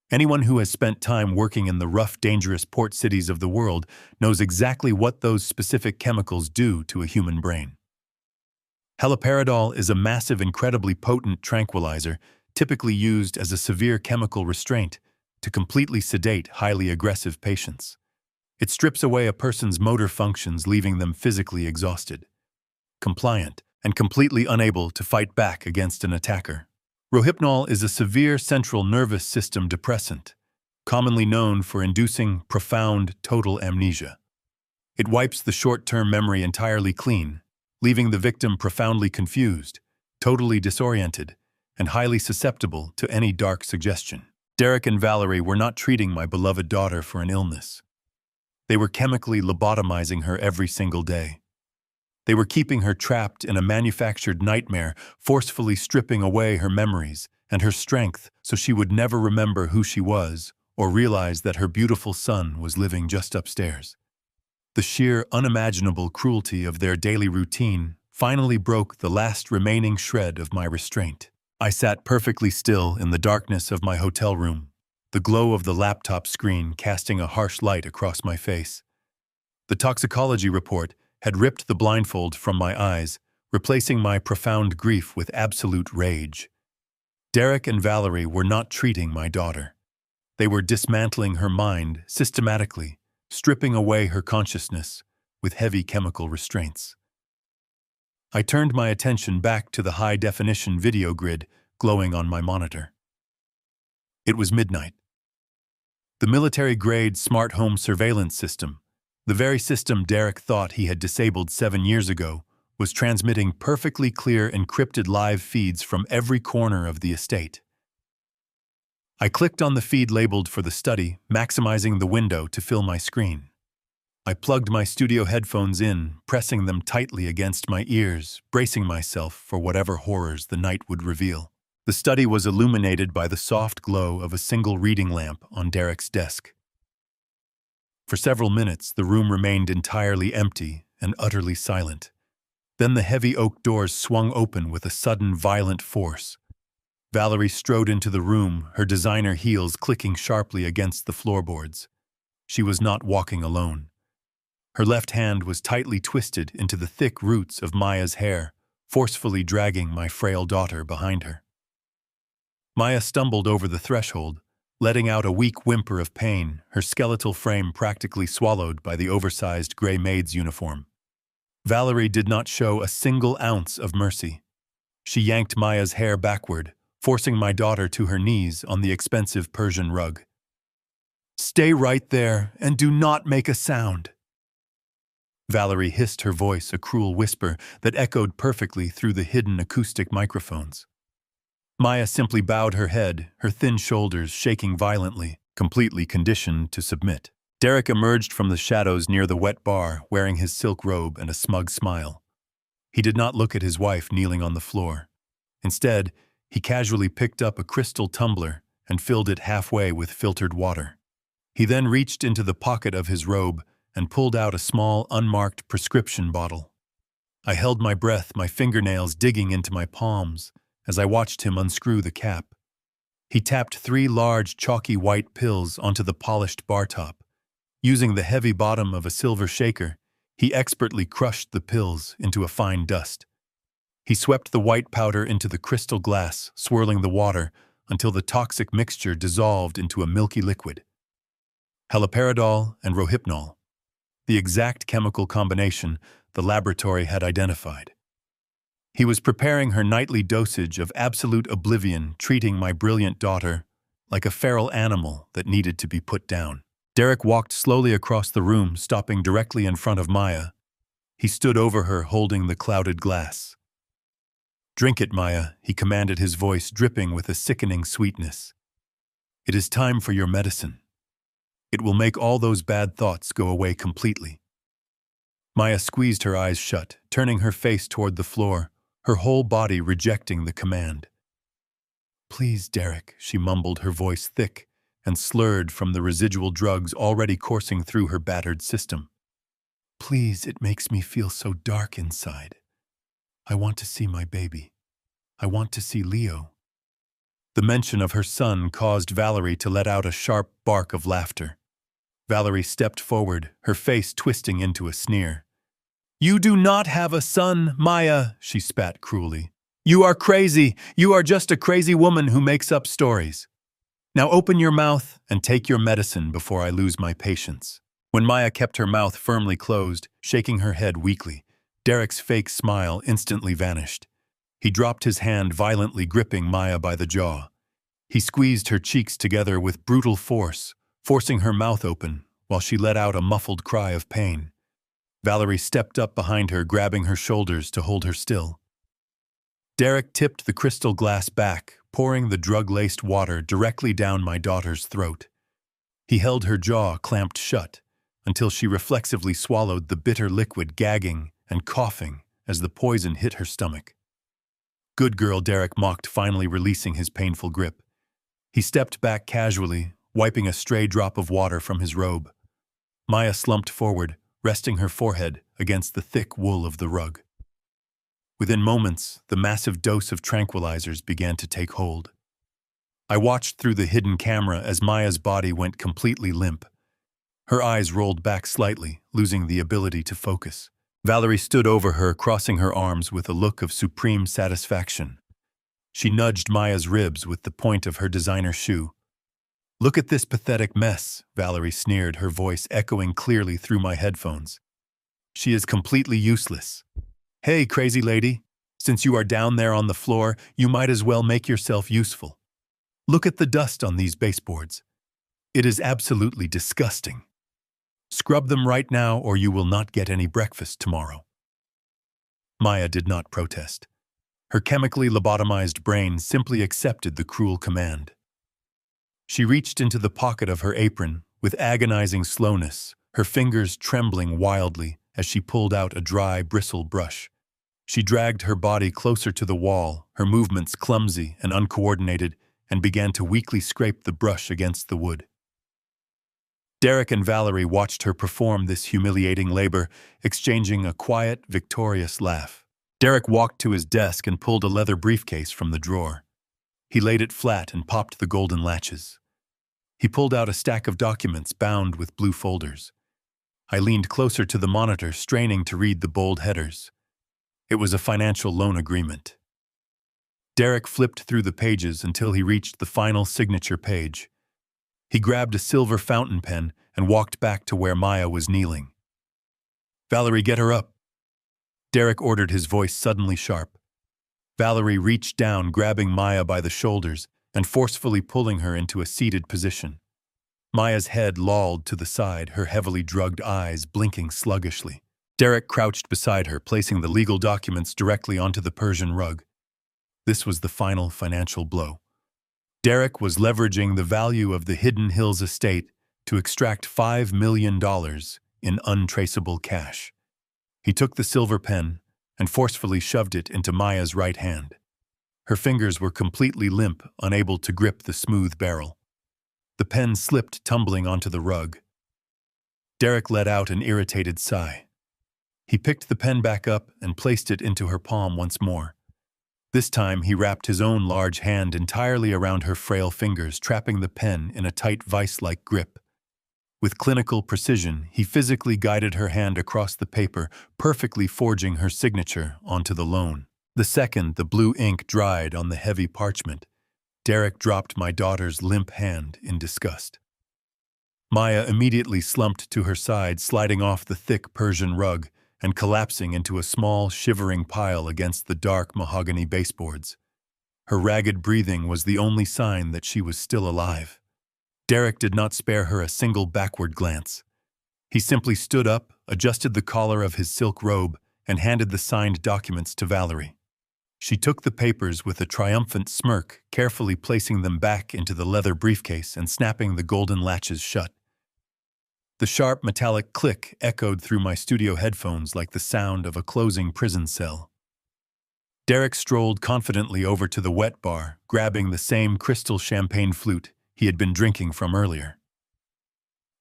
Anyone who has spent time working in the rough, dangerous port cities of the world knows exactly what those specific chemicals do to a human brain. Haloperidol is a massive, incredibly potent tranquilizer, typically used as a severe chemical restraint to completely sedate highly aggressive patients. It strips away a person's motor functions, leaving them physically exhausted, compliant, and completely unable to fight back against an attacker. Rohypnol is a severe central nervous system depressant, commonly known for inducing profound total amnesia. It wipes the short-term memory entirely clean, leaving the victim profoundly confused, totally disoriented, and highly susceptible to any dark suggestion. Derek and Valerie were not treating my beloved daughter for an illness. They were chemically lobotomizing her every single day. They were keeping her trapped in a manufactured nightmare, forcefully stripping away her memories and her strength so she would never remember who she was or realize that her beautiful son was living just upstairs. The sheer, unimaginable cruelty of their daily routine finally broke the last remaining shred of my restraint. I sat perfectly still in the darkness of my hotel room, the glow of the laptop screen casting a harsh light across my face. The toxicology report had ripped the blindfold from my eyes, replacing my profound grief with absolute rage. Derek and Valerie were not treating my daughter. They were dismantling her mind systematically, stripping away her consciousness with heavy chemical restraints. I turned my attention back to the high-definition video grid glowing on my monitor. It was midnight. The military-grade smart home surveillance system, the very system Derek thought he had disabled 7 years ago, was transmitting perfectly clear encrypted live feeds from every corner of the estate. I clicked on the feed labeled for the study, maximizing the window to fill my screen. I plugged my studio headphones in, pressing them tightly against my ears, bracing myself for whatever horrors the night would reveal. The study was illuminated by the soft glow of a single reading lamp on Derek's desk. For several minutes, the room remained entirely empty and utterly silent. Then the heavy oak doors swung open with a sudden violent force. Valerie strode into the room, her designer heels clicking sharply against the floorboards. She was not walking alone. Her left hand was tightly twisted into the thick roots of Maya's hair, forcefully dragging my frail daughter behind her. Maya stumbled over the threshold, letting out a weak whimper of pain, her skeletal frame practically swallowed by the oversized gray maid's uniform. Valerie did not show a single ounce of mercy. She yanked Maya's hair backward, forcing my daughter to her knees on the expensive Persian rug. "Stay right there and do not make a sound." Valerie hissed, her voice a cruel whisper that echoed perfectly through the hidden acoustic microphones. Maya simply bowed her head, her thin shoulders shaking violently, completely conditioned to submit. Derek emerged from the shadows near the wet bar, wearing his silk robe and a smug smile. He did not look at his wife kneeling on the floor. Instead, he casually picked up a crystal tumbler and filled it halfway with filtered water. He then reached into the pocket of his robe and pulled out a small, unmarked prescription bottle. I held my breath, my fingernails digging into my palms, as I watched him unscrew the cap. He tapped 3 large, chalky white pills onto the polished bar top. Using the heavy bottom of a silver shaker, he expertly crushed the pills into a fine dust. He swept the white powder into the crystal glass, swirling the water until the toxic mixture dissolved into a milky liquid. Haloperidol and rohypnol, the exact chemical combination the laboratory had identified. He was preparing her nightly dosage of absolute oblivion, treating my brilliant daughter like a feral animal that needed to be put down. Derek walked slowly across the room, stopping directly in front of Maya. He stood over her, holding the clouded glass. "Drink it, Maya," he commanded, his voice dripping with a sickening sweetness. "It is time for your medicine. It will make all those bad thoughts go away completely." Maya squeezed her eyes shut, turning her face toward the floor, her whole body rejecting the command. "Please, Derek," she mumbled, her voice thick and slurred from the residual drugs already coursing through her battered system. "Please, it makes me feel so dark inside. I want to see my baby. I want to see Leo." The mention of her son caused Valerie to let out a sharp bark of laughter. Valerie stepped forward, her face twisting into a sneer. "You do not have a son, Maya," she spat cruelly. "You are crazy. You are just a crazy woman who makes up stories. Now open your mouth and take your medicine before I lose my patience." When Maya kept her mouth firmly closed, shaking her head weakly, Derek's fake smile instantly vanished. He dropped his hand, violently gripping Maya by the jaw. He squeezed her cheeks together with brutal force, forcing her mouth open while she let out a muffled cry of pain. Valerie stepped up behind her, grabbing her shoulders to hold her still. Derek tipped the crystal glass back, pouring the drug-laced water directly down my daughter's throat. He held her jaw clamped shut until she reflexively swallowed the bitter liquid, gagging and coughing as the poison hit her stomach. "Good girl," Derek mocked, finally releasing his painful grip. He stepped back casually, wiping a stray drop of water from his robe. Maya slumped forward, resting her forehead against the thick wool of the rug. Within moments, the massive dose of tranquilizers began to take hold. I watched through the hidden camera as Maya's body went completely limp. Her eyes rolled back slightly, losing the ability to focus. Valerie stood over her, crossing her arms with a look of supreme satisfaction. She nudged Maya's ribs with the point of her designer shoe. "Look at this pathetic mess," Valerie sneered, her voice echoing clearly through my headphones. "She is completely useless. Hey, crazy lady, since you are down there on the floor, you might as well make yourself useful. Look at the dust on these baseboards. It is absolutely disgusting. Scrub them right now or you will not get any breakfast tomorrow." Maya did not protest. Her chemically lobotomized brain simply accepted the cruel command. She reached into the pocket of her apron with agonizing slowness, her fingers trembling wildly as she pulled out a dry bristle brush. She dragged her body closer to the wall, her movements clumsy and uncoordinated, and began to weakly scrape the brush against the wood. Derek and Valerie watched her perform this humiliating labor, exchanging a quiet, victorious laugh. Derek walked to his desk and pulled a leather briefcase from the drawer. He laid it flat and popped the golden latches. He pulled out a stack of documents bound with blue folders. I leaned closer to the monitor, straining to read the bold headers. It was a financial loan agreement. Derek flipped through the pages until he reached the final signature page. He grabbed a silver fountain pen and walked back to where Maya was kneeling. "Valerie, get her up," Derek ordered, his voice suddenly sharp. Valerie reached down, grabbing Maya by the shoulders and forcefully pulling her into a seated position. Maya's head lolled to the side, her heavily drugged eyes blinking sluggishly. Derek crouched beside her, placing the legal documents directly onto the Persian rug. This was the final financial blow. Derek was leveraging the value of the Hidden Hills estate to extract $5 million in untraceable cash. He took the silver pen and forcefully shoved it into Maya's right hand. Her fingers were completely limp, unable to grip the smooth barrel. The pen slipped, tumbling onto the rug. Derek let out an irritated sigh. He picked the pen back up and placed it into her palm once more. This time he wrapped his own large hand entirely around her frail fingers, trapping the pen in a tight vice-like grip. With clinical precision, he physically guided her hand across the paper, perfectly forging her signature onto the loan. The second the blue ink dried on the heavy parchment, Derek dropped my daughter's limp hand in disgust. Maya immediately slumped to her side, sliding off the thick Persian rug and collapsing into a small, shivering pile against the dark mahogany baseboards. Her ragged breathing was the only sign that she was still alive. Derek did not spare her a single backward glance. He simply stood up, adjusted the collar of his silk robe, and handed the signed documents to Valerie. She took the papers with a triumphant smirk, carefully placing them back into the leather briefcase and snapping the golden latches shut. The sharp metallic click echoed through my studio headphones like the sound of a closing prison cell. Derek strolled confidently over to the wet bar, grabbing the same crystal champagne flute he had been drinking from earlier.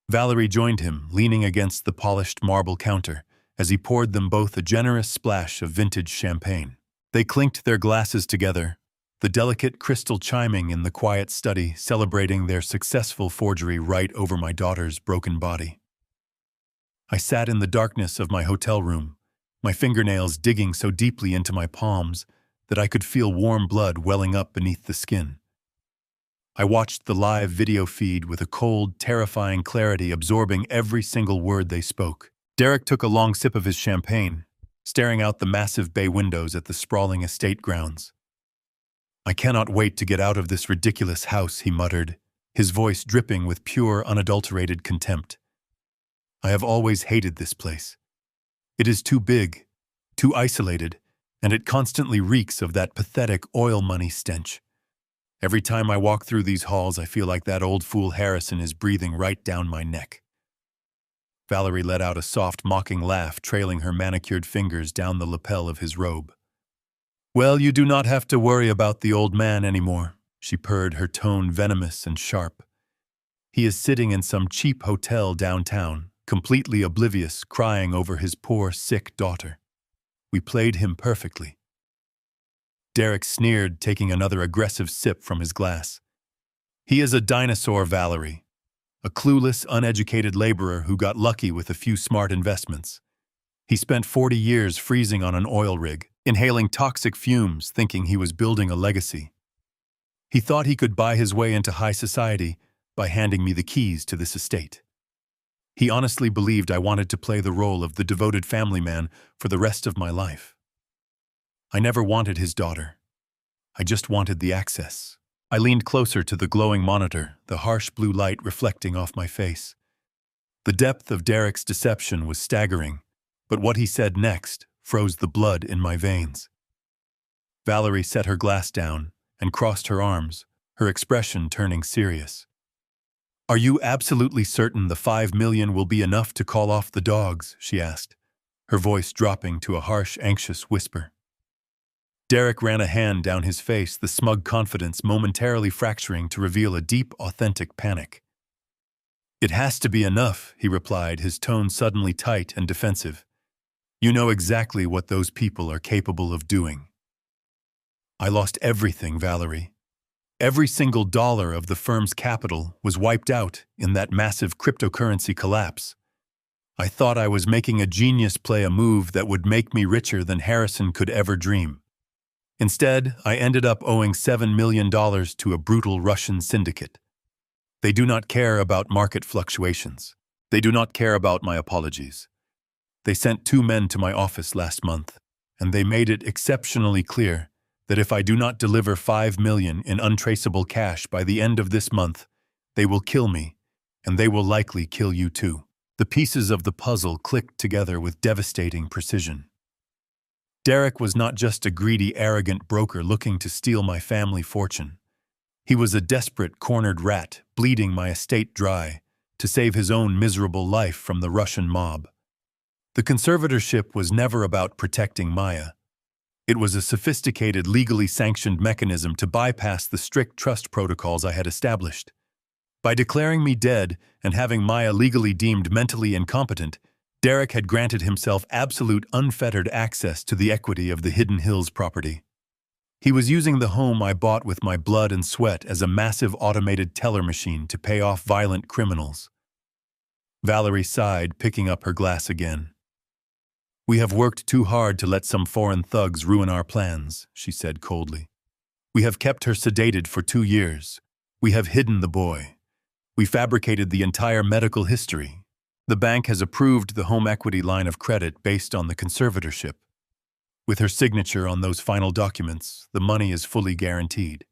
Valerie joined him, leaning against the polished marble counter, as he poured them both a generous splash of vintage champagne. They clinked their glasses together, the delicate crystal chiming in the quiet study, celebrating their successful forgery right over my daughter's broken body. I sat in the darkness of my hotel room, my fingernails digging so deeply into my palms that I could feel warm blood welling up beneath the skin. I watched the live video feed with a cold, terrifying clarity, absorbing every single word they spoke. Derek took a long sip of his champagne, staring out the massive bay windows at the sprawling estate grounds. "I cannot wait to get out of this ridiculous house," he muttered, his voice dripping with pure, unadulterated contempt. "I have always hated this place. It is too big, too isolated, and it constantly reeks of that pathetic oil money stench. Every time I walk through these halls, I feel like that old fool Harrison is breathing right down my neck. Valerie let out a soft, mocking laugh, trailing her manicured fingers down the lapel of his robe. "Well, you do not have to worry about the old man anymore," she purred, her tone venomous and sharp. "He is sitting in some cheap hotel downtown, completely oblivious, crying over his poor, sick daughter. We played him perfectly." Derek sneered, taking another aggressive sip from his glass. "He is a dinosaur, Valerie. A clueless, uneducated laborer who got lucky with a few smart investments. He spent 40 years freezing on an oil rig, inhaling toxic fumes, thinking he was building a legacy. He thought he could buy his way into high society by handing me the keys to this estate. He honestly believed I wanted to play the role of the devoted family man for the rest of my life. I never wanted his daughter. I just wanted the access." I leaned closer to the glowing monitor, the harsh blue light reflecting off my face. The depth of Derek's deception was staggering, but what he said next froze the blood in my veins. Valerie set her glass down and crossed her arms, her expression turning serious. "Are you absolutely certain the $5 million will be enough to call off the dogs?" she asked, her voice dropping to a harsh, anxious whisper. Derek ran a hand down his face, the smug confidence momentarily fracturing to reveal a deep, authentic panic. "It has to be enough," he replied, his tone suddenly tight and defensive. "You know exactly what those people are capable of doing." "I lost everything, Valerie. Every single dollar of the firm's capital was wiped out in that massive cryptocurrency collapse. I thought I was making a genius play, a move that would make me richer than Harrison could ever dream. Instead, I ended up owing $7 million to a brutal Russian syndicate. They do not care about market fluctuations. They do not care about my apologies. They sent 2 men to my office last month, and they made it exceptionally clear that if I do not deliver $5 million in untraceable cash by the end of this month, they will kill me, and they will likely kill you too." The pieces of the puzzle clicked together with devastating precision. Derek was not just a greedy, arrogant broker looking to steal my family fortune. He was a desperate, cornered rat, bleeding my estate dry to save his own miserable life from the Russian mob. The conservatorship was never about protecting Maya. It was a sophisticated, legally sanctioned mechanism to bypass the strict trust protocols I had established. By declaring me dead and having Maya legally deemed mentally incompetent, Derek had granted himself absolute, unfettered access to the equity of the Hidden Hills property. He was using the home I bought with my blood and sweat as a massive automated teller machine to pay off violent criminals. Valerie sighed, picking up her glass again. "We have worked too hard to let some foreign thugs ruin our plans," she said coldly. "We have kept her sedated for 2 years. We have hidden the boy. We fabricated the entire medical history. The bank has approved the home equity line of credit based on the conservatorship. With her signature on those final documents, the money is fully guaranteed."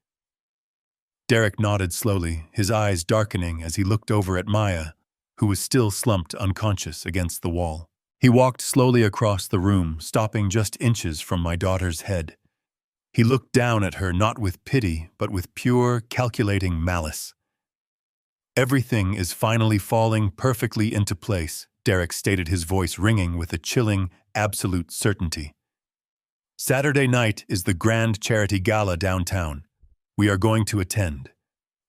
Derek nodded slowly, his eyes darkening as he looked over at Maya, who was still slumped unconscious against the wall. He walked slowly across the room, stopping just inches from my daughter's head. He looked down at her not with pity, but with pure, calculating malice. "Everything is finally falling perfectly into place," Derek stated, his voice ringing with a chilling, absolute certainty. "Saturday night is the grand charity gala downtown. We are going to attend.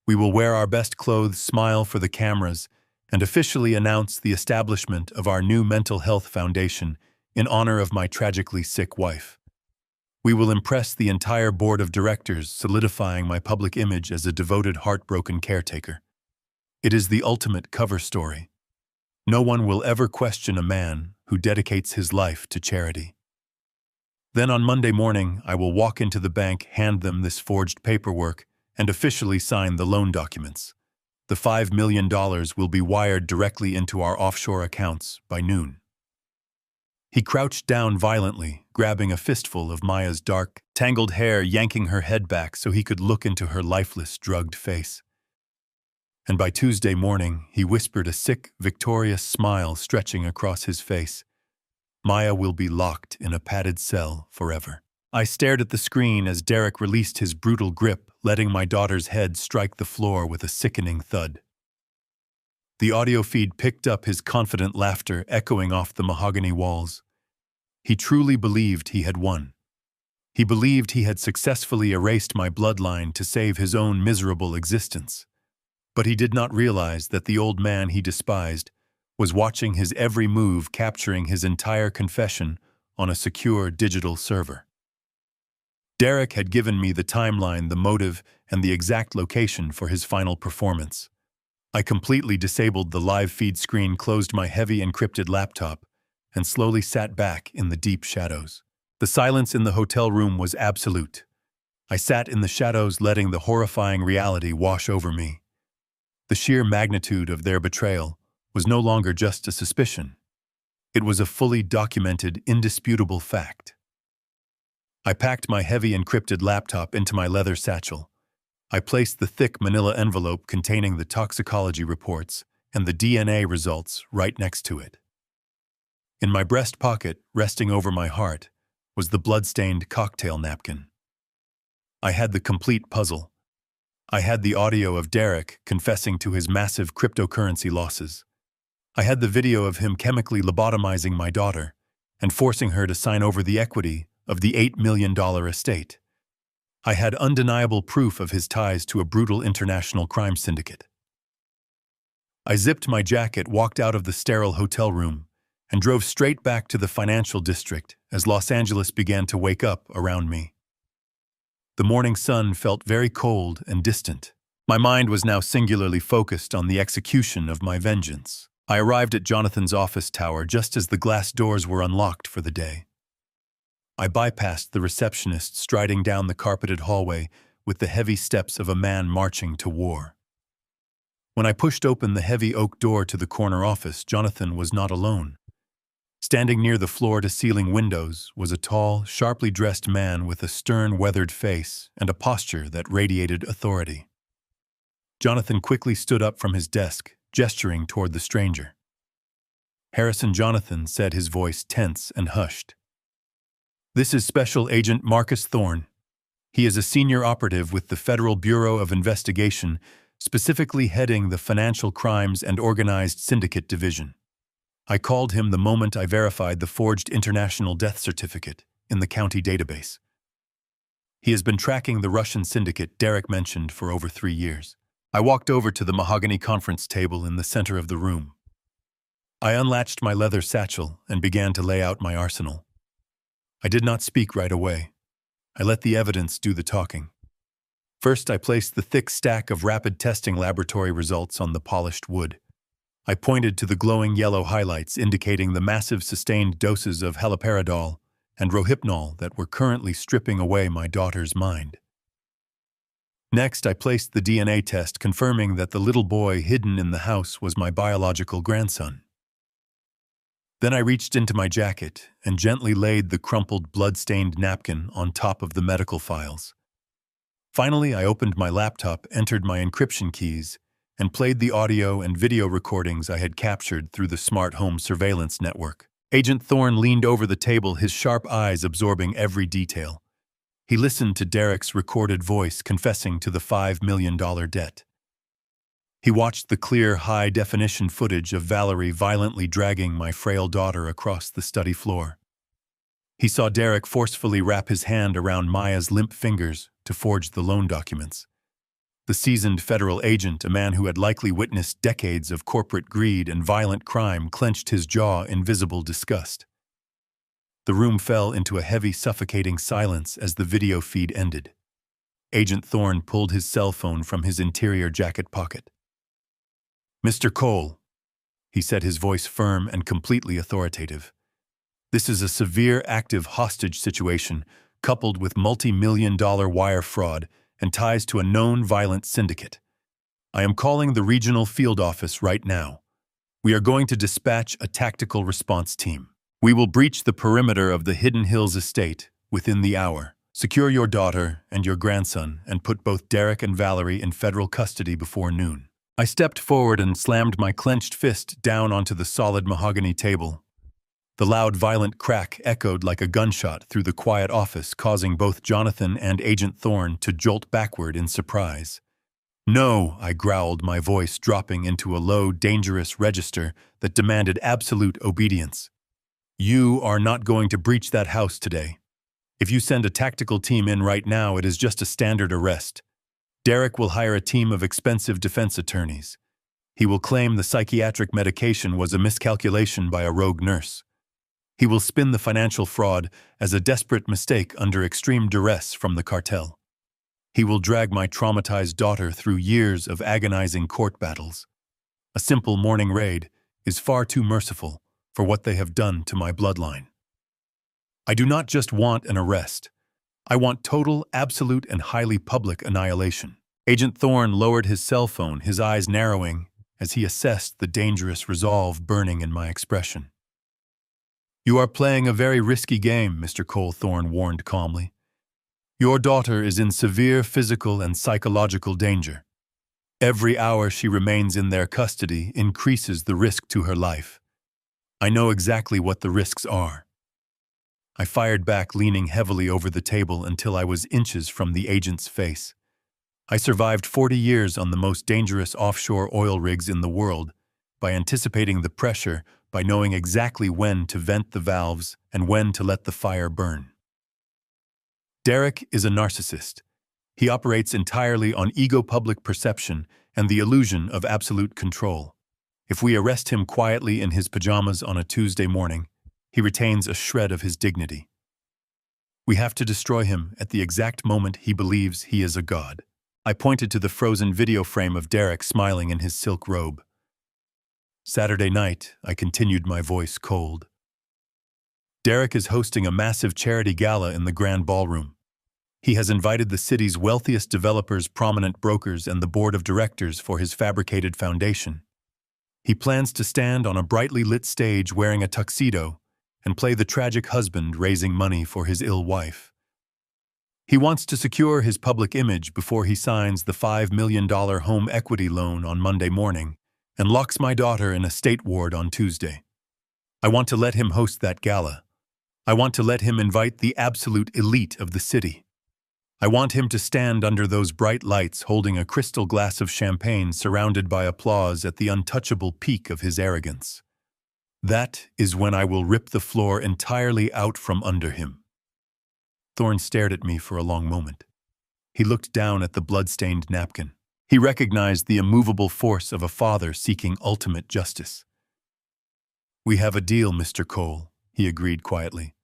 We will wear our best clothes, smile for the cameras, and officially announce the establishment of our new mental health foundation in honor of my tragically sick wife. We will impress the entire board of directors, solidifying my public image as a devoted, heartbroken caretaker. It is the ultimate cover story. No one will ever question a man who dedicates his life to charity. Then on Monday morning, I will walk into the bank, hand them this forged paperwork, and officially sign the loan documents. The $5 million will be wired directly into our offshore accounts by noon." He crouched down violently, grabbing a fistful of Maya's dark, tangled hair, yanking her head back so he could look into her lifeless, drugged face. And by Tuesday morning, he whispered, a sick, victorious smile stretching across his face, "Maya will be locked in a padded cell forever." I stared at the screen as Derek released his brutal grip, letting my daughter's head strike the floor with a sickening thud. The audio feed picked up his confident laughter echoing off the mahogany walls. He truly believed he had won. He believed he had successfully erased my bloodline to save his own miserable existence. But he did not realize that the old man he despised was watching his every move, capturing his entire confession on a secure digital server. Derek had given me the timeline, the motive, and the exact location for his final performance. I completely disabled the live feed screen, closed my heavy encrypted laptop, and slowly sat back in the deep shadows. The silence in the hotel room was absolute. I sat in the shadows, letting the horrifying reality wash over me. The sheer magnitude of their betrayal was no longer just a suspicion. It was a fully documented, indisputable fact. I packed my heavy encrypted laptop into my leather satchel. I placed the thick manila envelope containing the toxicology reports and the DNA results right next to it. In my breast pocket, resting over my heart, was the blood-stained cocktail napkin. I had the complete puzzle. I had the audio of Derek confessing to his massive cryptocurrency losses. I had the video of him chemically lobotomizing my daughter and forcing her to sign over the equity of the $8 million estate. I had undeniable proof of his ties to a brutal international crime syndicate. I zipped my jacket, walked out of the sterile hotel room, and drove straight back to the financial district as Los Angeles began to wake up around me. The morning sun felt very cold and distant. My mind was now singularly focused on the execution of my vengeance. I arrived at Jonathan's office tower just as the glass doors were unlocked for the day. I bypassed the receptionist, striding down the carpeted hallway with the heavy steps of a man marching to war. When I pushed open the heavy oak door to the corner office, Jonathan was not alone. Standing near the floor-to-ceiling windows was a tall, sharply dressed man with a stern, weathered face and a posture that radiated authority. Jonathan quickly stood up from his desk, gesturing toward the stranger. "Harrison Jonathan," said, his voice tense and hushed. "This is Special Agent Marcus Thorne. He is a senior operative with the Federal Bureau of Investigation, specifically heading the Financial Crimes and Organized Syndicate Division. I called him the moment I verified the forged international death certificate in the county database. He has been tracking the Russian syndicate Derek mentioned for over 3 years." I walked over to the mahogany conference table in the center of the room. I unlatched my leather satchel and began to lay out my arsenal. I did not speak right away. I let the evidence do the talking. First, I placed the thick stack of rapid testing laboratory results on the polished wood. I pointed to the glowing yellow highlights indicating the massive sustained doses of haloperidol and rohypnol that were currently stripping away my daughter's mind. Next, I placed the DNA test, confirming that the little boy hidden in the house was my biological grandson. Then I reached into my jacket and gently laid the crumpled, blood-stained napkin on top of the medical files. Finally, I opened my laptop, entered my encryption keys, and played the audio and video recordings I had captured through the smart home surveillance network. Agent Thorne leaned over the table, his sharp eyes absorbing every detail. He listened to Derek's recorded voice confessing to the $5 million debt. He watched the clear, high-definition footage of Valerie violently dragging my frail daughter across the study floor. He saw Derek forcefully wrap his hand around Maya's limp fingers to forge the loan documents. The seasoned federal agent, a man who had likely witnessed decades of corporate greed and violent crime, clenched his jaw in visible disgust. The room fell into a heavy, suffocating silence as the video feed ended. Agent Thorne pulled his cell phone from his interior jacket pocket. "Mr. Cole," he said, his voice firm and completely authoritative. "This is a severe active hostage situation coupled with multi-million-dollar wire fraud and ties to a known violent syndicate. I am calling the regional field office right now. We are going to dispatch a tactical response team. We will breach the perimeter of the Hidden Hills estate within the hour. Secure your daughter and your grandson and put both Derek and Valerie in federal custody before noon." I stepped forward and slammed my clenched fist down onto the solid mahogany table. The loud, violent crack echoed like a gunshot through the quiet office, causing both Jonathan and Agent Thorne to jolt backward in surprise. "No," I growled, my voice dropping into a low, dangerous register that demanded absolute obedience. "You are not going to breach that house today. If you send a tactical team in right now, it is just a standard arrest. Derek will hire a team of expensive defense attorneys. He will claim the psychiatric medication was a miscalculation by a rogue nurse. He will spin the financial fraud as a desperate mistake under extreme duress from the cartel. He will drag my traumatized daughter through years of agonizing court battles. A simple morning raid is far too merciful for what they have done to my bloodline. I do not just want an arrest. I want total, absolute, and highly public annihilation." Agent Thorne lowered his cell phone, his eyes narrowing as he assessed the dangerous resolve burning in my expression. "You are playing a very risky game," Mr. Cole, Thorne warned calmly. "Your daughter is in severe physical and psychological danger. Every hour she remains in their custody increases the risk to her life. I know exactly what the risks are." I fired back, leaning heavily over the table until I was inches from the agent's face. I survived 40 years on the most dangerous offshore oil rigs in the world by anticipating the pressure, by knowing exactly when to vent the valves and when to let the fire burn. Derek is a narcissist. He operates entirely on ego, public perception, and the illusion of absolute control. If we arrest him quietly in his pajamas on a Tuesday morning, he retains a shred of his dignity. We have to destroy him at the exact moment he believes he is a god. I pointed to the frozen video frame of Derek smiling in his silk robe. "Saturday night," I continued, my voice cold. "Derek is hosting a massive charity gala in the Grand Ballroom. He has invited the city's wealthiest developers, prominent brokers, and the board of directors for his fabricated foundation. He plans to stand on a brightly lit stage wearing a tuxedo and play the tragic husband raising money for his ill wife. He wants to secure his public image before he signs the $5 million home equity loan on Monday morning and locks my daughter in a state ward on Tuesday. I want to let him host that gala. I want to let him invite the absolute elite of the city. I want him to stand under those bright lights holding a crystal glass of champagne surrounded by applause at the untouchable peak of his arrogance. That is when I will rip the floor entirely out from under him." Thorne stared at me for a long moment. He looked down at the blood-stained napkin. He recognized the immovable force of a father seeking ultimate justice. "We have a deal, Mr. Cole," he agreed quietly.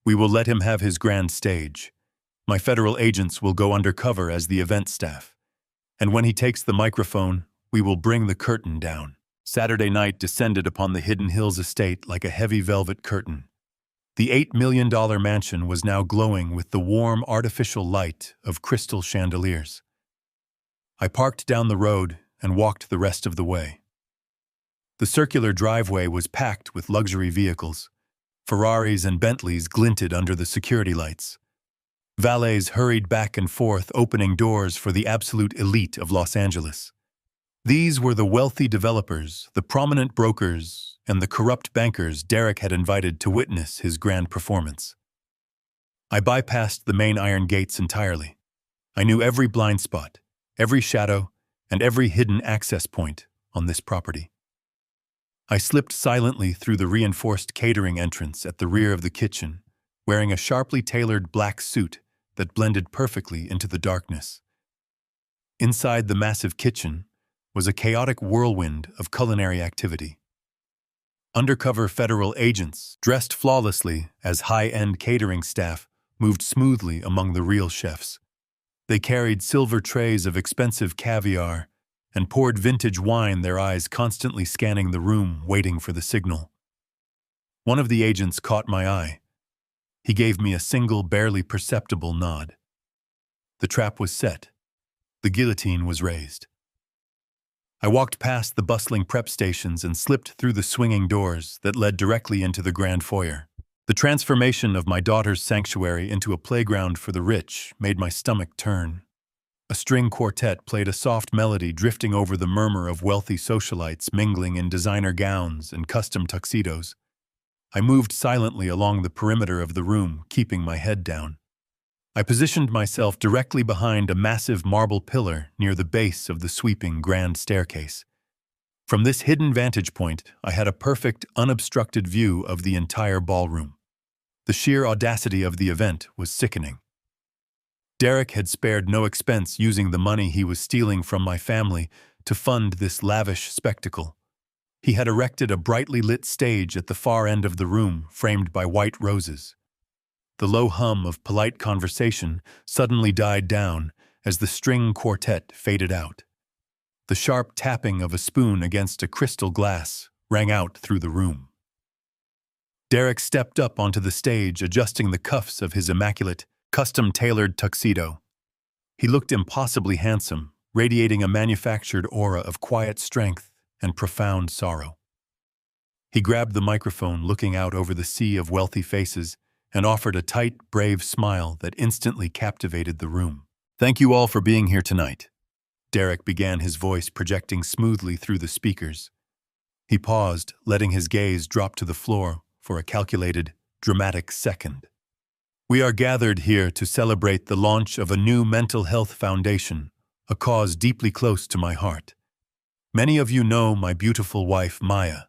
"We will let him have his grand stage. My federal agents will go undercover as the event staff. And when he takes the microphone, we will bring the curtain down." Saturday night descended upon the Hidden Hills estate like a heavy velvet curtain. The $8 million mansion was now glowing with the warm, artificial light of crystal chandeliers. I parked down the road and walked the rest of the way. The circular driveway was packed with luxury vehicles. Ferraris and Bentleys glinted under the security lights. Valets hurried back and forth, opening doors for the absolute elite of Los Angeles. These were the wealthy developers, the prominent brokers, and the corrupt bankers Derek had invited to witness his grand performance. I bypassed the main iron gates entirely. I knew every blind spot, every shadow, and every hidden access point on this property. I slipped silently through the reinforced catering entrance at the rear of the kitchen, wearing a sharply tailored black suit that blended perfectly into the darkness. Inside the massive kitchen was a chaotic whirlwind of culinary activity. Undercover federal agents, dressed flawlessly as high-end catering staff, moved smoothly among the real chefs. They carried silver trays of expensive caviar and poured vintage wine, their eyes constantly scanning the room, waiting for the signal. One of the agents caught my eye. He gave me a single, barely perceptible nod. The trap was set. The guillotine was raised. I walked past the bustling prep stations and slipped through the swinging doors that led directly into the grand foyer. The transformation of my daughter's sanctuary into a playground for the rich made my stomach turn. A string quartet played a soft melody, drifting over the murmur of wealthy socialites mingling in designer gowns and custom tuxedos. I moved silently along the perimeter of the room, keeping my head down. I positioned myself directly behind a massive marble pillar near the base of the sweeping grand staircase. From this hidden vantage point, I had a perfect, unobstructed view of the entire ballroom. The sheer audacity of the event was sickening. Derek had spared no expense using the money he was stealing from my family to fund this lavish spectacle. He had erected a brightly lit stage at the far end of the room, framed by white roses. The low hum of polite conversation suddenly died down as the string quartet faded out. The sharp tapping of a spoon against a crystal glass rang out through the room. Derek stepped up onto the stage, adjusting the cuffs of his immaculate, custom-tailored tuxedo. He looked impossibly handsome, radiating a manufactured aura of quiet strength and profound sorrow. He grabbed the microphone, looking out over the sea of wealthy faces, and offered a tight, brave smile that instantly captivated the room. "Thank you all for being here tonight," Derek began, his voice projecting smoothly through the speakers. He paused, letting his gaze drop to the floor for a calculated, dramatic second. "We are gathered here to celebrate the launch of a new mental health foundation, a cause deeply close to my heart. Many of you know my beautiful wife, Maya.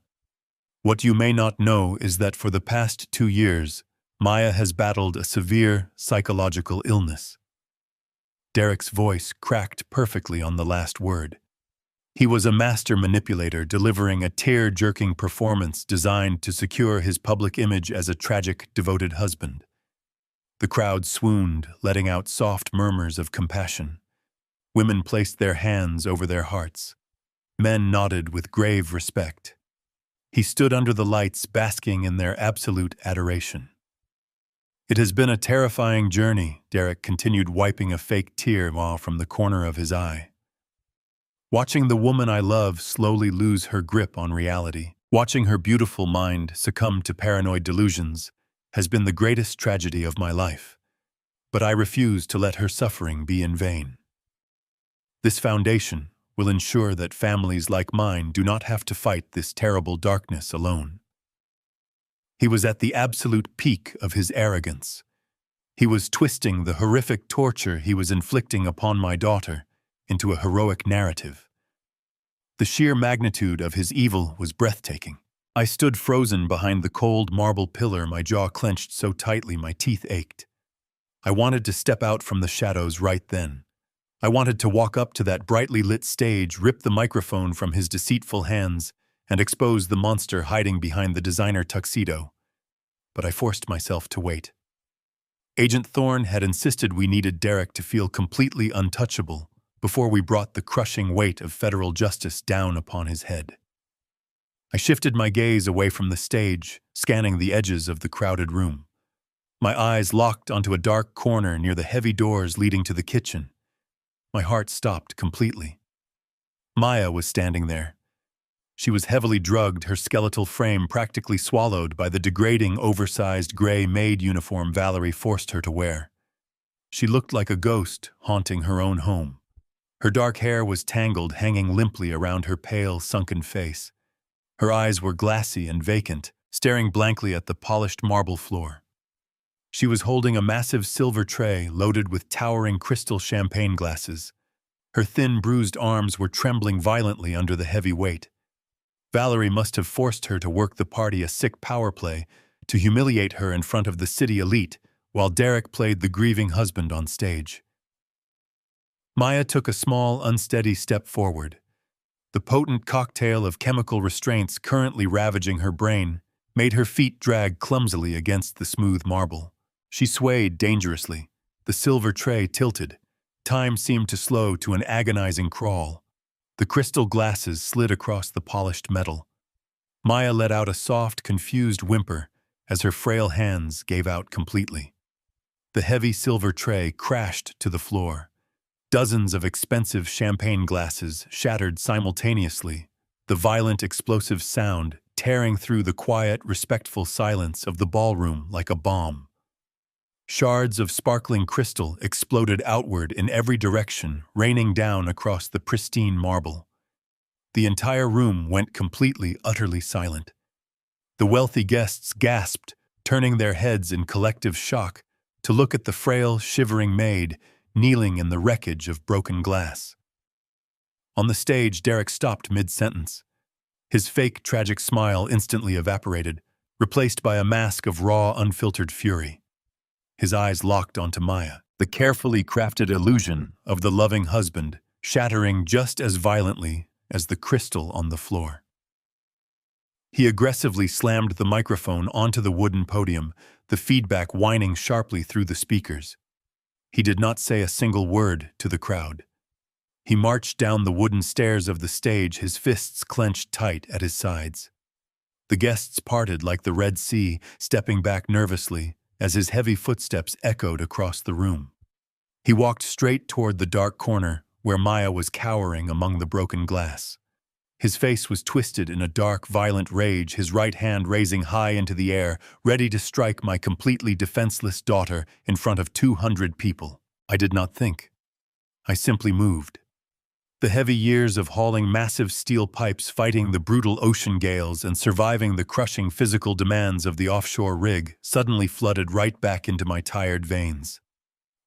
What you may not know is that for the past 2 years, Maya has battled a severe psychological illness." Derek's voice cracked perfectly on the last word. He was a master manipulator, delivering a tear-jerking performance designed to secure his public image as a tragic, devoted husband. The crowd swooned, letting out soft murmurs of compassion. Women placed their hands over their hearts. Men nodded with grave respect. He stood under the lights, basking in their absolute adoration. "It has been a terrifying journey," Derek continued, wiping a fake tear from the corner of his eye. "Watching the woman I love slowly lose her grip on reality, watching her beautiful mind succumb to paranoid delusions, has been the greatest tragedy of my life. But I refuse to let her suffering be in vain. This foundation will ensure that families like mine do not have to fight this terrible darkness alone." He was at the absolute peak of his arrogance. He was twisting the horrific torture he was inflicting upon my daughter into a heroic narrative. The sheer magnitude of his evil was breathtaking. I stood frozen behind the cold marble pillar, my jaw clenched so tightly my teeth ached. I wanted to step out from the shadows right then. I wanted to walk up to that brightly lit stage, rip the microphone from his deceitful hands, and expose the monster hiding behind the designer tuxedo. But I forced myself to wait. Agent Thorne had insisted we needed Derek to feel completely untouchable before we brought the crushing weight of federal justice down upon his head. I shifted my gaze away from the stage, scanning the edges of the crowded room. My eyes locked onto a dark corner near the heavy doors leading to the kitchen. My heart stopped completely. Maya was standing there. She was heavily drugged, her skeletal frame practically swallowed by the degrading, oversized gray Maid uniform Valerie forced her to wear. She looked like a ghost haunting her own home. Her dark hair was tangled, hanging limply around her pale, sunken face. Her eyes were glassy and vacant, staring blankly at the polished marble floor. She was holding a massive silver tray loaded with towering crystal champagne glasses. Her thin, bruised arms were trembling violently under the heavy weight. Valerie must have forced her to work the party a sick power play to humiliate her in front of the city elite, while Derek played the grieving husband on stage. Maya took a small, unsteady step forward. The potent cocktail of chemical restraints currently ravaging her brain made her feet drag clumsily against the smooth marble. She swayed dangerously. The silver tray tilted. Time seemed to slow to an agonizing crawl. The crystal glasses slid across the polished metal. Maya let out a soft, confused whimper as her frail hands gave out completely. The heavy silver tray crashed to the floor. Dozens of expensive champagne glasses shattered simultaneously, the violent, explosive sound tearing through the quiet, respectful silence of the ballroom like a bomb. Shards of sparkling crystal exploded outward in every direction, raining down across the pristine marble. The entire room went completely, utterly silent. The wealthy guests gasped, turning their heads in collective shock to look at the frail, shivering maid kneeling in the wreckage of broken glass. On the stage, Derek stopped mid-sentence. His fake, tragic smile instantly evaporated, replaced by a mask of raw, unfiltered fury. His eyes locked onto Maya, the carefully crafted illusion of the loving husband, shattering just as violently as the crystal on the floor. He aggressively slammed the microphone onto the wooden podium, the feedback whining sharply through the speakers. He did not say a single word to the crowd. He marched down the wooden stairs of the stage, his fists clenched tight at his sides. The guests parted like the Red Sea, stepping back nervously as his heavy footsteps echoed across the room. He walked straight toward the dark corner where Maya was cowering among the broken glass. His face was twisted in a dark, violent rage, his right hand raising high into the air, ready to strike my completely defenseless daughter in front of 200 people. I did not think. I simply moved. The heavy years of hauling massive steel pipes, fighting the brutal ocean gales, and surviving the crushing physical demands of the offshore rig suddenly flooded right back into my tired veins.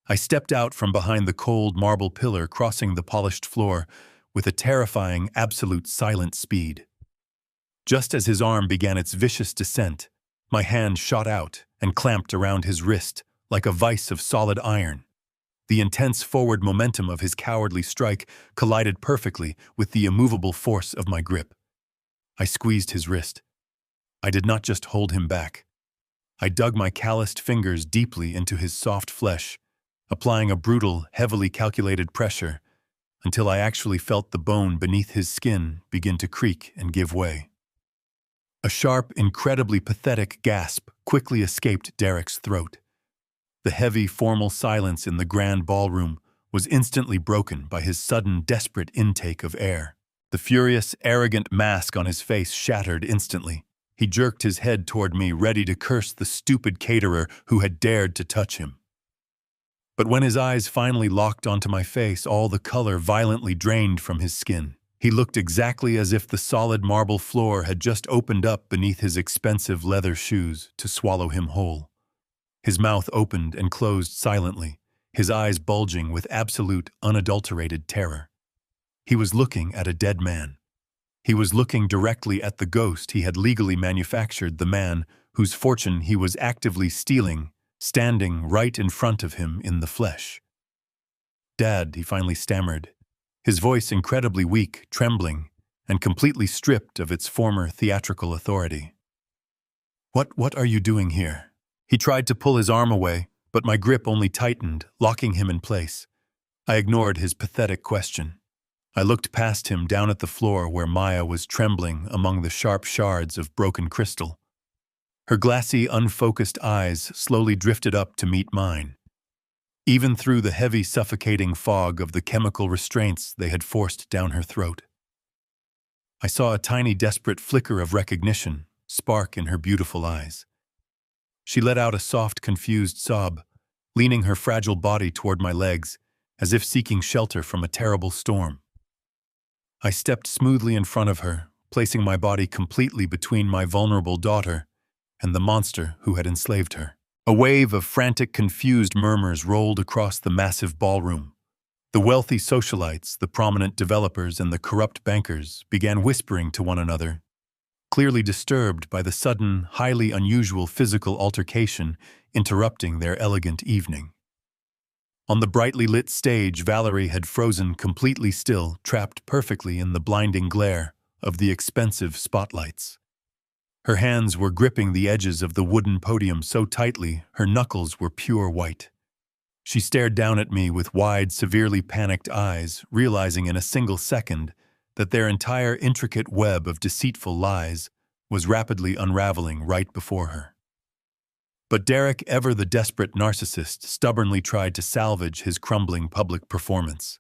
I stepped out from behind the cold marble pillar, crossing the polished floor with a terrifying, absolute silent speed. Just as his arm began its vicious descent, my hand shot out and clamped around his wrist like a vice of solid iron. The intense forward momentum of his cowardly strike collided perfectly with the immovable force of my grip. I squeezed his wrist. I did not just hold him back. I dug my calloused fingers deeply into his soft flesh, applying a brutal, heavily calculated pressure until I actually felt the bone beneath his skin begin to creak and give way. A sharp, incredibly pathetic gasp quickly escaped Derek's throat. The heavy, formal silence in the grand ballroom was instantly broken by his sudden, desperate intake of air. The furious, arrogant mask on his face shattered instantly. He jerked his head toward me, ready to curse the stupid caterer who had dared to touch him. But when his eyes finally locked onto my face, all the color violently drained from his skin. He looked exactly as if the solid marble floor had just opened up beneath his expensive leather shoes to swallow him whole. His mouth opened and closed silently, his eyes bulging with absolute, unadulterated terror. He was looking at a dead man. He was looking directly at the ghost he had legally manufactured, the man whose fortune he was actively stealing, standing right in front of him in the flesh. "Dad," he finally stammered, his voice incredibly weak, trembling, and completely stripped of its former theatrical authority. What are you doing here?" He tried to pull his arm away, but my grip only tightened, locking him in place. I ignored his pathetic question. I looked past him down at the floor where Maya was trembling among the sharp shards of broken crystal. Her glassy, unfocused eyes slowly drifted up to meet mine. Even through the heavy, suffocating fog of the chemical restraints they had forced down her throat, I saw a tiny, desperate flicker of recognition spark in her beautiful eyes. She let out a soft, confused sob, leaning her fragile body toward my legs, as if seeking shelter from a terrible storm. I stepped smoothly in front of her, placing my body completely between my vulnerable daughter and the monster who had enslaved her. A wave of frantic, confused murmurs rolled across the massive ballroom. The wealthy socialites, the prominent developers, and the corrupt bankers began whispering to one another, clearly disturbed by the sudden, highly unusual physical altercation interrupting their elegant evening. On the brightly lit stage, Valerie had frozen completely still, trapped perfectly in the blinding glare of the expensive spotlights. Her hands were gripping the edges of the wooden podium so tightly her knuckles were pure white. She stared down at me with wide, severely panicked eyes, realizing in a single second that their entire intricate web of deceitful lies was rapidly unraveling right before her. But Derek, ever the desperate narcissist, stubbornly tried to salvage his crumbling public performance.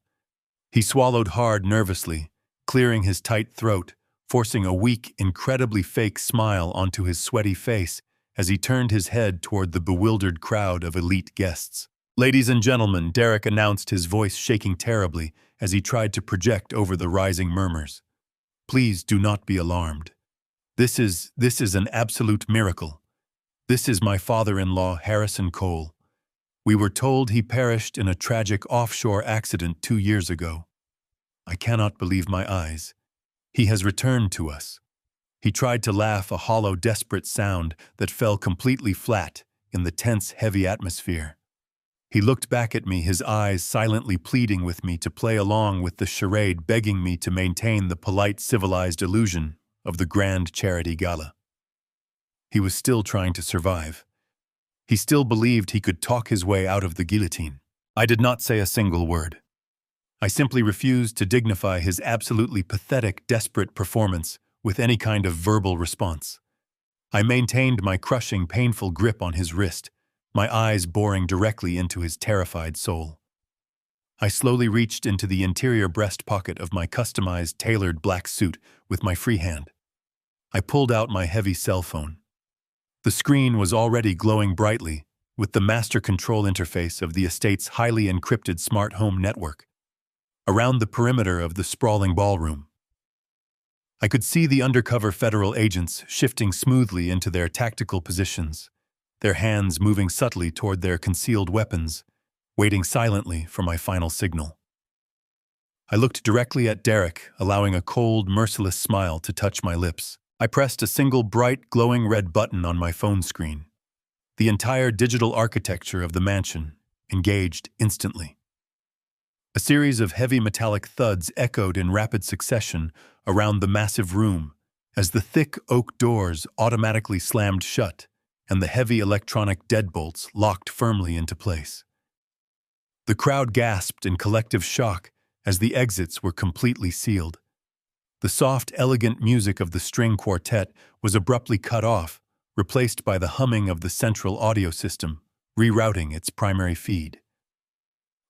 He swallowed hard nervously, clearing his tight throat, forcing a weak, incredibly fake smile onto his sweaty face as he turned his head toward the bewildered crowd of elite guests. "Ladies and gentlemen," Derek announced, his voice shaking terribly as he tried to project over the rising murmurs. "Please do not be alarmed. This is an absolute miracle. This is my father-in-law, Harrison Cole. We were told he perished in a tragic offshore accident 2 years ago. I cannot believe my eyes. He has returned to us. He tried to laugh, a hollow, desperate sound that fell completely flat in the tense, heavy atmosphere. He looked back at me, his eyes silently pleading with me to play along with the charade, begging me to maintain the polite, civilized illusion of the grand charity gala. He was still trying to survive. He still believed he could talk his way out of the guillotine. I did not say a single word. I simply refused to dignify his absolutely pathetic, desperate performance with any kind of verbal response. I maintained my crushing, painful grip on his wrist, my eyes boring directly into his terrified soul. I slowly reached into the interior breast pocket of my customized, tailored black suit with my free hand. I pulled out my heavy cell phone. The screen was already glowing brightly with the master control interface of the estate's highly encrypted smart home network. Around the perimeter of the sprawling ballroom, I could see the undercover federal agents shifting smoothly into their tactical positions, their hands moving subtly toward their concealed weapons, waiting silently for my final signal. I looked directly at Derek, allowing a cold, merciless smile to touch my lips. I pressed a single bright, glowing red button on my phone screen. The entire digital architecture of the mansion engaged instantly. A series of heavy metallic thuds echoed in rapid succession around the massive room as the thick oak doors automatically slammed shut and the heavy electronic deadbolts locked firmly into place. The crowd gasped in collective shock as the exits were completely sealed. The soft, elegant music of the string quartet was abruptly cut off, replaced by the humming of the central audio system, rerouting its primary feed.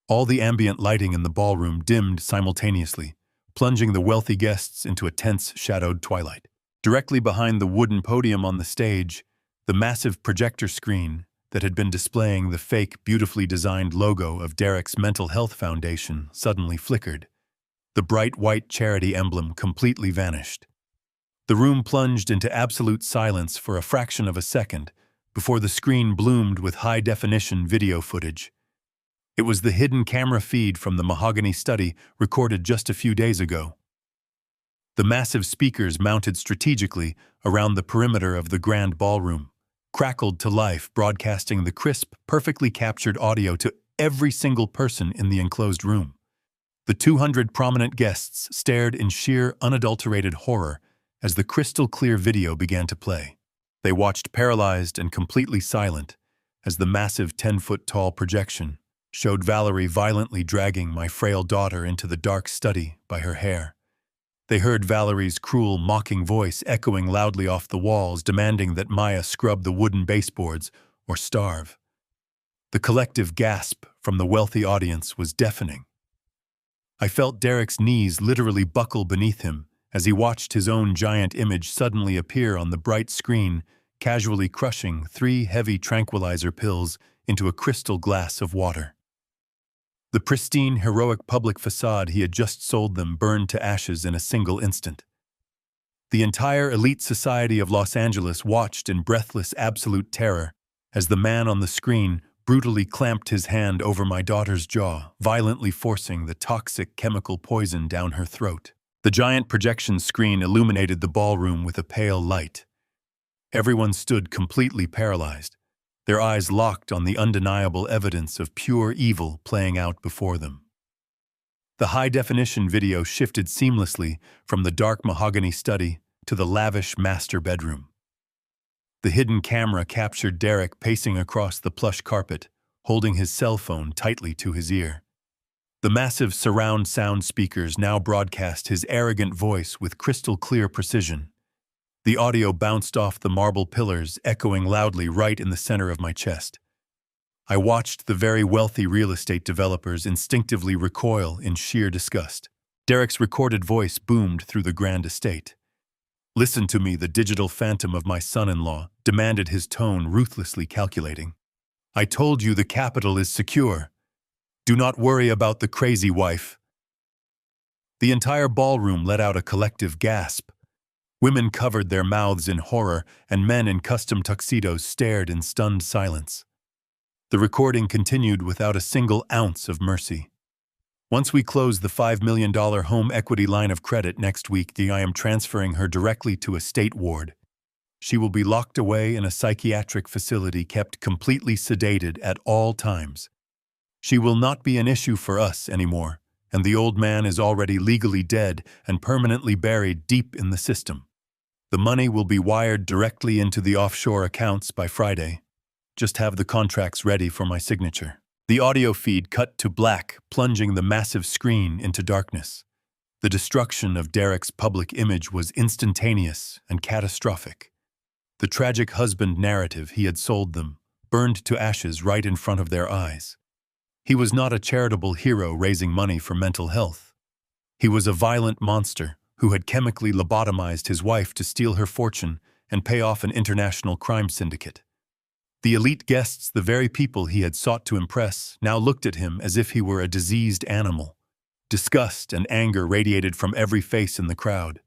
All the ambient lighting in the ballroom dimmed simultaneously, plunging the wealthy guests into a tense, shadowed twilight. Directly behind the wooden podium on the stage, the massive projector screen that had been displaying the fake, beautifully designed logo of Derek's Mental Health Foundation suddenly flickered. The bright white charity emblem completely vanished. The room plunged into absolute silence for a fraction of a second before the screen bloomed with high-definition video footage. It was the hidden camera feed from the mahogany study recorded just a few days ago. The massive speakers mounted strategically around the perimeter of the grand ballroom crackled to life, broadcasting the crisp, perfectly captured audio to every single person in the enclosed room. The 200 prominent guests stared in sheer, unadulterated horror as the crystal-clear video began to play. They watched paralyzed and completely silent as the massive 10-foot-tall projection showed Valerie violently dragging my frail daughter into the dark study by her hair. They heard Valerie's cruel, mocking voice echoing loudly off the walls, demanding that Maya scrub the wooden baseboards or starve. The collective gasp from the wealthy audience was deafening. I felt Derek's knees literally buckle beneath him as he watched his own giant image suddenly appear on the bright screen, casually crushing 3 heavy tranquilizer pills into a crystal glass of water. The pristine, heroic public facade he had just sold them burned to ashes in a single instant. The entire elite society of Los Angeles watched in breathless, absolute terror as the man on the screen brutally clamped his hand over my daughter's jaw, violently forcing the toxic chemical poison down her throat. The giant projection screen illuminated the ballroom with a pale light. Everyone stood completely paralyzed, their eyes locked on the undeniable evidence of pure evil playing out before them. The high-definition video shifted seamlessly from the dark mahogany study to the lavish master bedroom. The hidden camera captured Derek pacing across the plush carpet, holding his cell phone tightly to his ear. The massive surround sound speakers now broadcast his arrogant voice with crystal-clear precision. The audio bounced off the marble pillars, echoing loudly right in the center of my chest. I watched the very wealthy real estate developers instinctively recoil in sheer disgust. Derek's recorded voice boomed through the grand estate. "Listen to me," the digital phantom of my son-in-law demanded, his tone ruthlessly calculating. "I told you the capital is secure. Do not worry about the crazy wife." The entire ballroom let out a collective gasp. Women covered their mouths in horror, and men in custom tuxedos stared in stunned silence. The recording continued without a single ounce of mercy. Once we close the $5 million home equity line of credit next week, I am transferring her directly to a state ward. She will be locked away in a psychiatric facility kept completely sedated at all times. She will not be an issue for us anymore, and the old man is already legally dead and permanently buried deep in the system. The money will be wired directly into the offshore accounts by Friday. Just have the contracts ready for my signature. The audio feed cut to black, plunging the massive screen into darkness. The destruction of Derek's public image was instantaneous and catastrophic. The tragic husband narrative he had sold them burned to ashes right in front of their eyes. He was not a charitable hero raising money for mental health. He was a violent monster who had chemically lobotomized his wife to steal her fortune and pay off an international crime syndicate. The elite guests, the very people he had sought to impress, now looked at him as if he were a diseased animal. Disgust and anger radiated from every face in the crowd.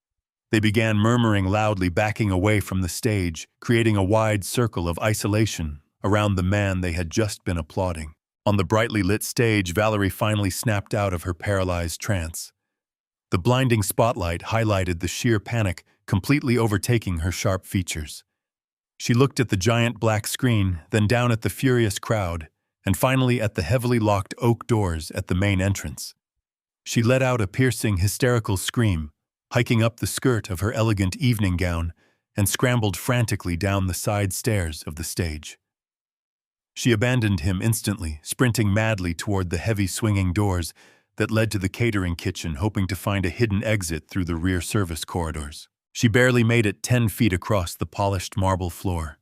They began murmuring loudly, backing away from the stage, creating a wide circle of isolation around the man they had just been applauding. On the brightly lit stage, Valerie finally snapped out of her paralyzed trance. The blinding spotlight highlighted the sheer panic completely overtaking her sharp features. She looked at the giant black screen, then down at the furious crowd, and finally at the heavily locked oak doors at the main entrance. She let out a piercing, hysterical scream, hiking up the skirt of her elegant evening gown, and scrambled frantically down the side stairs of the stage. She abandoned him instantly, sprinting madly toward the heavy swinging doors that led to the catering kitchen, hoping to find a hidden exit through the rear service corridors. She barely made it 10 feet across the polished marble floor.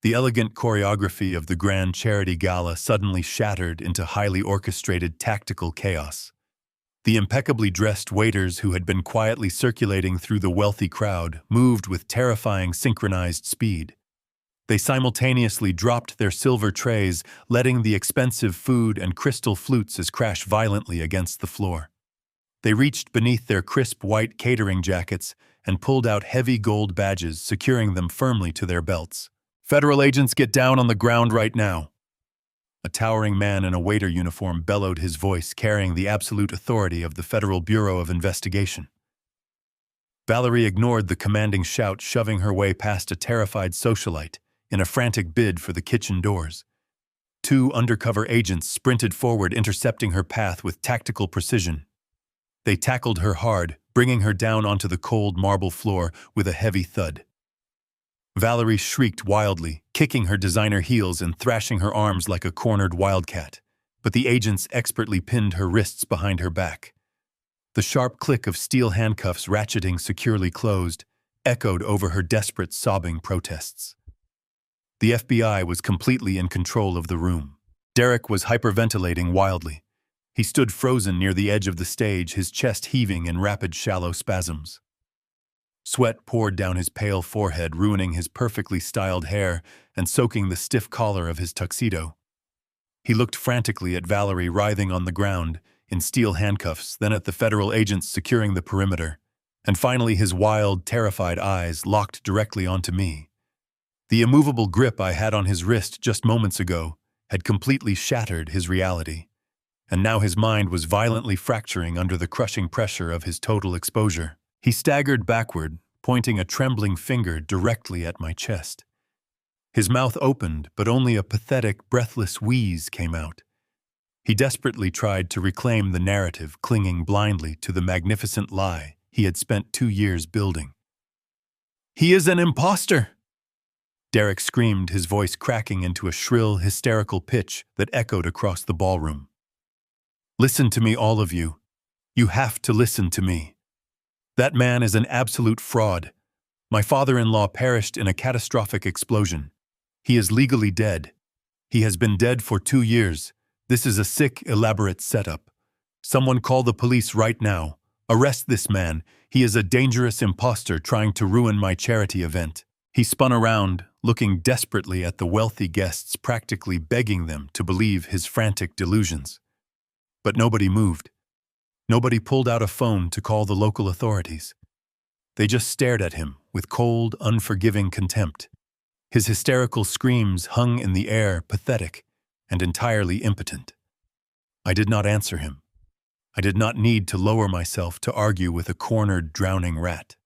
The elegant choreography of the grand charity gala suddenly shattered into highly orchestrated tactical chaos. The impeccably dressed waiters who had been quietly circulating through the wealthy crowd moved with terrifying synchronized speed. They simultaneously dropped their silver trays, letting the expensive food and crystal flutes crash violently against the floor. They reached beneath their crisp white catering jackets and pulled out heavy gold badges, securing them firmly to their belts. "Federal agents, get down on the ground right now!" A towering man in a waiter uniform bellowed, his voice carrying the absolute authority of the Federal Bureau of Investigation. Valerie ignored the commanding shout, shoving her way past a terrified socialite in a frantic bid for the kitchen doors. 2 undercover agents sprinted forward, intercepting her path with tactical precision. They tackled her hard, bringing her down onto the cold marble floor with a heavy thud. Valerie shrieked wildly, kicking her designer heels and thrashing her arms like a cornered wildcat, but the agents expertly pinned her wrists behind her back. The sharp click of steel handcuffs ratcheting securely closed echoed over her desperate, sobbing protests. The FBI was completely in control of the room. Derek was hyperventilating wildly. He stood frozen near the edge of the stage, his chest heaving in rapid, shallow spasms. Sweat poured down his pale forehead, ruining his perfectly styled hair and soaking the stiff collar of his tuxedo. He looked frantically at Valerie writhing on the ground in steel handcuffs, then at the federal agents securing the perimeter, and finally his wild, terrified eyes locked directly onto me. The immovable grip I had on his wrist just moments ago had completely shattered his reality, and now his mind was violently fracturing under the crushing pressure of his total exposure. He staggered backward, pointing a trembling finger directly at my chest. His mouth opened, but only a pathetic, breathless wheeze came out. He desperately tried to reclaim the narrative, clinging blindly to the magnificent lie he had spent 2 years building. "He is an imposter!" Derek screamed, his voice cracking into a shrill, hysterical pitch that echoed across the ballroom. "Listen to me, all of you. You have to listen to me. That man is an absolute fraud. My father-in-law perished in a catastrophic explosion. He is legally dead. He has been dead for 2 years. This is a sick, elaborate setup. Someone call the police right now. Arrest this man. He is a dangerous imposter trying to ruin my charity event." He spun around, looking desperately at the wealthy guests, practically begging them to believe his frantic delusions. But nobody moved. Nobody pulled out a phone to call the local authorities. They just stared at him with cold, unforgiving contempt. His hysterical screams hung in the air, pathetic and entirely impotent. I did not answer him. I did not need to lower myself to argue with a cornered, drowning rat.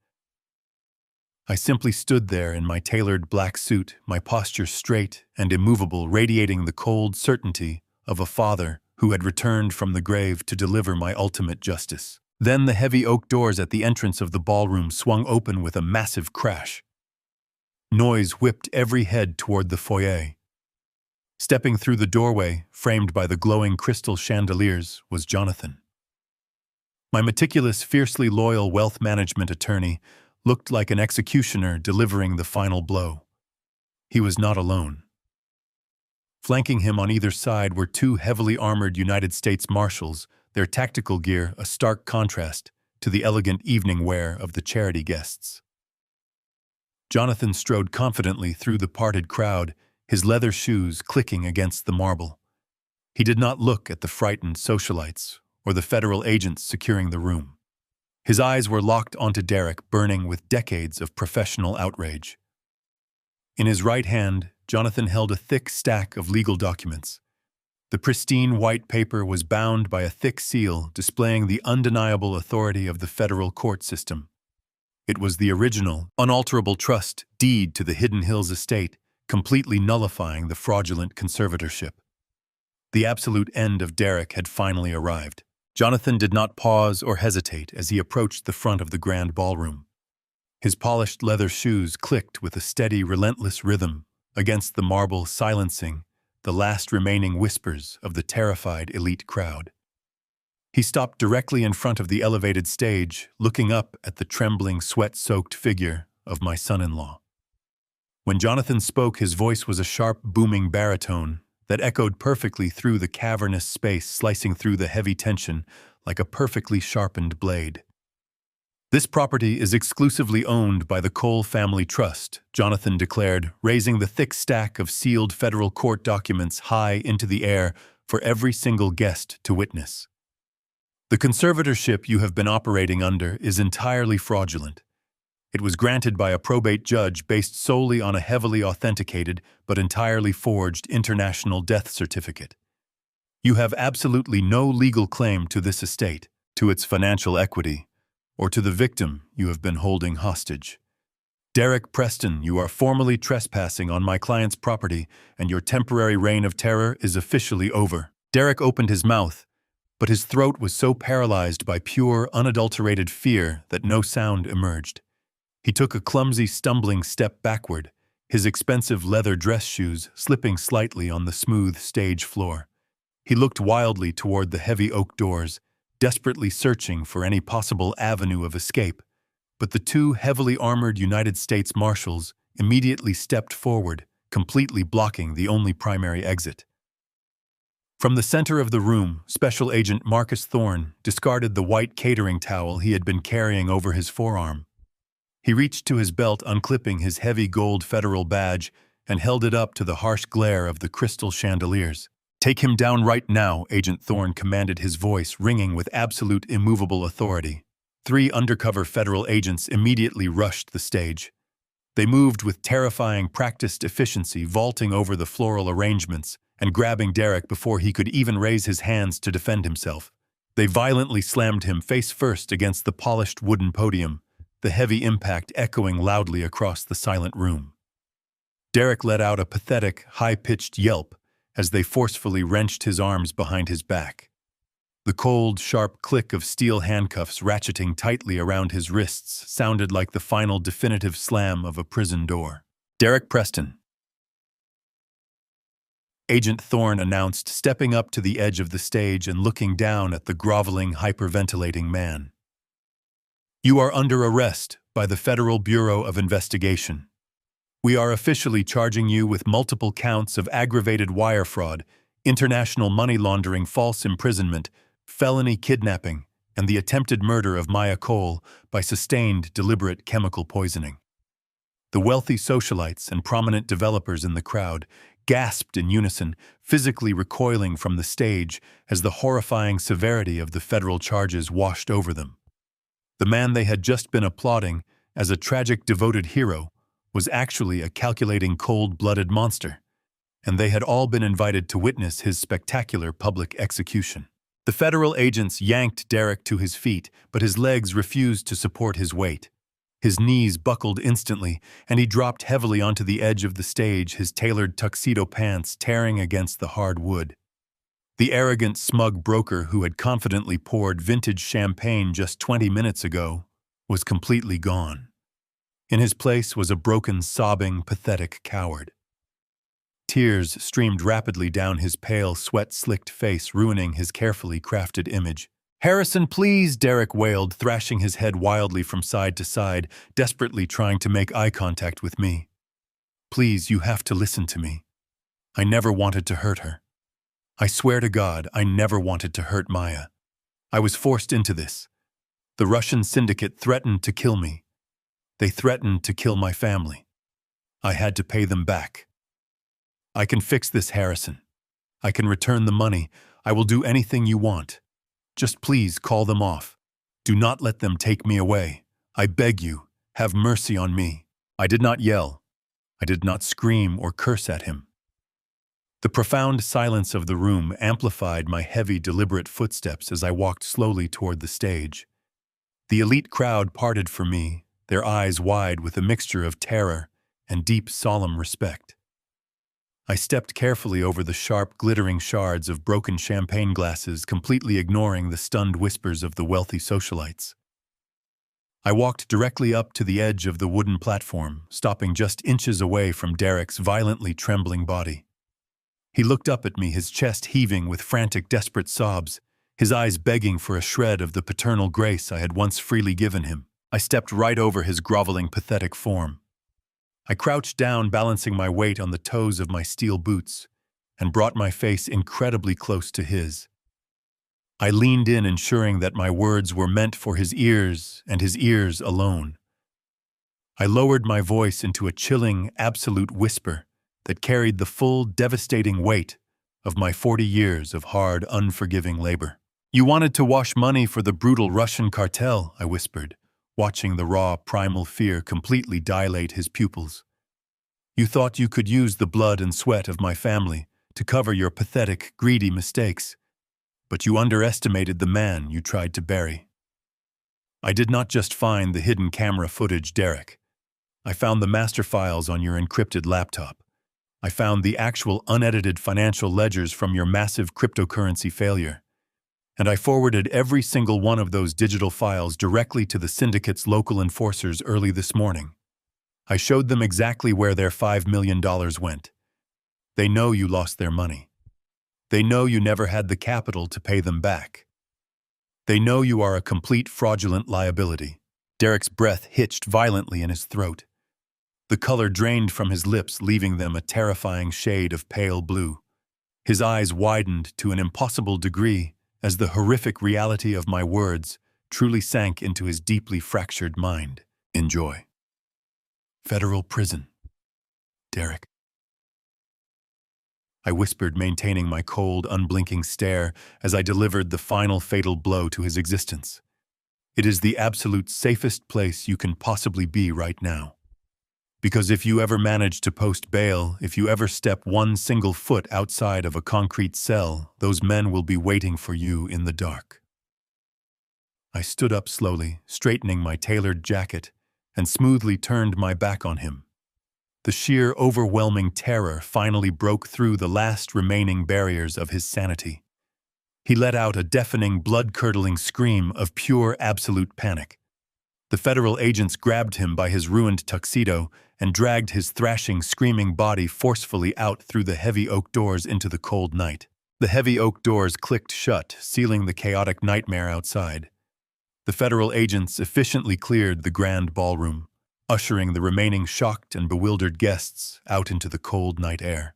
I simply stood there in my tailored black suit, my posture straight and immovable, radiating the cold certainty of a father who had returned from the grave to deliver my ultimate justice. Then the heavy oak doors at the entrance of the ballroom swung open with a massive crash. Noise whipped every head toward the foyer. Stepping through the doorway, framed by the glowing crystal chandeliers, was Jonathan. My meticulous, fiercely loyal wealth management attorney looked like an executioner delivering the final blow. He was not alone. Flanking him on either side were two heavily armored United States Marshals, their tactical gear a stark contrast to the elegant evening wear of the charity guests. Jonathan strode confidently through the parted crowd, his leather shoes clicking against the marble. He did not look at the frightened socialites or the federal agents securing the room. His eyes were locked onto Derek, burning with decades of professional outrage. In his right hand, Jonathan held a thick stack of legal documents. The pristine white paper was bound by a thick seal displaying the undeniable authority of the federal court system. It was the original, unalterable trust deed to the Hidden Hills estate, completely nullifying the fraudulent conservatorship. The absolute end of Derek had finally arrived. Jonathan did not pause or hesitate as he approached the front of the grand ballroom. His polished leather shoes clicked with a steady, relentless rhythm against the marble, silencing the last remaining whispers of the terrified elite crowd. He stopped directly in front of the elevated stage, looking up at the trembling, sweat-soaked figure of my son-in-law. When Jonathan spoke, his voice was a sharp, booming baritone that echoed perfectly through the cavernous space, slicing through the heavy tension like a perfectly sharpened blade. "This property is exclusively owned by the Cole Family Trust," Jonathan declared, raising the thick stack of sealed federal court documents high into the air for every single guest to witness. "The conservatorship you have been operating under is entirely fraudulent. It was granted by a probate judge based solely on a heavily authenticated but entirely forged international death certificate. You have absolutely no legal claim to this estate, to its financial equity, or to the victim you have been holding hostage. Derek Preston, you are formally trespassing on my client's property, and your temporary reign of terror is officially over." Derek opened his mouth, but his throat was so paralyzed by pure, unadulterated fear that no sound emerged. He took a clumsy, stumbling step backward, his expensive leather dress shoes slipping slightly on the smooth stage floor. He looked wildly toward the heavy oak doors, desperately searching for any possible avenue of escape, but the two heavily armored United States Marshals immediately stepped forward, completely blocking the only primary exit. From the center of the room, Special Agent Marcus Thorne discarded the white catering towel he had been carrying over his forearm. He reached to his belt, unclipping his heavy gold federal badge, and held it up to the harsh glare of the crystal chandeliers. "Take him down right now," Agent Thorne commanded, his voice ringing with absolute immovable authority. 3 undercover federal agents immediately rushed the stage. They moved with terrifying, practiced efficiency, vaulting over the floral arrangements and grabbing Derek before he could even raise his hands to defend himself. They violently slammed him face first against the polished wooden podium, the heavy impact echoing loudly across the silent room. Derek let out a pathetic, high-pitched yelp as they forcefully wrenched his arms behind his back. The cold, sharp click of steel handcuffs ratcheting tightly around his wrists sounded like the final definitive slam of a prison door. "Derek Preston," Agent Thorne announced, stepping up to the edge of the stage and looking down at the groveling, hyperventilating man. "You are under arrest by the Federal Bureau of Investigation. We are officially charging you with multiple counts of aggravated wire fraud, international money laundering, false imprisonment, felony kidnapping, and the attempted murder of Maya Cole by sustained deliberate chemical poisoning." The wealthy socialites and prominent developers in the crowd gasped in unison, physically recoiling from the stage as the horrifying severity of the federal charges washed over them. The man they had just been applauding as a tragic devoted hero, was actually a calculating cold-blooded monster, and they had all been invited to witness his spectacular public execution. The federal agents yanked Derek to his feet, but his legs refused to support his weight. His knees buckled instantly, and he dropped heavily onto the edge of the stage, his tailored tuxedo pants tearing against the hard wood. The arrogant, smug broker who had confidently poured vintage champagne just 20 minutes ago was completely gone. In his place was a broken, sobbing, pathetic coward. Tears streamed rapidly down his pale, sweat-slicked face, ruining his carefully crafted image. "Harrison, please," Derek wailed, thrashing his head wildly from side to side, desperately trying to make eye contact with me. "Please, you have to listen to me. I never wanted to hurt her. I swear to God, I never wanted to hurt Maya. I was forced into this. The Russian syndicate threatened to kill me. They threatened to kill my family. I had to pay them back. I can fix this, Harrison. I can return the money. I will do anything you want. Just please call them off. Do not let them take me away. I beg you, have mercy on me." I did not yell. I did not scream or curse at him. The profound silence of the room amplified my heavy, deliberate footsteps as I walked slowly toward the stage. The elite crowd parted for me, their eyes wide with a mixture of terror and deep, solemn respect. I stepped carefully over the sharp, glittering shards of broken champagne glasses, completely ignoring the stunned whispers of the wealthy socialites. I walked directly up to the edge of the wooden platform, stopping just inches away from Derek's violently trembling body. He looked up at me, his chest heaving with frantic, desperate sobs, his eyes begging for a shred of the paternal grace I had once freely given him. I stepped right over his groveling, pathetic form. I crouched down, balancing my weight on the toes of my steel boots, and brought my face incredibly close to his. I leaned in, ensuring that my words were meant for his ears and his ears alone. I lowered my voice into a chilling, absolute whisper that carried the full, devastating weight of my 40 years of hard, unforgiving labor. "You wanted to wash money for the brutal Russian cartel," I whispered, watching the raw, primal fear completely dilate his pupils. "You thought you could use the blood and sweat of my family to cover your pathetic, greedy mistakes, but you underestimated the man you tried to bury." I did not just find the hidden camera footage, Derek. I found the master files on your encrypted laptop. I found the actual unedited financial ledgers from your massive cryptocurrency failure. And I forwarded every single one of those digital files directly to the syndicate's local enforcers early this morning. I showed them exactly where their $5 million went. They know you lost their money. They know you never had the capital to pay them back. They know you are a complete fraudulent liability. Derek's breath hitched violently in his throat. The color drained from his lips, leaving them a terrifying shade of pale blue. His eyes widened to an impossible degree as the horrific reality of my words truly sank into his deeply fractured mind. "Enjoy. Federal prison. Derek." I whispered, maintaining my cold, unblinking stare as I delivered the final fatal blow to his existence. "It is the absolute safest place you can possibly be right now. Because if you ever manage to post bail, if you ever step one single foot outside of a concrete cell, those men will be waiting for you in the dark." I stood up slowly, straightening my tailored jacket, and smoothly turned my back on him. The sheer, overwhelming terror finally broke through the last remaining barriers of his sanity. He let out a deafening, blood-curdling scream of pure, absolute panic. The federal agents grabbed him by his ruined tuxedo and dragged his thrashing, screaming body forcefully out through the heavy oak doors into the cold night. The heavy oak doors clicked shut, sealing the chaotic nightmare outside. The federal agents efficiently cleared the grand ballroom, ushering the remaining shocked and bewildered guests out into the cold night air.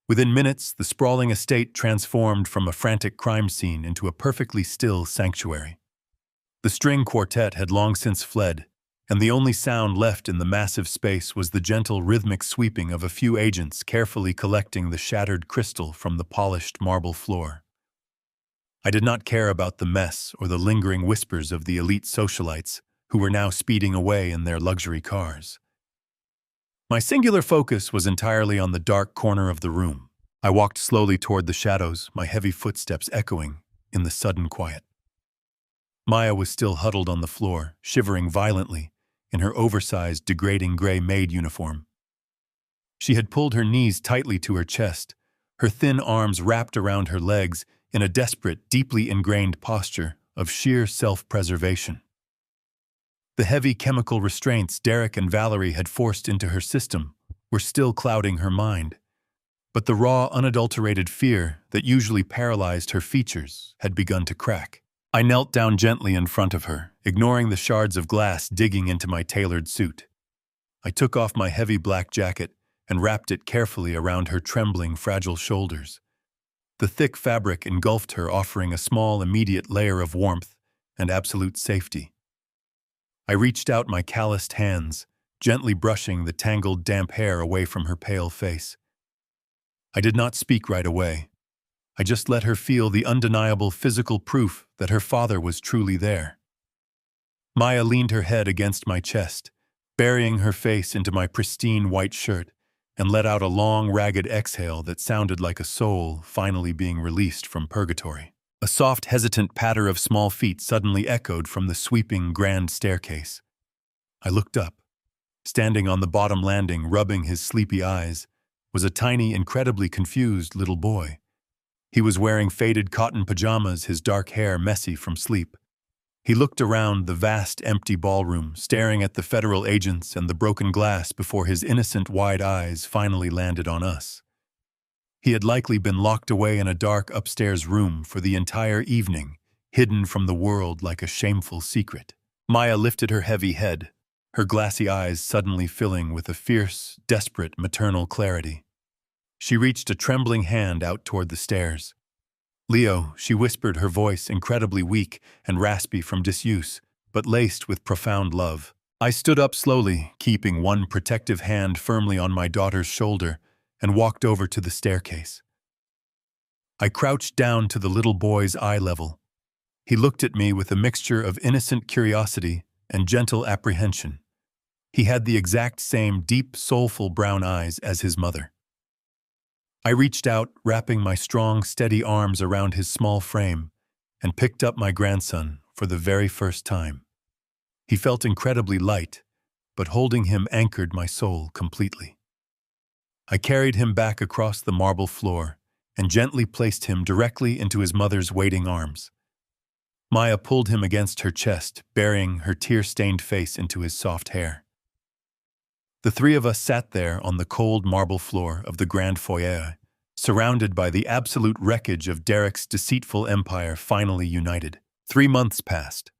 Within minutes, the sprawling estate transformed from a frantic crime scene into a perfectly still sanctuary. The string quartet had long since fled, and the only sound left in the massive space was the gentle, rhythmic sweeping of a few agents carefully collecting the shattered crystal from the polished marble floor. I did not care about the mess or the lingering whispers of the elite socialites, who were now speeding away in their luxury cars. My singular focus was entirely on the dark corner of the room. I walked slowly toward the shadows, my heavy footsteps echoing in the sudden quiet. Maya was still huddled on the floor, shivering violently in her oversized, degrading gray maid uniform. She had pulled her knees tightly to her chest, her thin arms wrapped around her legs in a desperate, deeply ingrained posture of sheer self-preservation. The heavy chemical restraints Derek and Valerie had forced into her system were still clouding her mind, but the raw, unadulterated fear that usually paralyzed her features had begun to crack. I knelt down gently in front of her, ignoring the shards of glass digging into my tailored suit. I took off my heavy black jacket and wrapped it carefully around her trembling, fragile shoulders. The thick fabric engulfed her, offering a small, immediate layer of warmth and absolute safety. I reached out my calloused hands, gently brushing the tangled, damp hair away from her pale face. I did not speak right away. I just let her feel the undeniable physical proof that her father was truly there. Maya leaned her head against my chest, burying her face into my pristine white shirt, and let out a long, ragged exhale that sounded like a soul finally being released from purgatory. A soft, hesitant patter of small feet suddenly echoed from the sweeping, grand staircase. I looked up. Standing on the bottom landing, rubbing his sleepy eyes, was a tiny, incredibly confused little boy. He was wearing faded cotton pajamas, his dark hair messy from sleep. He looked around the vast, empty ballroom, staring at the federal agents and the broken glass before his innocent, wide eyes finally landed on us. He had likely been locked away in a dark upstairs room for the entire evening, hidden from the world like a shameful secret. Maya lifted her heavy head, her glassy eyes suddenly filling with a fierce, desperate maternal clarity. She reached a trembling hand out toward the stairs. "Leo," she whispered, her voice incredibly weak and raspy from disuse, but laced with profound love. I stood up slowly, keeping one protective hand firmly on my daughter's shoulder, and walked over to the staircase. I crouched down to the little boy's eye level. He looked at me with a mixture of innocent curiosity and gentle apprehension. He had the exact same deep, soulful brown eyes as his mother. I reached out, wrapping my strong, steady arms around his small frame, and picked up my grandson for the very first time. He felt incredibly light, but holding him anchored my soul completely. I carried him back across the marble floor and gently placed him directly into his mother's waiting arms. Maya pulled him against her chest, burying her tear-stained face into his soft hair. The three of us sat there on the cold marble floor of the grand foyer, surrounded by the absolute wreckage of Derek's deceitful empire finally united. 3 months passed.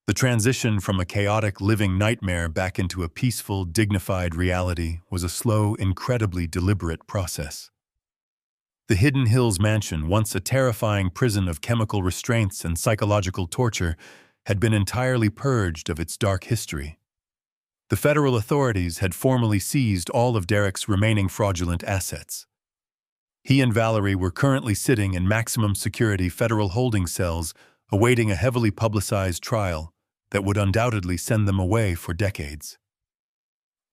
The transition from a chaotic living nightmare back into a peaceful, dignified reality was a slow, incredibly deliberate process. The Hidden Hills mansion, once a terrifying prison of chemical restraints and psychological torture, had been entirely purged of its dark history. The federal authorities had formally seized all of Derek's remaining fraudulent assets. He and Valerie were currently sitting in maximum security federal holding cells, awaiting a heavily publicized trial that would undoubtedly send them away for decades.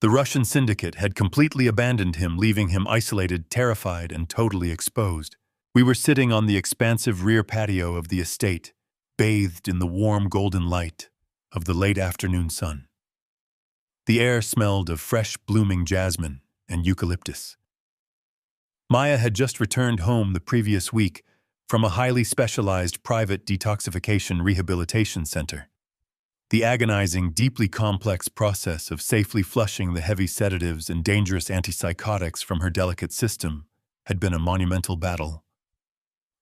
The Russian syndicate had completely abandoned him, leaving him isolated, terrified, and totally exposed. We were sitting on the expansive rear patio of the estate, bathed in the warm golden light of the late afternoon sun. The air smelled of fresh, blooming jasmine and eucalyptus. Maya had just returned home the previous week from a highly specialized private detoxification rehabilitation center. The agonizing, deeply complex process of safely flushing the heavy sedatives and dangerous antipsychotics from her delicate system had been a monumental battle.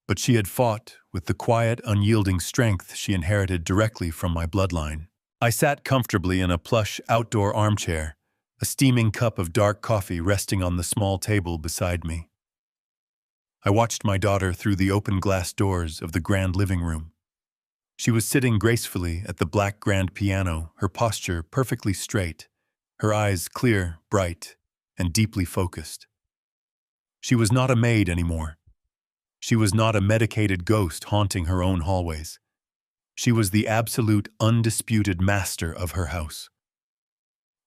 But she had fought with the quiet, unyielding strength she inherited directly from my bloodline. I sat comfortably in a plush outdoor armchair, a steaming cup of dark coffee resting on the small table beside me. I watched my daughter through the open glass doors of the grand living room. She was sitting gracefully at the black grand piano, her posture perfectly straight, her eyes clear, bright, and deeply focused. She was not a maid anymore. She was not a medicated ghost haunting her own hallways. She was the absolute, undisputed master of her house.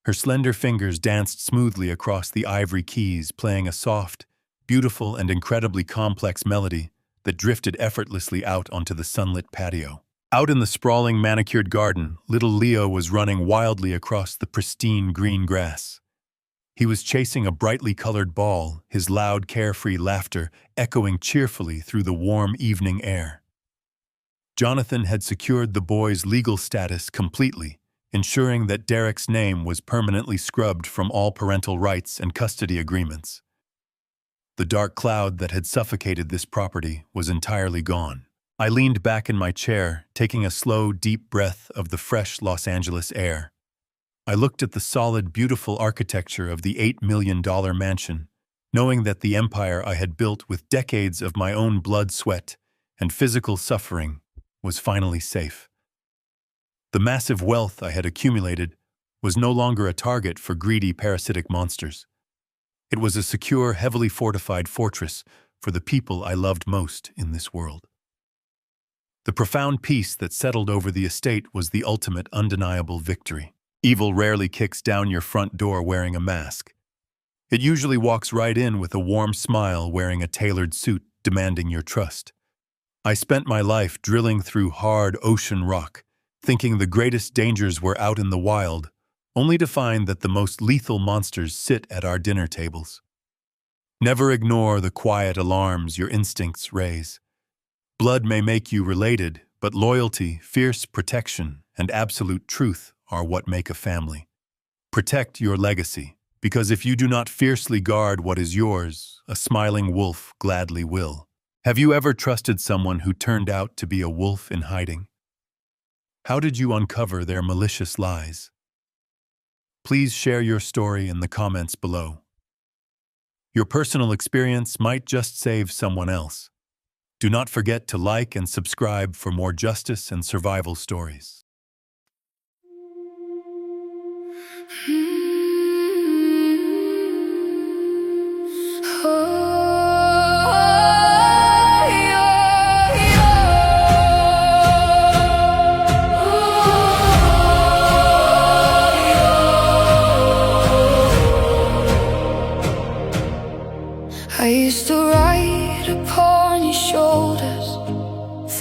Her slender fingers danced smoothly across the ivory keys, playing a soft, beautiful, and incredibly complex melody that drifted effortlessly out onto the sunlit patio. Out in the sprawling, manicured garden, little Leo was running wildly across the pristine green grass. He was chasing a brightly colored ball, his loud, carefree laughter echoing cheerfully through the warm evening air. Jonathan had secured the boy's legal status completely, ensuring that Derek's name was permanently scrubbed from all parental rights and custody agreements. The dark cloud that had suffocated this property was entirely gone. I leaned back in my chair, taking a slow, deep breath of the fresh Los Angeles air. I looked at the solid, beautiful architecture of the $8 million mansion, knowing that the empire I had built with decades of my own blood, sweat, and physical suffering was finally safe. The massive wealth I had accumulated was no longer a target for greedy, parasitic monsters. It was a secure, heavily fortified fortress for the people I loved most in this world. The profound peace that settled over the estate was the ultimate, undeniable victory. Evil rarely kicks down your front door wearing a mask. It usually walks right in with a warm smile, wearing a tailored suit, demanding your trust. I spent my life drilling through hard ocean rock, thinking the greatest dangers were out in the wild, only to find that the most lethal monsters sit at our dinner tables. Never ignore the quiet alarms your instincts raise. Blood may make you related, but loyalty, fierce protection, and absolute truth are what make a family. Protect your legacy, because if you do not fiercely guard what is yours, a smiling wolf gladly will. Have you ever trusted someone who turned out to be a wolf in hiding? How did you uncover their malicious lies? Please share your story in the comments below. Your personal experience might just save someone else. Do not forget to like and subscribe for more justice and survival stories. I used to ride upon your shoulders,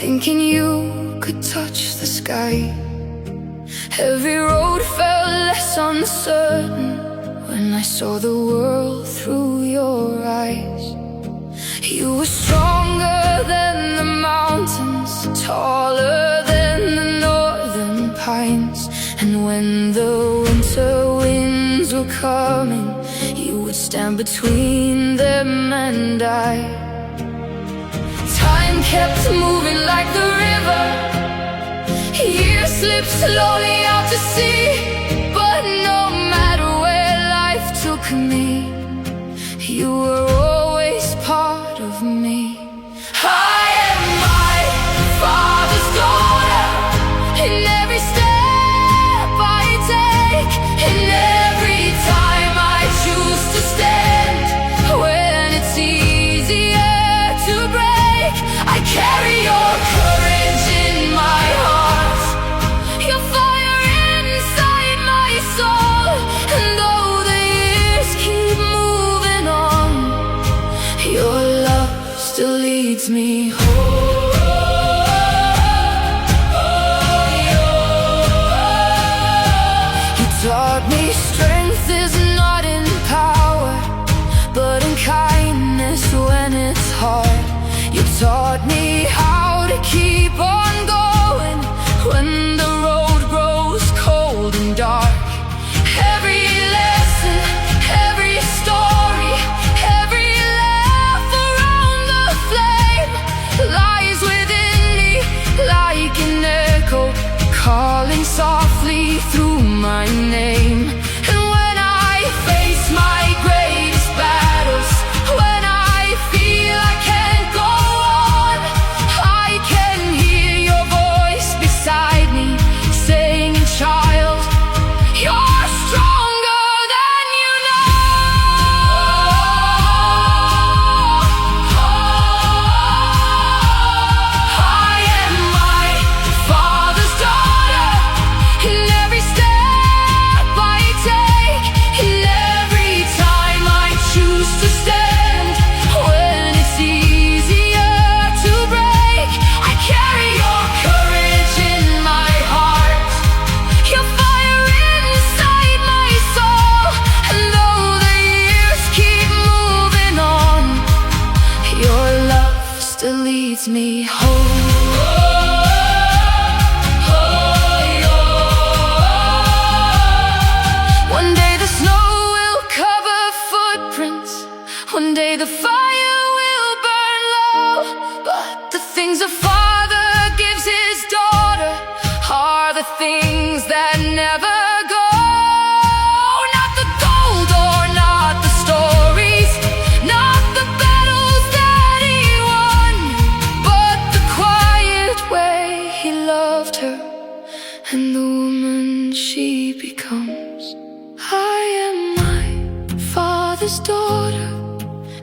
thinking you could touch the sky. Every road felt less uncertain when I saw the world through your eyes. You were stronger than the mountains, taller than the northern pines. And when the winter winds were coming, you would stand between them and I. Time kept moving like the river, years slipped slowly out to sea. But no matter where life took me, you were always part of me. I am my father's daughter, in every step I take, in every time I choose to stand. When it's easier to break, I carry your courage in my heart, your fire inside my soul. And though the years keep moving on, your love still leads me home. You taught me strength is not in power, but in kindness when it's hard. You taught me how to keep on going when the road grows cold and dark. Every lesson, every story, every laugh around the flame lies within me like an echo, calling softly through my name. And when I face my greatest battles, when I feel I can't go on, I can hear your voice beside me, leads me home. One day the snow will cover footprints, one day the fire will burn low, but the things a father gives his daughter are the things that never go. Not the gold or not the stories, not the battles that he won, but the quiet way he loved her and the woman she becomes. I am my father's daughter,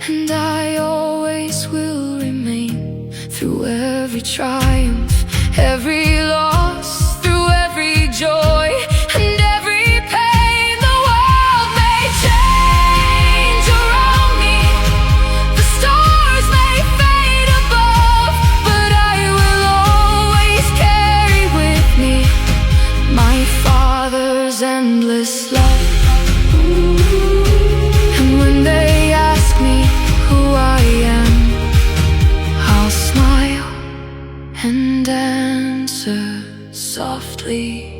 and I always will remain. Through every triumph, every loss, through every joy and every pain, the world may change around me, the stars may fade above, but I will always carry with me my father's endless love. And when they ask me who I am, I'll smile and answer softly.